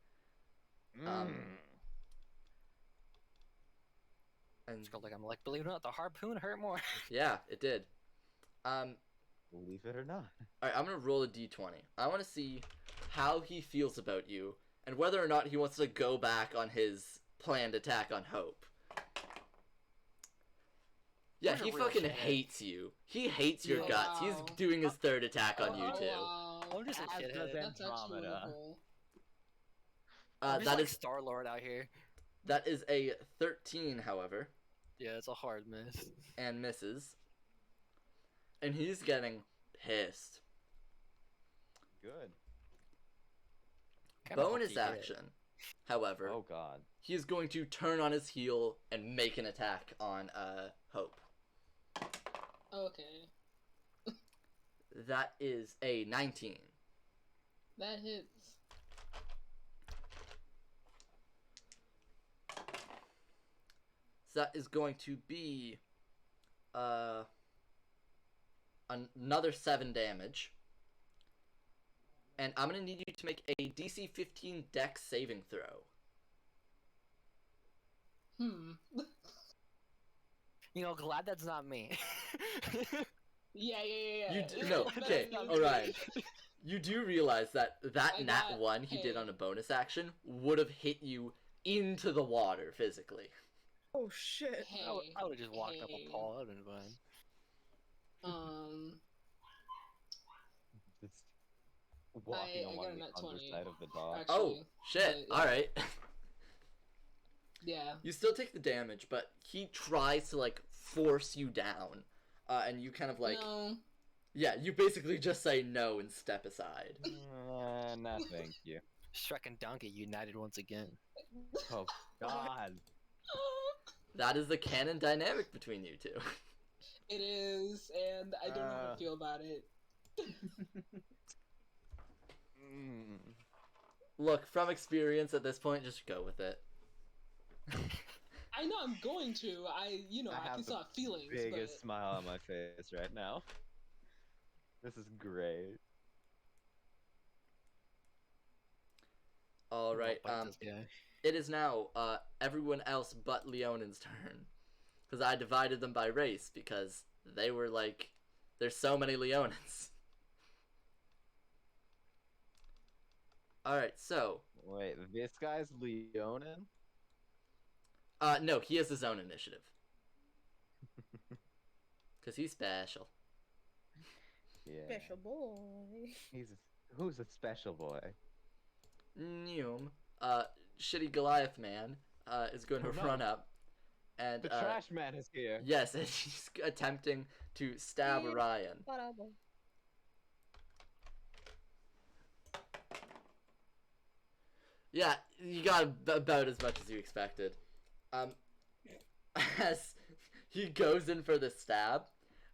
And Just go like I'm like, believe it or not, the harpoon hurt more. yeah, it did. Believe it or not. Alright, I'm gonna roll a d20. I want to see how he feels about you and whether or not he wants to go back on his planned attack on Hope. Yeah, Those are he real fucking shit. hates you. He hates your Yeah. guts. He's Wow. doing his third attack on you Oh, too. wow. I'm just a As does shithead. That's actually really Andromeda. cool. I'm just That like is Star-Lord out here. that is a 13, however, Yeah, it's a hard miss. and misses. And he's getting pissed. Good. Kinda hope Bonus he did. action, however, Oh god. he is going to turn on his heel and make an attack on Hope. Okay, That is a 19. that hits. So that is going to be another 7 damage. And I'm going to need you to make a DC 15 Dex saving throw. Glad that's not me. Yeah. You do, no, That's okay, not alright. good. You do realize that I nat got- 1 he did hey. on a bonus action would have hit you into the water physically. Oh shit. Hey, I would have just walked up hey. a Paul. That would have been fine. Just walking I got along a the nat 20, underside of the dog. actually. Oh, shit. but, yeah. Alright. Yeah. You still take the damage, but he tries to, like, force you down. And you kind of, like... No. Yeah, you basically just say no and step aside. No, thank you. Shrek and Donkey united once again. Oh god. That is the canon dynamic between you two. It is, and I don't know how Uh. to feel about it. Mm. Look, from experience at this point, just go with it. I know I'm going to. I have can the still have feelings, Biggest but smile on my face right now. This is great. Alright, I'll bite this guy. it is now, everyone else but Leonan's turn. Because I divided them by race, because they were like, there's so many Leonans. Alright, so, Wait, this guy's Leonin? no, he has his own initiative. Because he's special. Yeah. Special boy. Who's a special boy? Noom, shitty Goliath man, is going to Oh, no. run up. And, The trash man is here. yes, and he's attempting to stab Yeah. Orion. Whatever. Yeah, you got about as much as you expected. As he goes in for the stab,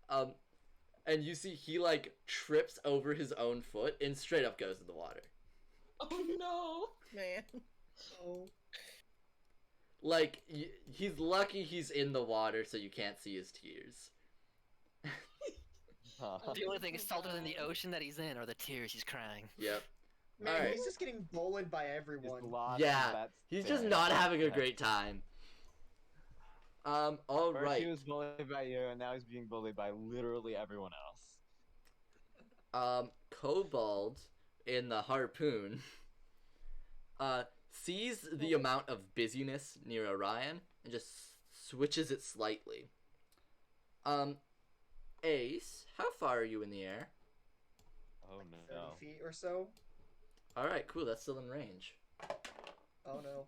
and you see he, like, trips over his own foot and straight up goes in the water. oh no. Man. Oh. Like, he's lucky he's in the water so you can't see his tears. The only thing is salter than the ocean that he's in, or the tears he's crying. Yep. Man, Alright. he's just getting bullied by everyone. Yeah, he's just not having a great time. All First right. he was bullied by you, and now he's being bullied by literally everyone else. Kobold in the harpoon sees the amount of busyness near Orion and just switches it slightly. Ace, how far are you in the air? Oh 30 no. feet or so. Alright, cool, that's still in range. Oh no.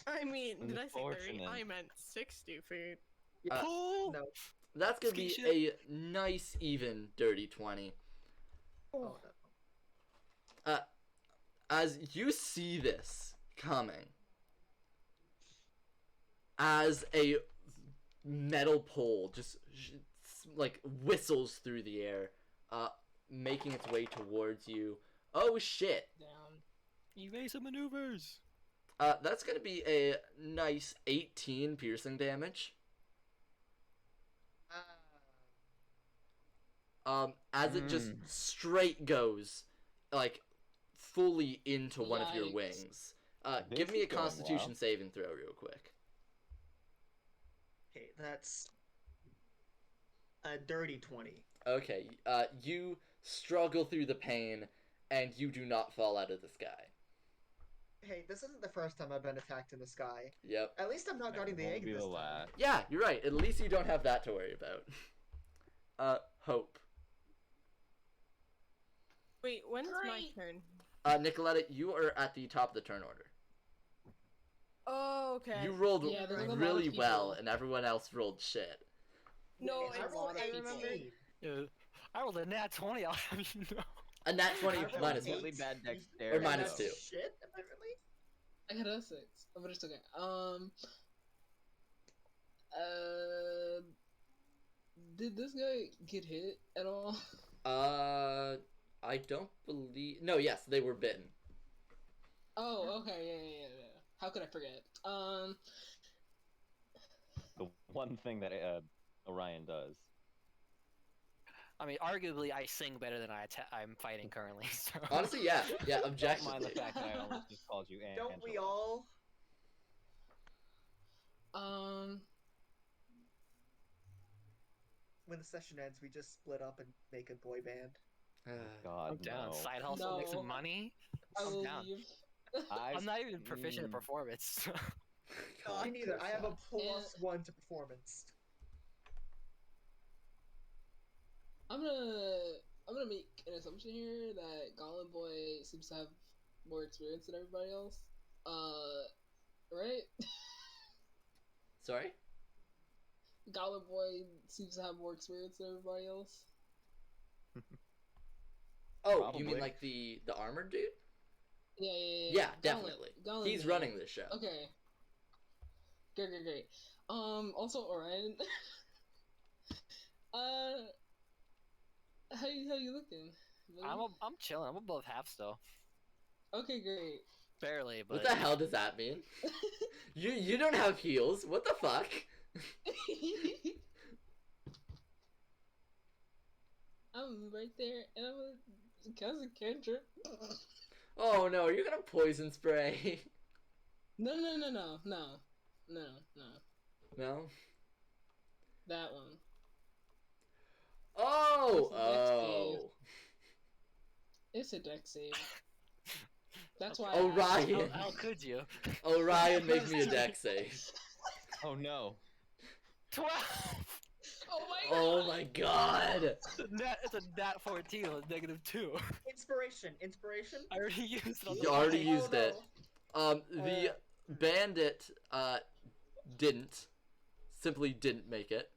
I mean, did I say 30? Unfortunate. I meant 60 feet. Yeah, Cool. no. That's gonna be Ski a nice, even, dirty 20. Oh no. As you see this coming, as a metal pole just like whistles through the air, making its way towards you. Oh shit! Down. Evasive maneuvers. That's gonna be a nice 18 piercing damage. As it just straight goes, like, fully into one of your Yikes. wings. This Give me a is going Constitution well. saving throw real quick. Okay, that's a dirty 20. Okay, you struggle through the pain, and you do not fall out of the sky. Hey, this isn't the first time I've been attacked in the sky. Yep. At least I'm not guarding the Won't egg be this the time. last. Yeah, you're right. At least you don't have that to worry about. Hope. Wait, when's my Great. turn? Nicoletta, you are at the top of the turn order. Oh, okay. You rolled Yeah, there's a lot of really people. well, and everyone else rolled shit. No, I it's, rolled I remember. 18. Yeah, I rolled a nat 20. I'll have you know. A nat 20 I rolled minus eight. one. Really bad Or dexterity. minus That's two. Shit, am I really? I got a 6, but it's okay. Did this guy get hit at all? I don't believe. No, yes, they were bitten. Oh, okay, yeah. How could I forget? The one thing that Orion does. I mean, arguably, I sing better than I'm fighting currently. So. Honestly, yeah, Don't objectively. mind the fact that I almost just called you Angela. Don't we all? When the session ends, we just split up and make a boy band. God, I'm down. no. Side hustle, make No. some money. I I'm will down. leave. I'm not even proficient in Mm. performance. So. Me neither. I have a Yeah. +1 to performance. I'm gonna make an assumption here that Goblin Boy seems to have more experience than everybody else. Right? Sorry? Goblin Boy seems to have more experience than everybody else. Oh, you mean Probably. like the armored dude? Yeah. Yeah, Goblin- definitely. Goblin He's Boy. running this show. Okay. Great. Also Orion. How you looking? Really? I'm chilling. I'm above half still. Okay, great. Barely, but. What the hell does that mean? You don't have heals. What the fuck? I'm right there, and I'm a cousin cantrip. Oh no, are you gonna poison spray? No. No? That one. Oh! It's a deck save. That's why. Oh, I Ryan. How could you? Orion, make me a deck save. Oh no. 12. Oh my god. Oh my god! It's a nat 14 with -2. Inspiration. I already used it on You the already fight. used it. The bandit, simply didn't make it.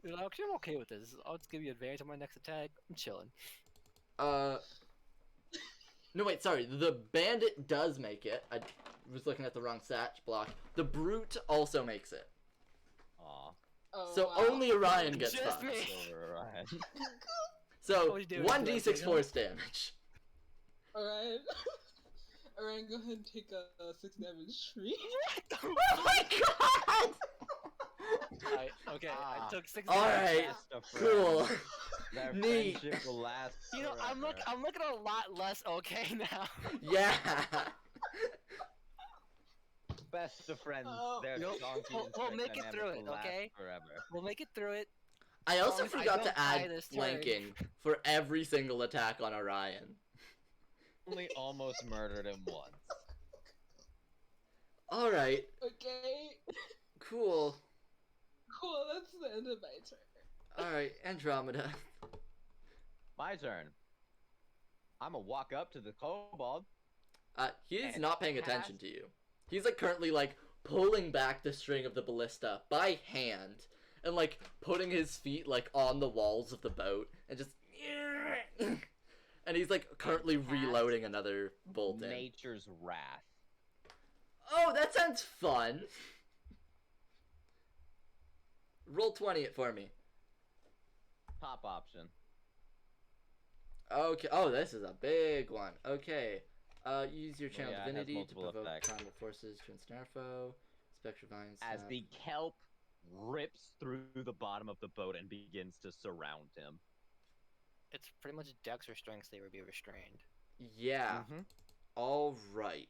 You know, actually, I'm okay with this. I'll just give you advantage on my next attack. I'm chilling. No wait, sorry, the bandit does make it. I was looking at the wrong stat block. The brute also makes it. Aw. Oh, So wow. only Orion gets Just fucked. me. Silver Orion. So, What you doing, 1d6 Draco? force damage. Alright. Alright, go ahead and take a 6 damage tree. Oh my god! Alright, okay, I Ah. took 6 All damage. right. Best of Cool. friends. Their Neat. friendship will last You know, I'm forever. looking a lot less okay now. Yeah. Best of friends. Oh. Their Nope. donkey We'll- and we'll Shrek make it dynamic through will it, last okay? forever. We'll make it through it. I also As long as I forgot don't to die add this turn. flanking for every single attack on Orion. Only almost murdered him once. All right. Okay. Cool. Cool. That's the end of my turn. All right, Andromeda. My turn. I'm gonna walk up to the kobold. He is And not paying cast- attention to you. He's like currently like pulling back the string of the ballista by hand and like putting his feet like on the walls of the boat and just and he's like currently cast reloading another bolt in. Nature's wrath. Oh, that sounds fun. Roll 20 it for me. Top option. Okay. Oh, this is a big one. Okay. Use your channel yeah, it has divinity to multiple provoke effects. primal forces to ensnare foe. Spectre vine. As snap. the kelp rips through the bottom of the boat and begins to surround him. It's pretty much dex or strength they would be restrained. Yeah. Mhm. All right.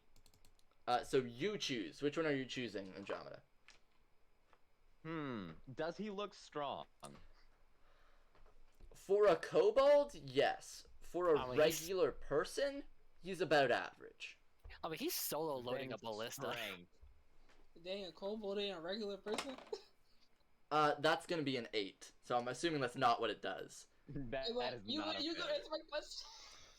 So you choose. Which one are you choosing, Andromeda? Does he look strong? For a kobold, yes. For a Oh, he's- regular person, he's about average. I mean, he's solo loading Then a ballista. strength. Dang, a kobold ain't a regular person. That's gonna be an 8. So I'm assuming that's not what it does. That is you not a you failure. answer my question.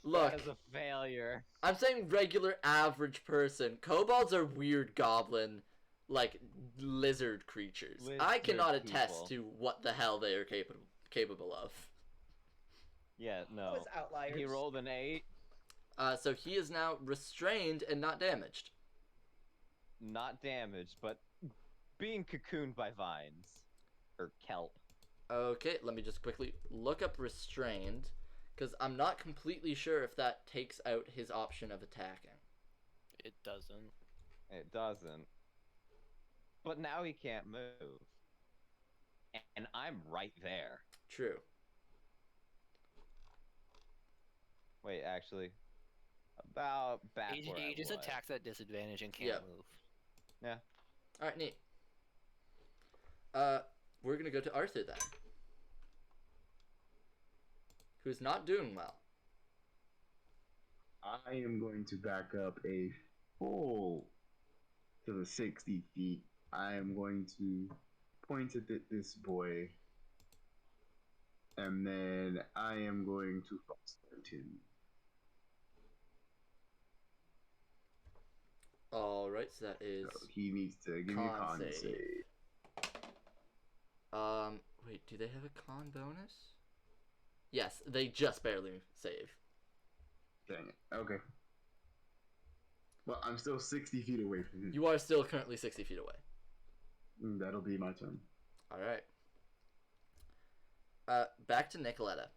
Look, That is a failure. I'm saying regular average person. Kobolds are weird goblin, like, lizard creatures. I Lizard cannot attest people. to what the hell they are capable of. Yeah, That no. was outliers. He rolled an 8. So he is now restrained and not damaged. Not damaged, but being cocooned by vines. Or kelp. Okay, let me just quickly look up restrained, because I'm not completely sure if that takes out his option of attacking. It doesn't. It doesn't. But now he can't move. And I'm right there. True. Wait, actually. About back He, where he I just was. attacks at disadvantage and can't Yep. move. Alright, neat. We're gonna go to Arthur then. Who's not doing well. I am going to back up a full to the 60 feet. I am going to point it at this boy. And then I am going to frostbite him. Alright, so that is... So he needs to give me a Con con save. save. Wait, do they have a con bonus? Yes, they just barely save. Dang it. Okay. Well, I'm still 60 feet away from him. You are still currently 60 feet away. That'll be my turn. Alright. Back to Nicoletta.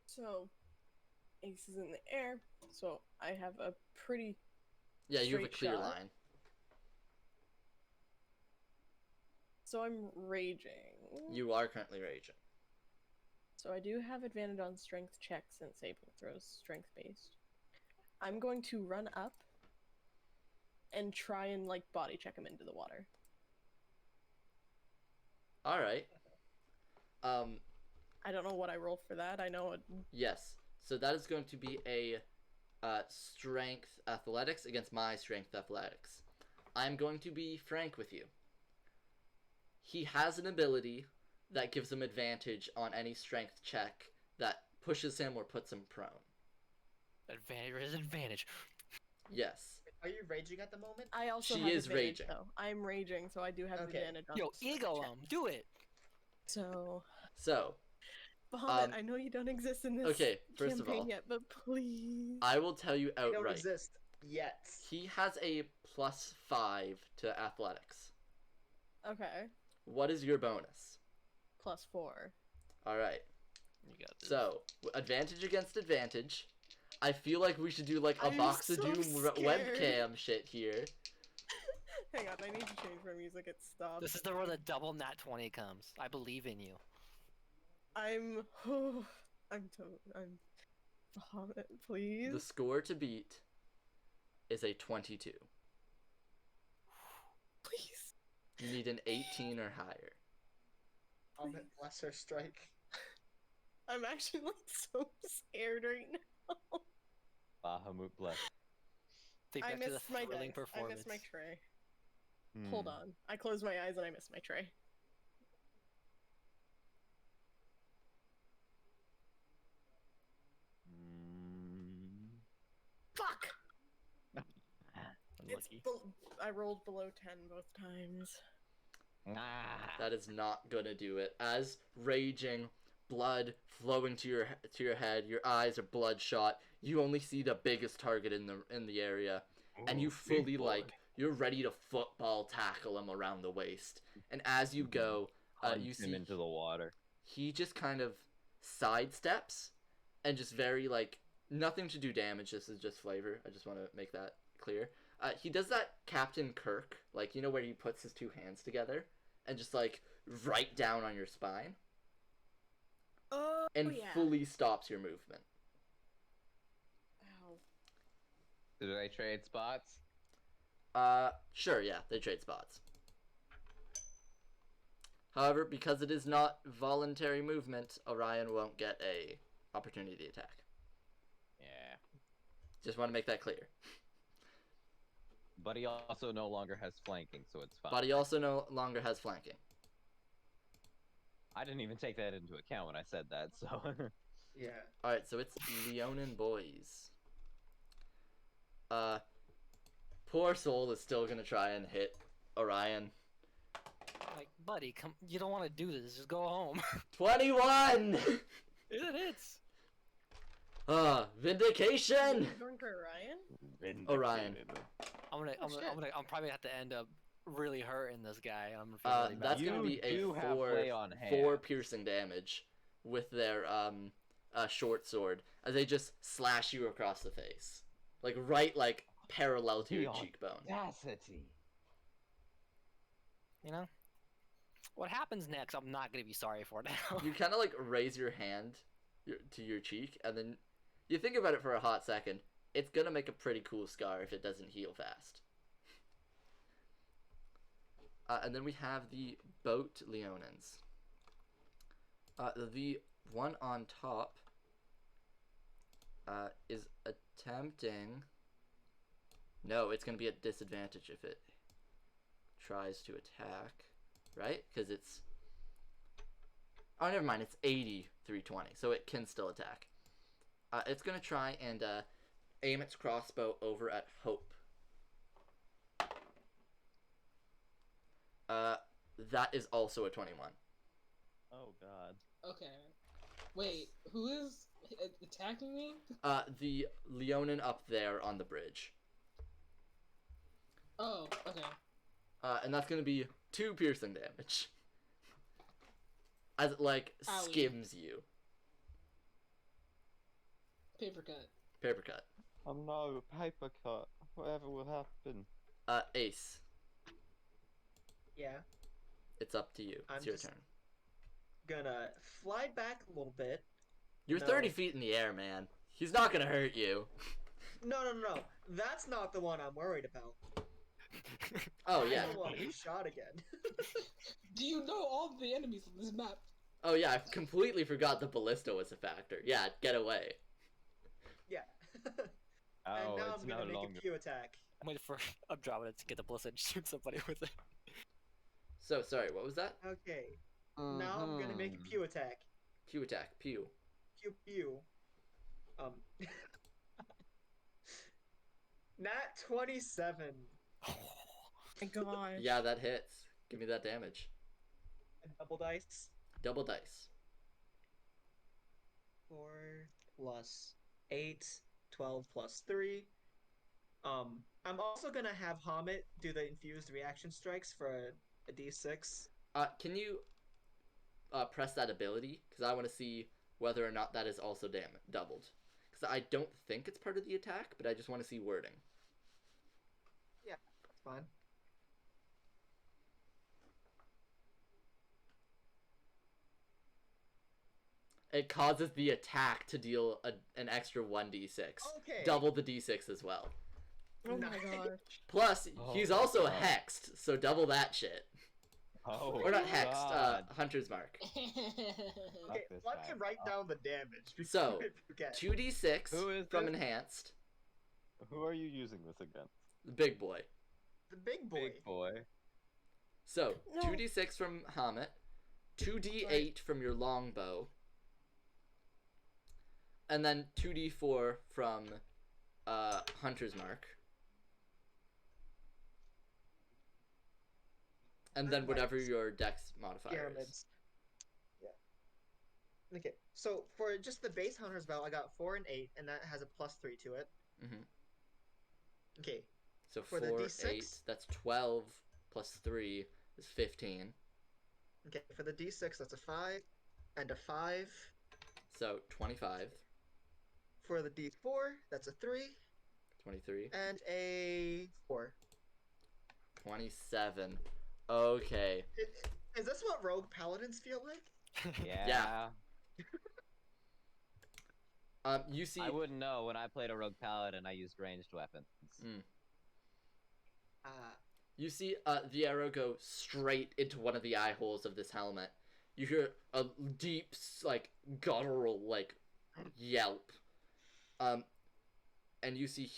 So, Ace is in the air, so I have a pretty. Yeah, you have a Straight clear shot. line. So I'm raging. You are currently raging. So I do have advantage on strength checks and saving throws, strength based. I'm going to run up and try and like body check him into the water. Alright. I don't know what I rolled for that. I know it. Yes. So that is going to be a strength athletics against my strength athletics. I'm going to be frank with you. He has an ability that gives him advantage on any strength check that pushes him or puts him prone. Advantage is advantage. Yes. Are you raging at the moment? I also She have is advantage, raging. though. I'm raging, so I do have Okay. advantage on Yo, strength ego checks. do it. So, So, Bahamut, I know you don't exist in this okay, first of campaign all, yet, but please. I will tell you I don't outright. exist yet. He has a +5 to athletics. Okay, What is your bonus? +4. Alright. You got this. So, advantage against advantage. I feel like we should do like a I'm Box of so Doom scared. webcam shit here. Hang on, I need to change my music. It stopped. This is where the double nat 20 comes. I believe in you. I'm. I'm. Bahamut, please. The score to beat is a 22. Please. You need an 18 or higher. Bahamut, lesser strike. I'm actually like so scared right now. Bahamut bless. Think I back to the missed my thrilling dice. I performance. missed my tray. Hmm. Hold on. I closed my eyes and I missed my tray. Mm. Fuck! It's Unlucky. I rolled below 10 both times. Ah. That is not gonna do it. As raging, blood flowing to your head, your eyes are bloodshot. You only see the biggest target in the area, and you Ooh, fully big boy. like you're ready to football tackle him around the waist. And as you go, Punch you him see into the water. he just kind of sidesteps and just very like nothing to do damage. This is just flavor. I just want to make that clear. He does that Captain Kirk, like you know where he puts his two hands together and just like right down on your spine Oh, and yeah. fully stops your movement. Ow. Do they trade spots? Sure, yeah, they trade spots. However, because it is not voluntary movement, Orion won't get a opportunity attack. Yeah. Just want to make that clear. But he also no longer has flanking, so it's fine. But he also no longer has flanking. I didn't even take that into account when I said that, so. Yeah. Alright, so it's Leonin boys. Poor Soul is still gonna try and hit Orion. Like, buddy, come. You don't want to do this. Just go home. 21! It hits. Vindication! Going for Orion? Orion. I'm shit. I'm probably have to end up really hurting this guy. I'm gonna feel really bad. That's gonna You be a do have four lay on hands. piercing damage with their short sword as they just slash you across the face, like right like parallel to your The cheekbone. Audacity. You know, what happens next? I'm not gonna be sorry for now. You kind of like raise your hand to your cheek, and then you think about it for a hot second. It's gonna make a pretty cool scar if it doesn't heal fast. And then we have the boat Leonins. The one on top is attempting. No, it's gonna be at disadvantage if it tries to attack, right? Because it's. Oh, never mind. It's 80 320, so it can still attack. It's gonna try and aim its crossbow over at Hope. That is also a 21. Oh god. Okay. Wait, who is attacking me? The Leonin up there on the bridge. Oh, okay. And that's gonna be 2 piercing damage. As it, like, Owie. skims you. Paper cut. Paper cut. Oh no, paper cut. Whatever will happen. Ace, Yeah. it's up to you. It's I'm your just- turn. Gonna fly back a little bit. You're No. 30 feet in the air, man. He's not gonna hurt you. No. That's not the one I'm worried about. Oh, I yeah. don't want to be shot again. Do you know all the enemies on this map? Oh, yeah, I completely forgot the ballista was a factor. Yeah, get away. Yeah. Oh, and now it's I'm gonna no make longer. a Q attack. I'm waiting for Andromeda to get the ballista and shoot somebody with it. So, sorry, what was that? Okay. Now I'm gonna make a Pew attack. Pew attack. Pew. Pew pew. Nat 27. My gosh. Yeah, that hits. Give me that damage. A double dice. Double dice. 4 plus 8, 12 plus 3. I'm also gonna have Hamid do the infused reaction strikes for a d6. Can you press that ability? Because I want to see whether or not that is also doubled. because I don't think it's part of the attack, but I just want to see wording. That's fine. It causes the attack to deal an extra 1d6. Okay. Double the d6 as well. Oh my Nice. god. Plus, Oh he's my also God. hexed, so double that shit. Oh, Or not hexed, God. Hunter's Mark. Okay, this let guy. me write down the damage. before So, I forget. 2d6 Who is from this? enhanced. Who are you using this against? The big boy. The big boy. Big boy. So, No. 2d6 from Hamet, 2d8 Right. from your longbow, and then 2d4 from Hunter's Mark. And then whatever Nice. your dex modifier is. Pyramids. Yeah. Okay, so for just the base Hunter's Bow, I got 4 and 8, and that has a +3 to it. Mhm. Okay, So For 4, the 8, D6? that's 12 plus 3 is 15. okay, for the D6, that's a 5 and a 5. So 25, For the D4, that's a 3 23, and a 4. 27. Okay. Is this what rogue paladins feel like? Yeah. You see, I wouldn't know. When I played a rogue paladin, I used ranged weapons. you see the arrow go straight into one of the eye holes of this helmet. You hear a deep, like, guttural, like, yelp. And you see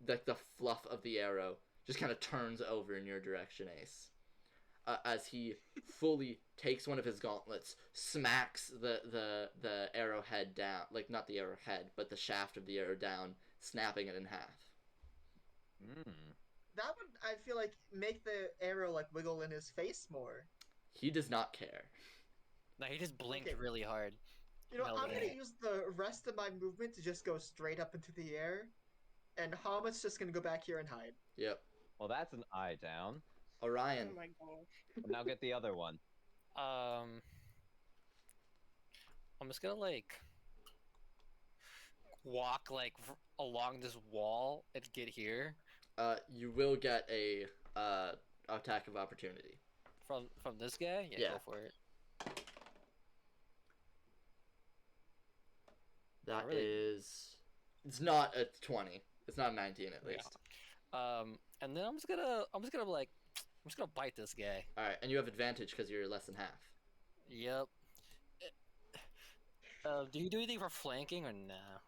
like, the fluff of the arrow just kind of turns over in your direction, Ace. As he fully takes one of his gauntlets, smacks the arrowhead down, like, not the arrowhead, but the shaft of the arrow down, snapping it in half. That would, I feel like, make the arrow like wiggle in his face more. He does not care. No, he just blinked Okay. really hard. You know, Hell I'm gonna yeah. use the rest of my movement to just go straight up into the air, and Hamet's just gonna go back here and hide. Yep. Well, that's an eye down. Orion. Oh my god. Now get the other one. I'm just gonna like walk like along this wall and get here You will get a attack of opportunity. from this guy. Yeah, Yeah. go for it. That really- is. It's not a 20. It's not a 19 at Yeah. least. And then I'm just gonna bite this guy. All right, and you have advantage because you're less than half. Yep. Do you do anything for flanking or no?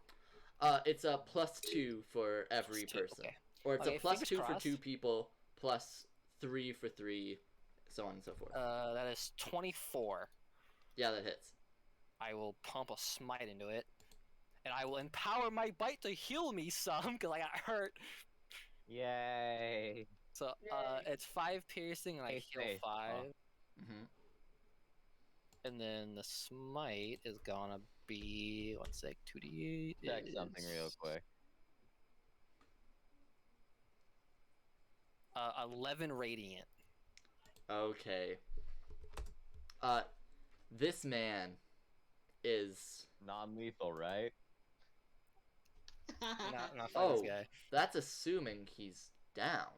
It's a +2 for every +2, person, okay. or it's Okay, a +2 fingers for crossed. 2 people, +3 for 3, so on and so forth. That is 24. Yeah, that hits. I will pump a smite into it, and I will empower my bite to heal me some because I got hurt. Yay. So Yay. it's 5 piercing and I Hey, heal hey. 5. hmm And then the smite is gonna be 2d8. Check something real is, quick. 11 radiant. Okay. This man is. Non-lethal, right? Not fuck Oh. this guy. That's assuming he's down.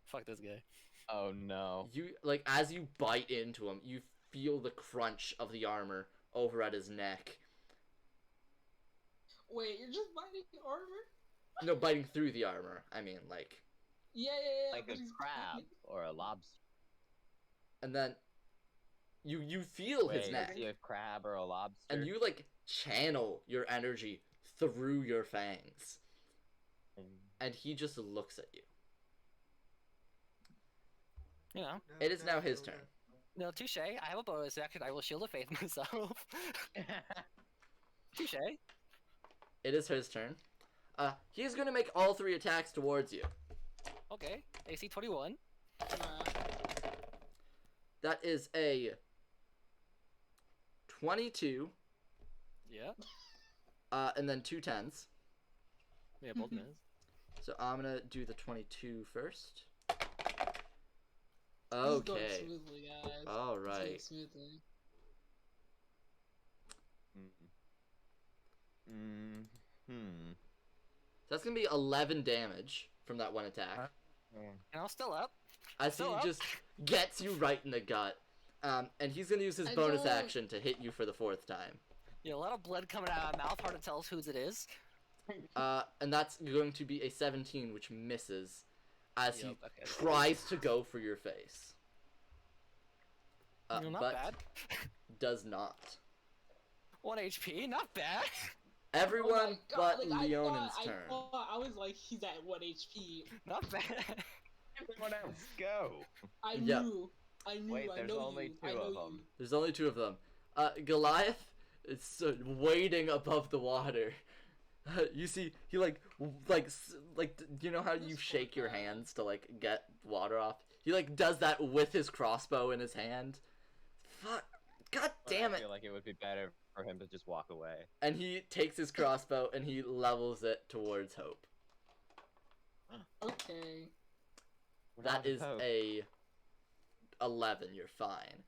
Fuck this guy. Oh no. You like as you bite into him, you feel the crunch of the armor over at his neck. Wait, you're just biting armor? No, biting through the armor. I mean, like, Yeah. Like but a he's crab biting- or a lobster. and then you feel his Wait, neck, is he a crab or a lobster? and you like channel your energy through your fangs, and he just looks at you. You know. It is now his turn. No, touche. I have a bonus action. I will shield of faith myself. Touche. It is his turn. He's gonna make all 3 attacks towards you. Okay. AC 21. That is a 22, Yeah. and then 2 10s. Yeah, both miss. So I'm gonna do the 22 first. This is going Okay. smoothly, guys. All It's going right. smoothly. That's gonna be 11 damage from that one attack. And I'm still up. As he Still up. just gets you right in the gut. And he's gonna use his I bonus don't- action to hit you for the 4th time. Yeah, a lot of blood coming out of my mouth. Hard to tell whose it is. And that's going to be a 17, which misses. As he Yep, okay. tries to go for your face. Not But bad. does not. 1 HP, not bad. Everyone Oh my God, but like, Leonan's I turn. thought, I was like, he's at 1 HP. Not bad. Everyone else, go! I Yep. knew. Wait, I there's know only you. two I know of you. them. There's only 2 of them. Goliath is waiting above the water. You see, he you know how you This shake poor your guy. hands to get water off? He does that with his crossbow in his hand. Fuck. God damn I it. feel like it would be better for him to just walk away. And he takes his crossbow and he levels it towards Hope. Okay. That is Hope. a 11. You're fine.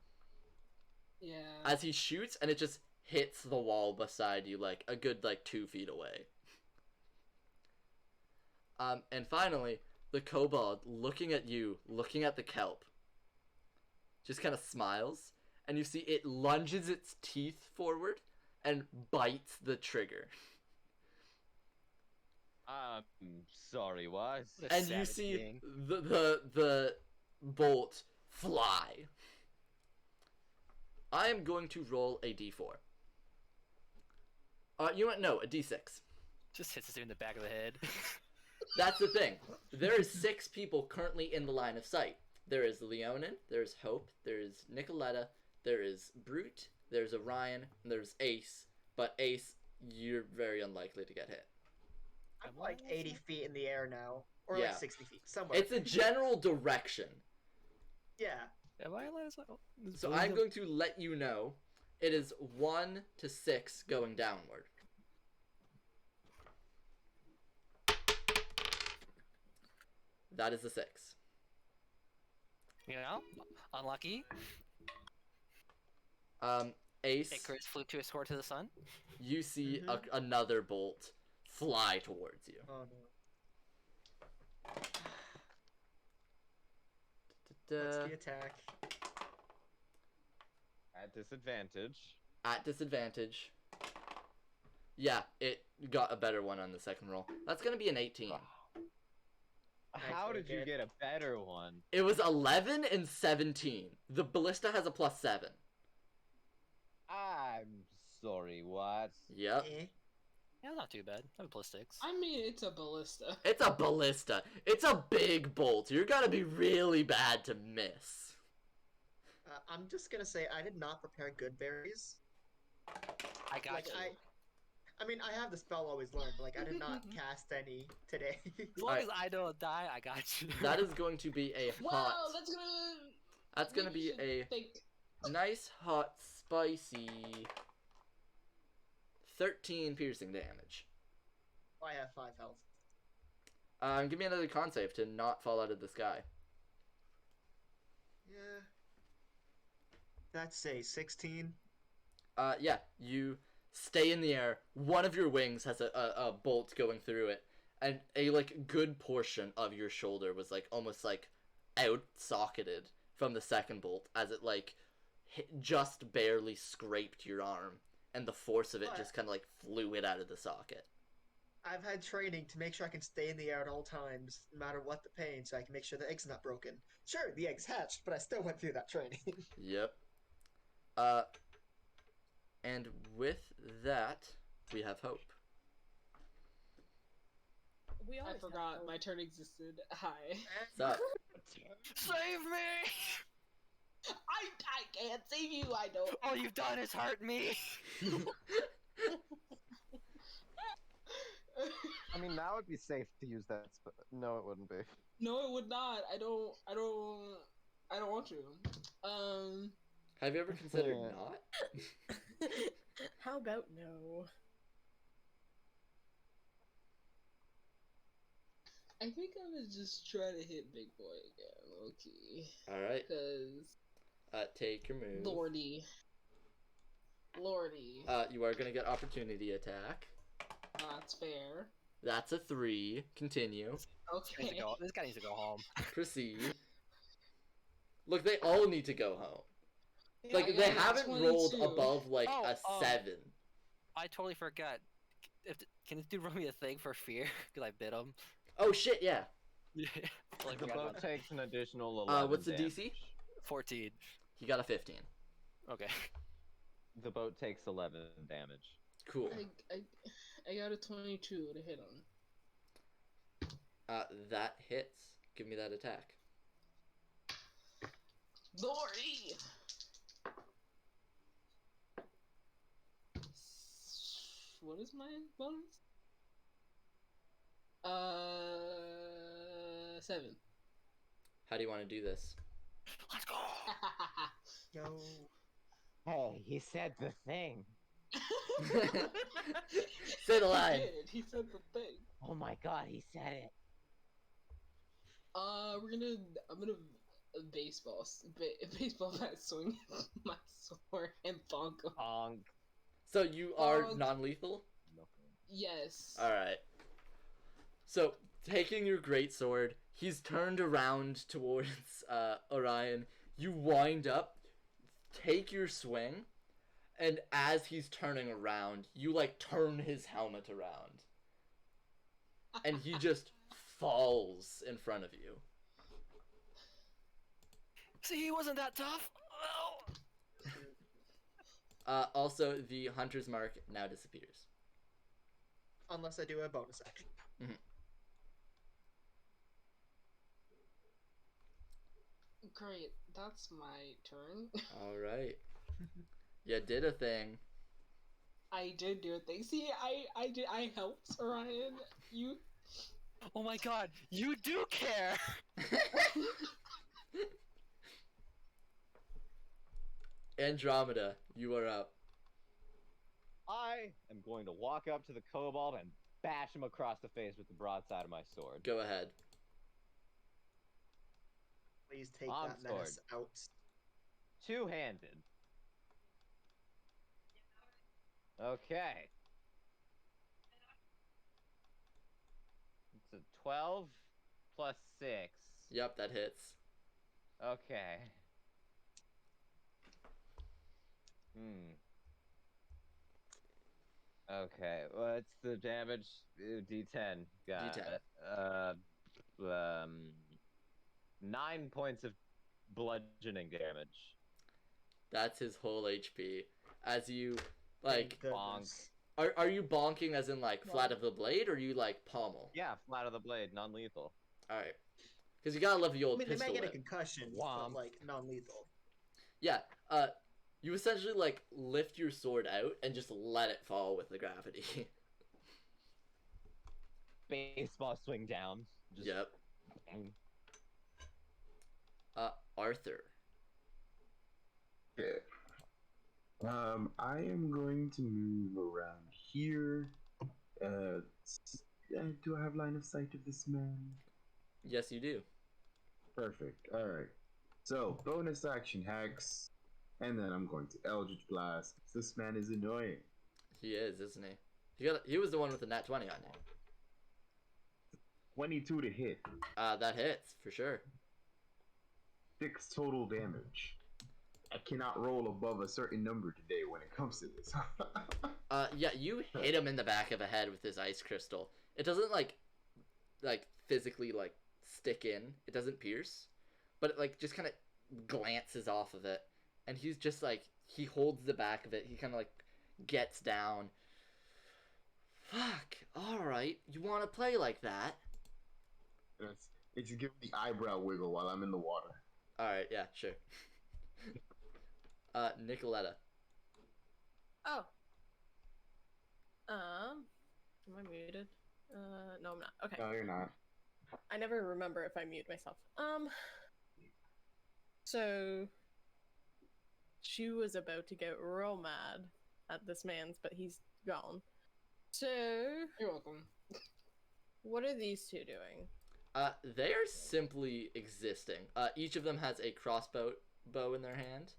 Yeah. As he shoots and it just hits the wall beside you a good 2 feet away. And finally, the kobold looking at you, looking at the kelp, just kind of smiles, and you see it lunges its teeth forward and bites the trigger. Sorry, what? What a And you savage see being. the bolt fly. I am going to roll a d4. You know what? No, a d6. Just hits us in the back of the head. That's the thing. There is 6 people currently in the line of sight. There is Leonin, there is Hope, there is Nicoletta, there is Brute, there's Orion, and there's Ace. But Ace, you're very unlikely to get hit. I'm like 80 feet in the air now. Or Yeah. like 60 feet, somewhere. It's a general direction. Yeah. Am I allowed to... So I'm going to let you know it is 1 to 6 going downward. That is a 6. You know? Unlucky. Ace, Icarus flew to a sword to the sun. you see Mhm. another bolt fly towards you. Oh no. What's the attack? At disadvantage. At disadvantage. Yeah, it got a better one on the second roll. That's gonna be an 18. How did you good. get a better one? It was 11 and 17. The ballista has a +7. I'm sorry, what? Yep. Eh. Yeah, not too bad. I have a +6. I mean, it's a ballista. It's a ballista. It's a big bolt. You're gonna be really bad to miss. I'm just gonna say I did not prepare good berries. I got Like you. I mean, I have the spell always learned, but I did not cast any today. As long as I don't die, I got you. That is going to be a Wow, hot. that's gonna be a think. nice, hot, spicy 13 piercing damage. I have 5 health. Give me another con save to not fall out of the sky. Yeah. That's a 16. Yeah, you stay in the air. One of your wings has a bolt going through it, and a good portion of your shoulder was almost out socketed from the second bolt as it just barely scraped your arm, and the force of it just kind of flew it out of the socket. I've had training to make sure I can stay in the air at all times, no matter what the pain, so I can make sure the egg's not broken. Sure, the egg's hatched, but I still went through that training. Yep. And with that, we have Hope. We I always have forgot hope. my turn existed. Hi. What's up? Save me! I can't save you. I don't. All you've done is hurt me. I mean, now it'd be safe to use that. No, it wouldn't be. No, it would not. I don't want to. Have you ever considered Yeah. not? How about no? I think I was just trying to hit Big Boy again. Okay. Alright. Because Take your move. Lordy. You are gonna get opportunity attack. That's fair. That's a 3. Continue. Okay. This guy needs to go home. Proceed. Look, they all need to go home. Yeah, Like, I they got a haven't rolled 22. above, like, Oh, a 7. I totally forgot. Can this dude run me a thing for fear? Because I bit him. Oh, shit, yeah. Yeah. Totally The forgot boat about that. takes an additional 11 What's the damage. DC? 14. He got a 15. Okay. The boat takes 11 damage. Cool. I got a 22 to hit on. That hits. Give me that attack. Lori! What is my bonus? 7. How do you want to do this? Let's go. Yo. Hey, he said the thing. Say the line. He did. He said the thing. Oh my god, he said it. I'm gonna baseball bat swing my sword and bonk him. Honk. So you are Bonk. non-lethal? Yes. Alright. So, taking your greatsword, he's turned around towards Orion. You wind up, take your swing, and as he's turning around, you, like, turn his helmet around. And he just falls in front of you. See, he wasn't that tough. Oh. Also, the Hunter's Mark now disappears. Unless I do a bonus action. Great. That's my turn. Alright. You did a thing. I did do a thing. See, I helped Orion. You. Oh my god, you do care. Andromeda, you are up. I am going to walk up to the kobold and bash him across the face with the broadside of my sword. Go ahead. Please take Long that menace out. Two-handed. Okay. It's a 12 plus 6. Yep, that hits. Okay. Okay, what's the damage? D10. Got D10. it. 9 points of bludgeoning damage. That's his whole HP. As you, like, Thank goodness. are you bonking as in, like, flat of the blade, or you, like, pommel? Yeah, flat of the blade, non-lethal. Alright. Because you gotta love the I old mean, they pistol might get a whip. concussion, Womp. but like non-lethal. Yeah, you essentially, like, lift your sword out and just let it fall with the gravity. Baseball swing down. Just Yep. Arthur. Okay. I am going to move around here. Do I have line of sight of this man? Yes, you do. Perfect. Alright. So, bonus action hacks. And then I'm going to Eldritch Blast. This man is annoying. He is, isn't he? He was the one with the nat 20 on him. 22 to hit. That hits, for sure. 6 total damage. I cannot roll above a certain number today when it comes to this. Yeah, you hit him in the back of the head with his ice crystal. It doesn't, like physically, like, stick in. It doesn't pierce. But it, like, just kind of glances off of it. And he's just, like, he holds the back of it. He kind of, like, gets down. Fuck. Alright. You want to play like that? It's giving the eyebrow wiggle while I'm in the water. Alright, yeah, sure. Nicoletta. Oh. Am I muted? No, I'm not. Okay. No, you're not. I never remember if I mute myself. So she was about to get real mad at this man's, but he's gone. So You're welcome. what are these two doing? They are simply existing. Each of them has a crossbow in their hand.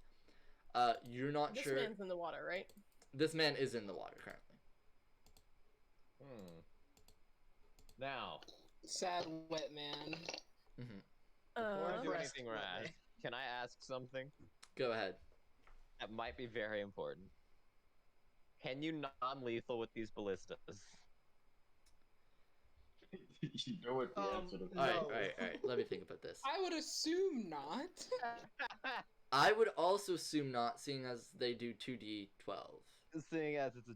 You're not This sure. man's in the water, right? This man is in the water currently. Now, Sad wet man. before I do Pressed anything button. rash, can I ask something? Go ahead. That might be very important. Can you non-lethal with these ballistas? You know what the answer to No. All right. Let me think about this. I would assume not. I would also assume not, seeing as they do 2d12. Seeing as it's a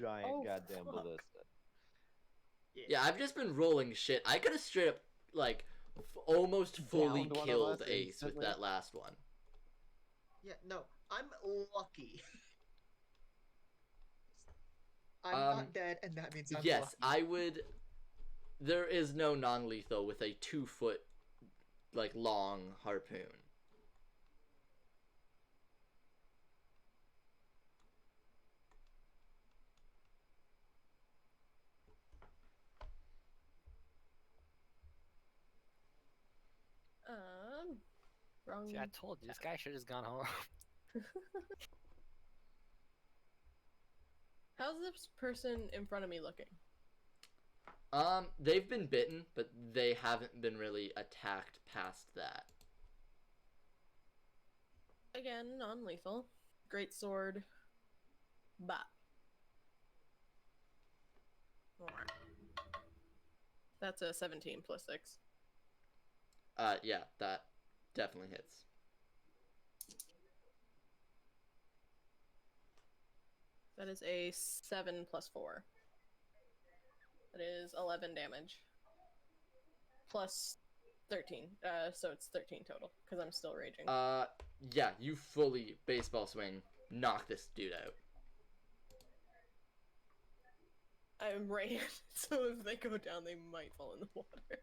giant Oh, goddamn fuck. ballista. Yeah, I've just been rolling shit. I could have straight up, like, almost fully Downed one of killed us Ace with instantly. that last one. Yeah, no, I'm lucky. I'm Um, not dead, and that means I'm Yes, lucky. I would. There is no non-lethal with a 2-foot, like, long harpoon. Wrong. See, I told you this guy should have just gone home. How's this person in front of me looking? They've been bitten, but they haven't been really attacked past that. Again, non-lethal. Great sword. Bop. Alright. That's a 17 plus 6. Yeah, that definitely hits. That is a 7 plus 4. That is 11 damage. Plus 13. So it's 13 total, because I'm still raging. Yeah, you fully baseball swing, knock this dude out. I'm right, so if they go down, they might fall in the water.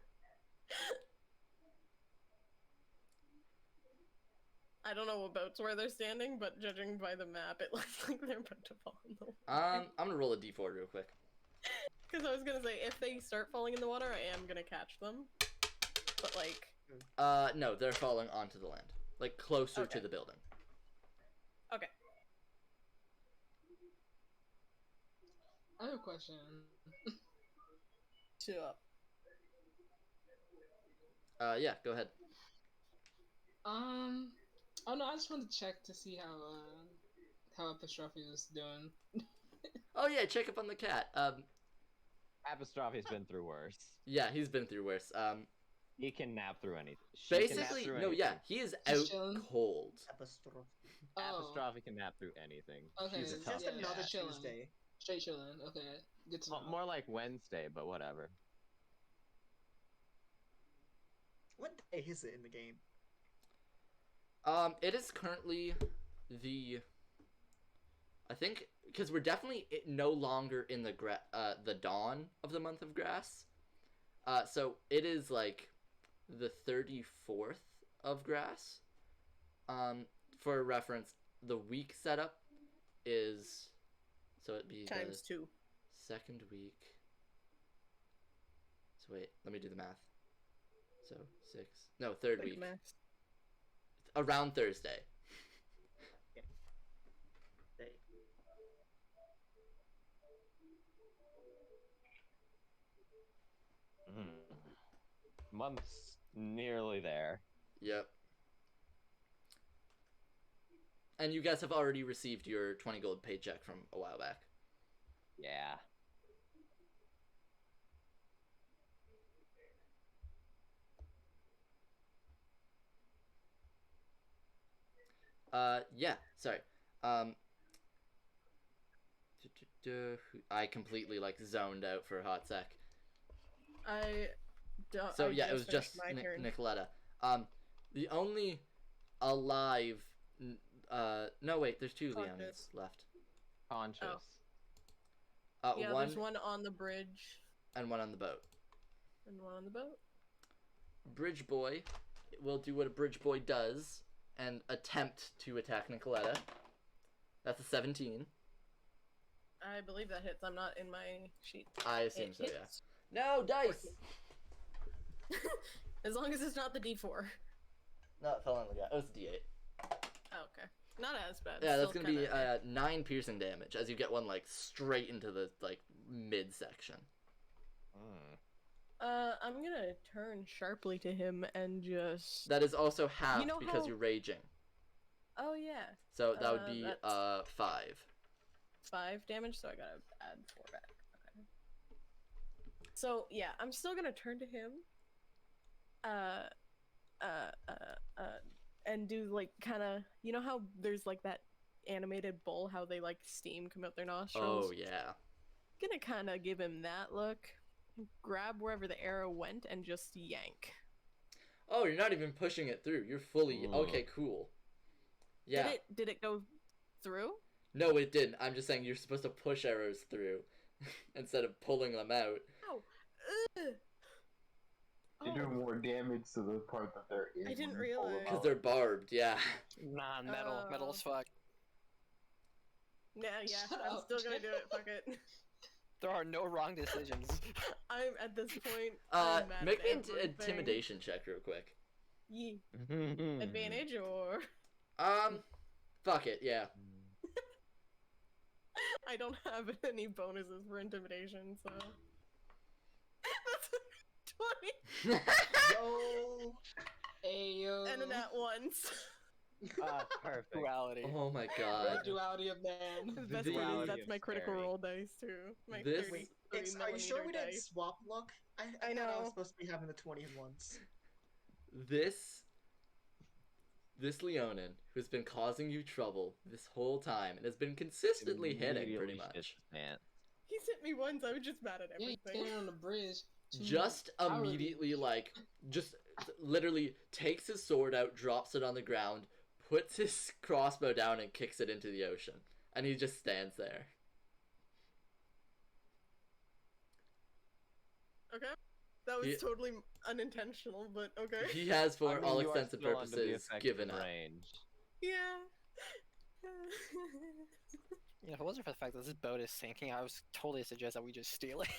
I don't know what boats where they're standing, but judging by the map, it looks like they're about to fall in the water. I'm gonna roll a d4 real quick. Because I was gonna say, if they start falling in the water, I am gonna catch them. But, like... No, they're falling onto the land. Like, closer Okay. to the building. Okay. I have a question. 2 up. Yeah, go ahead. Oh no, I just wanted to check to see how Apostrophe was doing. Oh yeah, check up on the cat. Apostrophe's been through worse. Yeah, he's been through worse. He can nap through anything. She can nap Basically, through no, anything. yeah, he is Just out chilling? cold. Apostrophe. Oh, Apostrophe can nap through anything. okay, She's a It's tough just yeah, another cat. chilling. Tuesday. Straight chilling. Okay, good to know. More like Wednesday, but whatever. What day is it in the game? It is currently I think, because we're definitely no longer in the dawn of the month of grass. So it is like the 34th of grass. For reference, the week setup is, so it'd be Times the 2. second week. So wait, let me do the math. So third Quick week. math. Around Thursday. Day. Month's nearly there. Yep. And you guys have already received your 20 gold paycheck from a while back. Yeah. Yeah, sorry. I completely, like, zoned out for a hot sec. I don't... So, I yeah, it was finished just my turn. Nicoletta. The only alive... no, wait, there's 2 Leonis Conscious. left. Conscious. Yeah, One there's one on the bridge. and one on the boat. And one on the boat. Bridge boy will do what a bridge boy does and attempt to attack Nicoletta. That's a 17. I believe that hits. I'm not in my sheet. I assume It so, yeah. hits. No, dice! As long as it's not the D4. No, it fell on the guy. It was a D8. Oh, okay. Not as bad. Yeah, that's Still gonna be kinda- 9 piercing damage as you get one, like, straight into the, like, midsection. I'm gonna turn sharply to him and just. That is also half know because how- you're raging. Oh yeah, So that would be that's 5. 5 damage. So I gotta add 4 back. Okay. So yeah, I'm still gonna turn to him. And do like kind of, you know how there's like that animated bull, how they like steam come out their nostrils. Oh yeah. Gonna kind of give him that look, grab wherever the arrow went, and just yank. Oh, you're not even pushing it through. You're fully okay. Cool. Yeah. Did it go through? No, it didn't. I'm just saying you're supposed to push arrows through instead of pulling them out. Ow. Ugh. They do more damage to the part that they're in. I didn't when you pull them realize. Because out. they're barbed. Yeah. Nah, metal as fuck. Nah, yeah, Shut I'm up, still gonna Jay. do it. Fuck it. There are no wrong decisions. I'm at this point. I'm mad Make at me an everything. intimidation check real quick. Yee. Advantage or Fuck it. Yeah. I don't have any bonuses for intimidation, so that's 20 Yo. Ayo. and a nat once. Perfect. Duality. Oh my The god. duality of man. The best The- part is Duality that's of my critical scary. roll dice too. My This- 30 Are you sure we didn't dice. swap luck? I I thought I know. was supposed to be having the 20 at once. This Leonin, who's been causing you trouble this whole time and has been consistently hitting pretty Immediately much, shits his pants. He's hit me once. I was just mad at Yeah, he's everything. standing on the bridge. just Cowardly. immediately just literally takes his sword out, drops it on the ground, puts his crossbow down, and kicks it into the ocean, and he just stands there. Okay, that was He- totally unintentional, but okay. He has, for I mean, all you are extents and still under the purposes, effective given up. range. Yeah. Yeah, if it wasn't for the fact that this boat is sinking, I was totally suggest that we just steal it.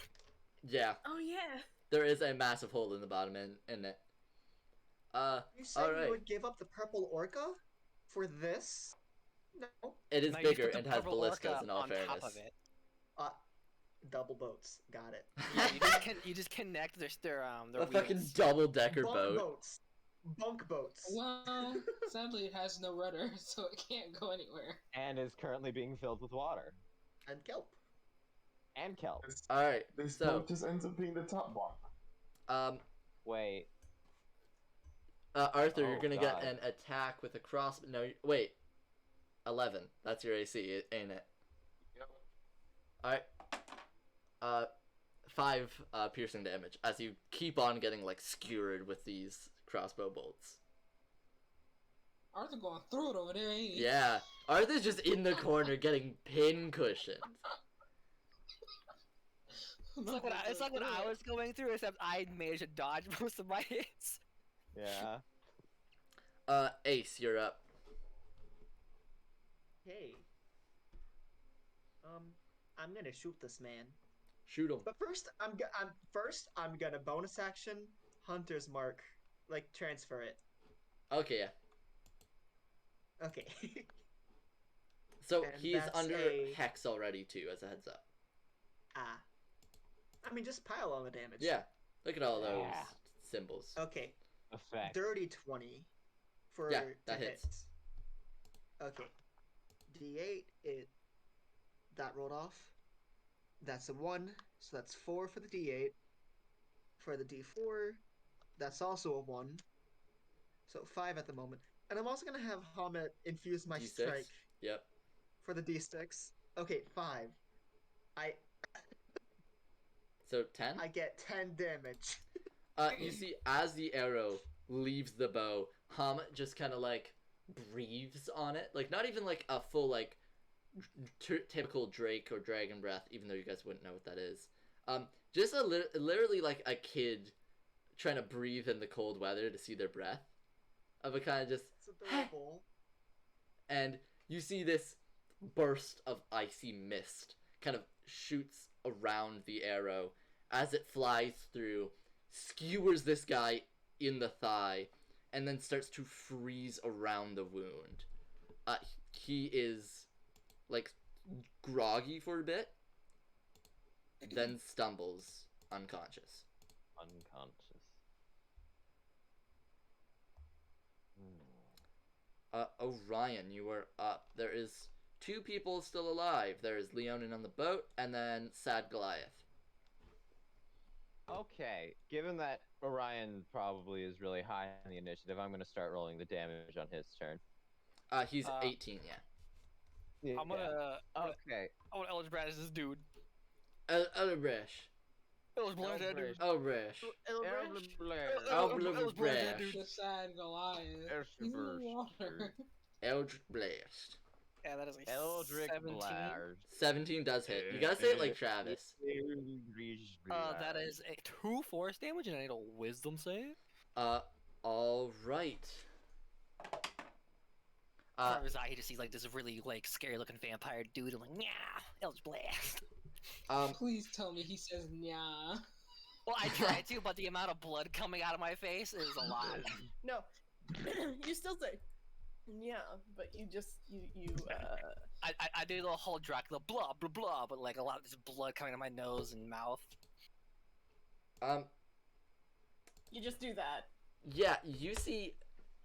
Yeah, Oh yeah. there is a massive hole in the bottom in it. You said Alright. you would give up the purple orca for this? No. It is No, you bigger put the and has purple ballistas orca in all on fairness. top of it. Double boats. Got it. Yeah, you just connect their A fucking wheels. double-decker Bunk boat. boats. Bunk boats. Well, sadly it has no rudder, so it can't go anywhere. And is currently being filled with water. And kelp. And kelp. Alright, This so, boat just ends up being the top one. Wait. Arthur, you're Oh, gonna God. get an attack with a cross. No, wait. 11. That's your AC, ain't it? Yep. Alright. 5 piercing damage as you keep on getting, like, skewered with these crossbow bolts. Arthur going through it over there, ain't he? Yeah. Arthur's just in the corner getting pin cushioned. It's like when I was going through, except I managed to dodge most of my hits. Yeah. Ace, you're up. Hey. I'm gonna shoot this man. Shoot him. But first, I'm gonna bonus action Hunter's Mark, like transfer it. Okay, yeah. Okay. So And he's that's under a- hex already, too, as a heads up. Ah. I mean, just pile on the damage. Yeah. Look at all those Yeah. symbols. Okay. Effect. Dirty 20 for Yeah, to that hit. hits. Okay. D8, that rolled off. That's a 1, so that's 4 for the D8. For the D4, that's also a 1. So 5 at the moment. And I'm also gonna have Hamet infuse my D6? strike Yep. for the D6. Okay, 5. So 10? I get 10 damage. You see, as the arrow leaves the bow, just kind of like breathes on it. Like, not even like a full, like, typical Drake or Dragon breath, even though you guys wouldn't know what that is. Just literally like a kid trying to breathe in the cold weather to see their breath. Of a kind of just, It's adorable. and you see this burst of icy mist kind of shoots around the arrow as it flies through, skewers this guy in the thigh, and then starts to freeze around the wound. He is, like, groggy for a bit, then stumbles unconscious. Unconscious. Orion, you are up. There is 2 people still alive. There is Leonin on the boat, and then Sad Goliath. Okay, given that Orion probably is really high on the initiative, I'm going to start rolling the damage on his turn. He's 18, yeah. I'm gonna. Okay. I want Eldritch Blast this dude. Elbrish. Eldritch Blast that dude. Elbrish. Eldritch Blast that dude. The sad Goliath. He's in the water. Eldritch Blast. Yeah, that is a Eldritch 17. Blast. 17 does hit. You gotta say it like Travis. That is a 2 force damage, and I need a Wisdom save. Alright. Out of his eye, he just sees like this really like scary looking vampire dude. I'm like, yeah, Eldritch Blast. Please tell me he says "nya." Well, I tried to, but the amount of blood coming out of my face is a lot. No, you still say, yeah, but you just I did the whole Dracula blah blah blah, but like a lot of this blood coming out of my nose and mouth. you just do that. Yeah, you see,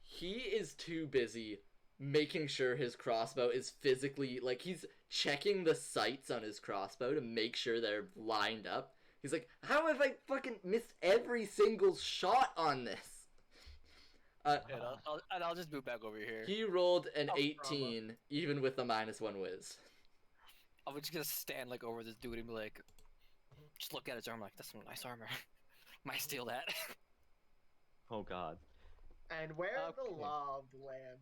he is too busy making sure his crossbow is physically, like, he's checking the sights on his crossbow to make sure they're lined up. He's like, how have I fucking missed every single shot on this? And I'll just move back over here. He rolled an 18, even with a -1 whiz. I'm just gonna stand like over this dude and be like, just look at his armor like, that's some nice armor. Might steal that. Oh god. And where the Okay. lob land?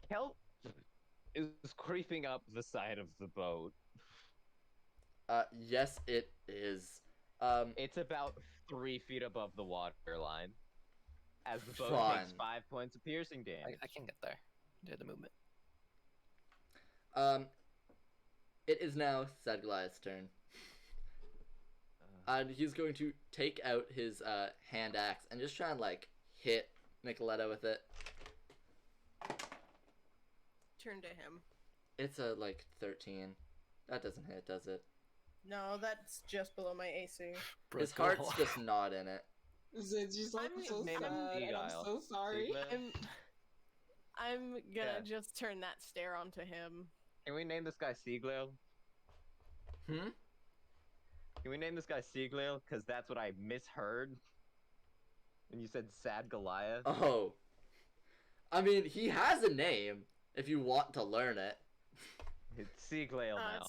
Kelp is creeping up the side of the boat. Yes, it is. It's about 3 feet above the water line. As the boat takes Fun. 5 points of piercing damage. I can get there. Do the movement. It is now Sad Goliath's turn. And he's going to take out his hand axe and just try and like hit Nicoletta with it. Turn to him. It's a like 13. That doesn't hit, does it? No, that's just below my AC. His heart's just not in it. Zid's like, I'm so Name sad, him and I'm Beguile. so sorry. Sigma? I'm gonna Yeah. just turn that stare onto him. Can we name this guy Seaglail? Hmm? Can we name this guy Seaglail? Because that's what I misheard. When you said Sad Goliath. Oh. I mean, he has a name if you want to learn it. It's Seaglail now.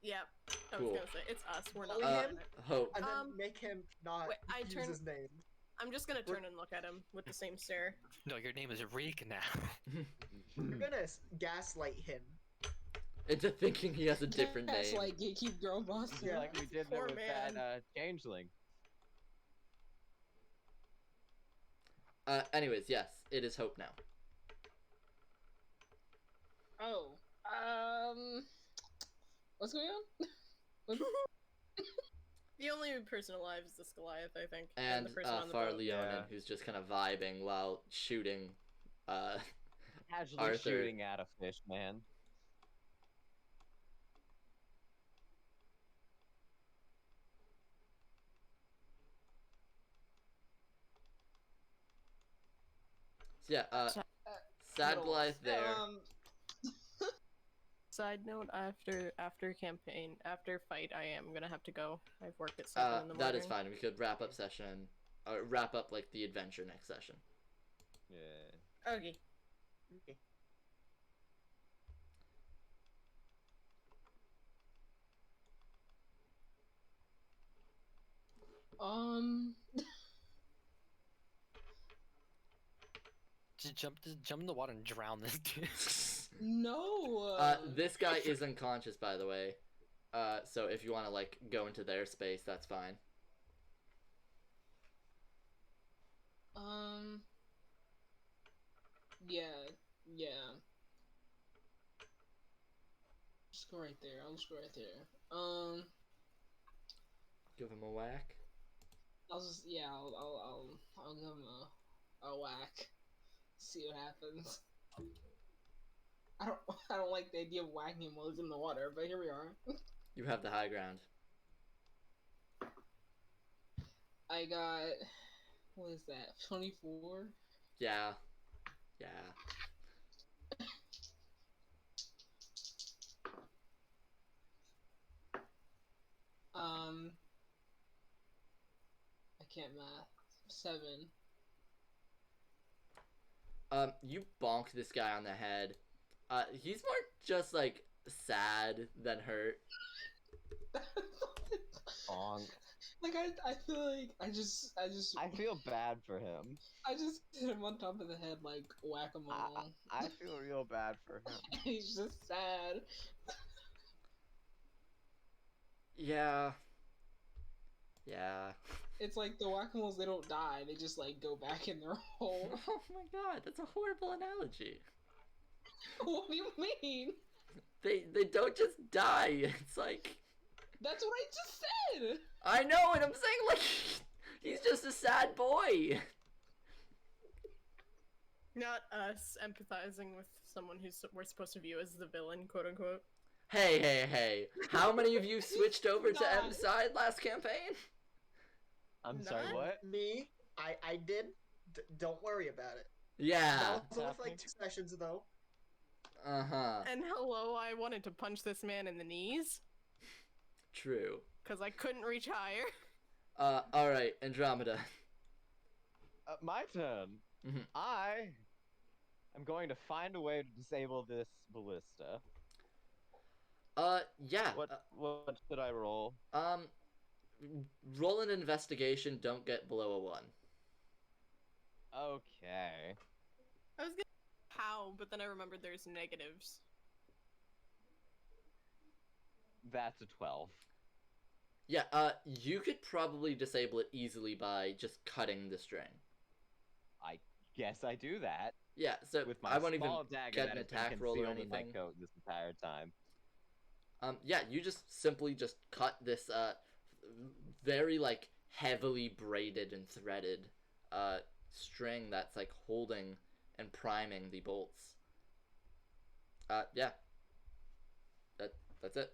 Yep. I Cool. was gonna say it's us. We're not. Bully doing him? it. Hope. And then Um, make him not wait, I use turn- his name. I'm just gonna turn and look at him with the same stare. No, your name is Reek now. We're gonna gaslight him. Into thinking he has a different That's name. like Gatekeep Girl Boss. Just like we did there Poor with man. that changeling. Anyways, yes, it is Hope now. Oh, what's going on? The only person alive is this Goliath, I think, And the person on the Far boat. Leonin, Yeah. who's just kind of vibing while shooting. Casually Arthur. shooting at a fish, man. So yeah, Sad Middle. Goliath there. Side note: after campaign, after fight, I am gonna have to go. I've work at 7 in the morning. That is fine. We could wrap up wrap up like the adventure next session. Yeah. Okay. Okay. Just jump in the water and drown this dude. No. This guy is unconscious, by the way. So if you want to like go into their space, that's fine. Yeah, yeah. Just go right there. I'll just go right there. Give him a whack. I'll just I'll give him a whack. See what happens. I don't like the idea of whacking him while he's in the water, but here we are. You have the high ground. I got, what is that? 24. Yeah. Yeah. I can't math. 7. You bonk this guy on the head. He's more just like sad than hurt. Bonk. Like I feel like I feel bad for him. I just hit him on top of the head like whack-a-mole. I feel real bad for him. He's just sad. Yeah. Yeah. It's like the whack-a-moles, they don't die, they just like go back in their hole. Oh my god, that's a horrible analogy. What do you mean? They don't just die. It's like, That's what I just said! I know, and I'm saying like he's just a sad boy. Not us empathizing with someone we're supposed to view as the villain, quote unquote. Hey. How many of you switched over to God. M side last campaign? I'm sorry, Not what? Me, I did. Don't worry about it. Yeah. That was only for like 2 sessions though. Uh-huh. And hello, I wanted to punch this man in the knees True. because I couldn't reach higher. Alright, Andromeda. My turn. Mhm. I am going to find a way to disable this ballista. Yeah. What should I roll? Roll an investigation, don't get below a 1. Okay. I was gonna how, but then I remembered there's negatives. That's a 12. Yeah, you could probably disable it easily by just cutting the string. I guess I do that. Yeah, so With my I won't even small dagger get that an has been attack roll or concealed in my anything. coat this entire time. Yeah, you just simply just cut this, very, like, heavily braided and threaded, string that's, like, holding and priming the bolts. Yeah. That's it.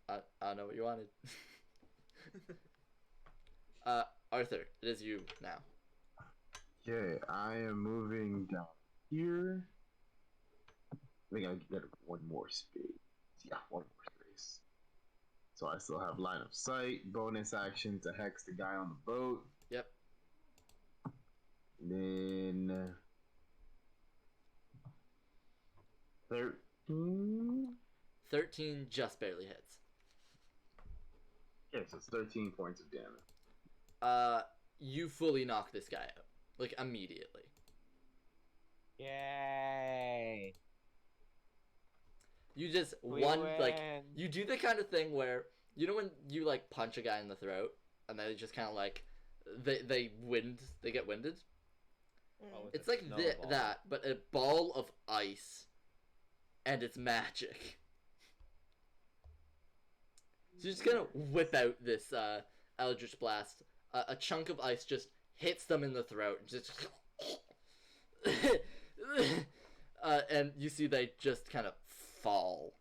I don't know what you wanted. Arthur, it is you now. Okay, I am moving down here. I think I get 1 more space. Yeah, 1 more space. So I still have line of sight, bonus action to hex the guy on the boat. Yep. Then 13. 13 just barely hits. Okay, so it's 13 points of damage. You fully knock this guy out. Like, immediately. Yay! You just, We like, win. you do the kind of thing where, you know when you, like, punch a guy in the throat, and they just kind of, like, they get winded? Oh, with It's a like snowball. that, but a ball of ice, and it's magic. So you're just gonna whip out this, Eldritch Blast. A chunk of ice just hits them in the throat, just... and you see they just kind of fall.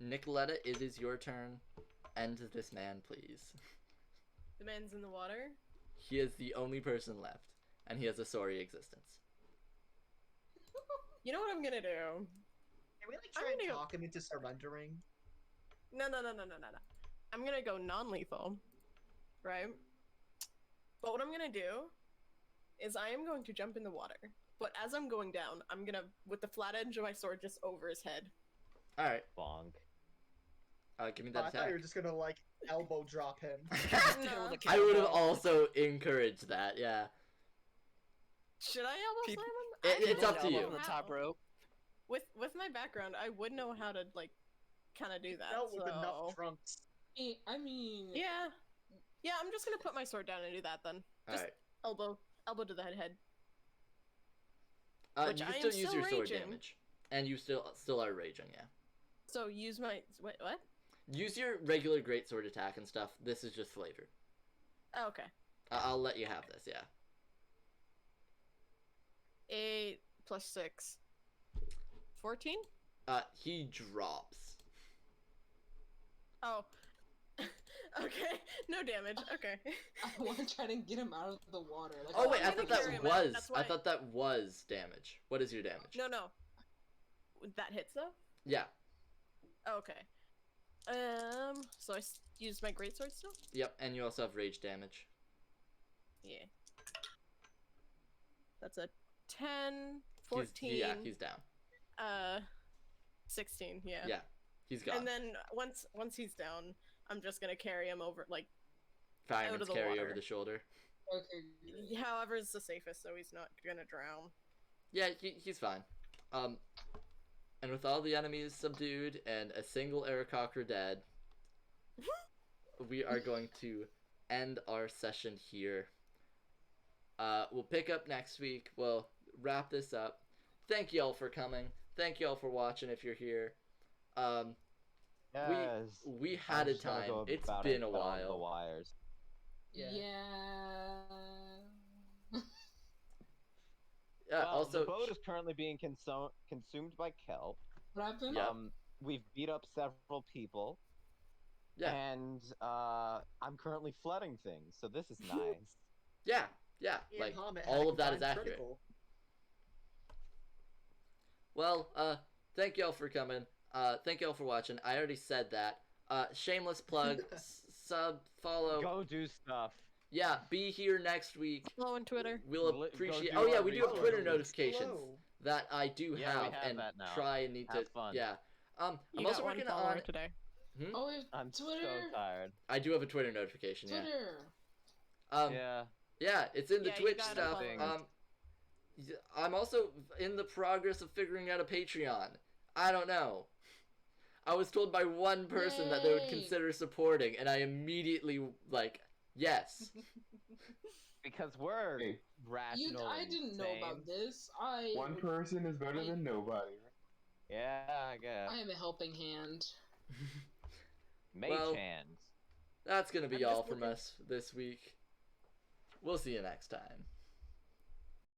Nicoletta, it is your turn. End this man, please. The man's in the water. He is the only person left, and he has a sorry existence. You know what I'm gonna do? Can we like I'm try and gonna go- talk him into surrendering? No. I'm gonna go non-lethal, right? But what I'm gonna do is I am going to jump in the water. But as I'm going down, I'm gonna, with the flat edge of my sword just over his head. Alright, Bonk. give me Oh, that I thought attack. you were just gonna like elbow drop him. No. I would have also encouraged that, yeah. Should I elbow People- slam him? It's I up to don't you. know On the how. top rope. With my background, I would know how to like, kind of do that. Dealt with so... enough drunks. I mean, Yeah. Yeah, I'm just gonna put my sword down and do that then. Just Alright. elbow to the head. You Which can I am still use still your sword raging. damage. And you still are raging, yeah. So use my what? Use your regular greatsword attack and stuff. This is just flavor. Oh, okay. I'll let you have this, yeah. 8 plus 6. 14? He drops. Oh. Okay. No damage. Okay. I want to try to get him out of the water. Like, Oh wait, I'm I gonna thought carry that him out, was. that's I why- thought that was damage. What is your damage? No. That hits though. Yeah. Oh, okay. So I used my greatsword still. Yep. And you also have rage damage. Yeah. That's a 10, 14. He's down. 16. Yeah. Yeah. He's gone. And then once he's down, I'm just gonna carry him over, like, out Fireman's of the carry water. over the shoulder. okay. however is the safest, so he's not gonna drown. Yeah, he's fine. And with all the enemies subdued and a single Aqquar dead, we are going to end our session here. We'll pick up next week. We'll wrap this up. Thank y'all for coming. Thank y'all for watching if you're here. Yes. We had I'm a just gonna time. go It's about been a it on the while. wires. Yeah. Yeah, Well, also, the boat is currently being consumed by kelp. What happened? Yeah. We've beat up several people, yeah, and I'm currently flooding things, so this is nice. yeah, Ian like, Hammett had all a of that is combined accurate. critical. Well, thank y'all for coming. Thank y'all for watching. I already said that. Shameless plug, sub, follow. Go do stuff. Yeah, be here next week. Follow on Twitter. We'll Go appreciate. do Oh yeah, our we do have research. Twitter Links notifications below. that I do Yeah, we have, have and that now. try and need to. Have fun. Yeah. I'm You also got one working follower on. today. Oh, we have I'm Twitter. so tired. I do have a Twitter notification. Yeah. Twitter. Yeah. It's in the Yeah, you Twitch gotta stuff. follow it. I'm also in the progress of figuring out a Patreon. I don't know. I was told by one person that they would Yay. consider supporting, and I immediately like, yes. Because we're Hey. rational. I and didn't know sane. about this. One person is better than nobody, right? Yeah, I guess. I am a helping hand. Mage Well, hands. That's gonna be I'm all just from looking- us this week. We'll see you next time.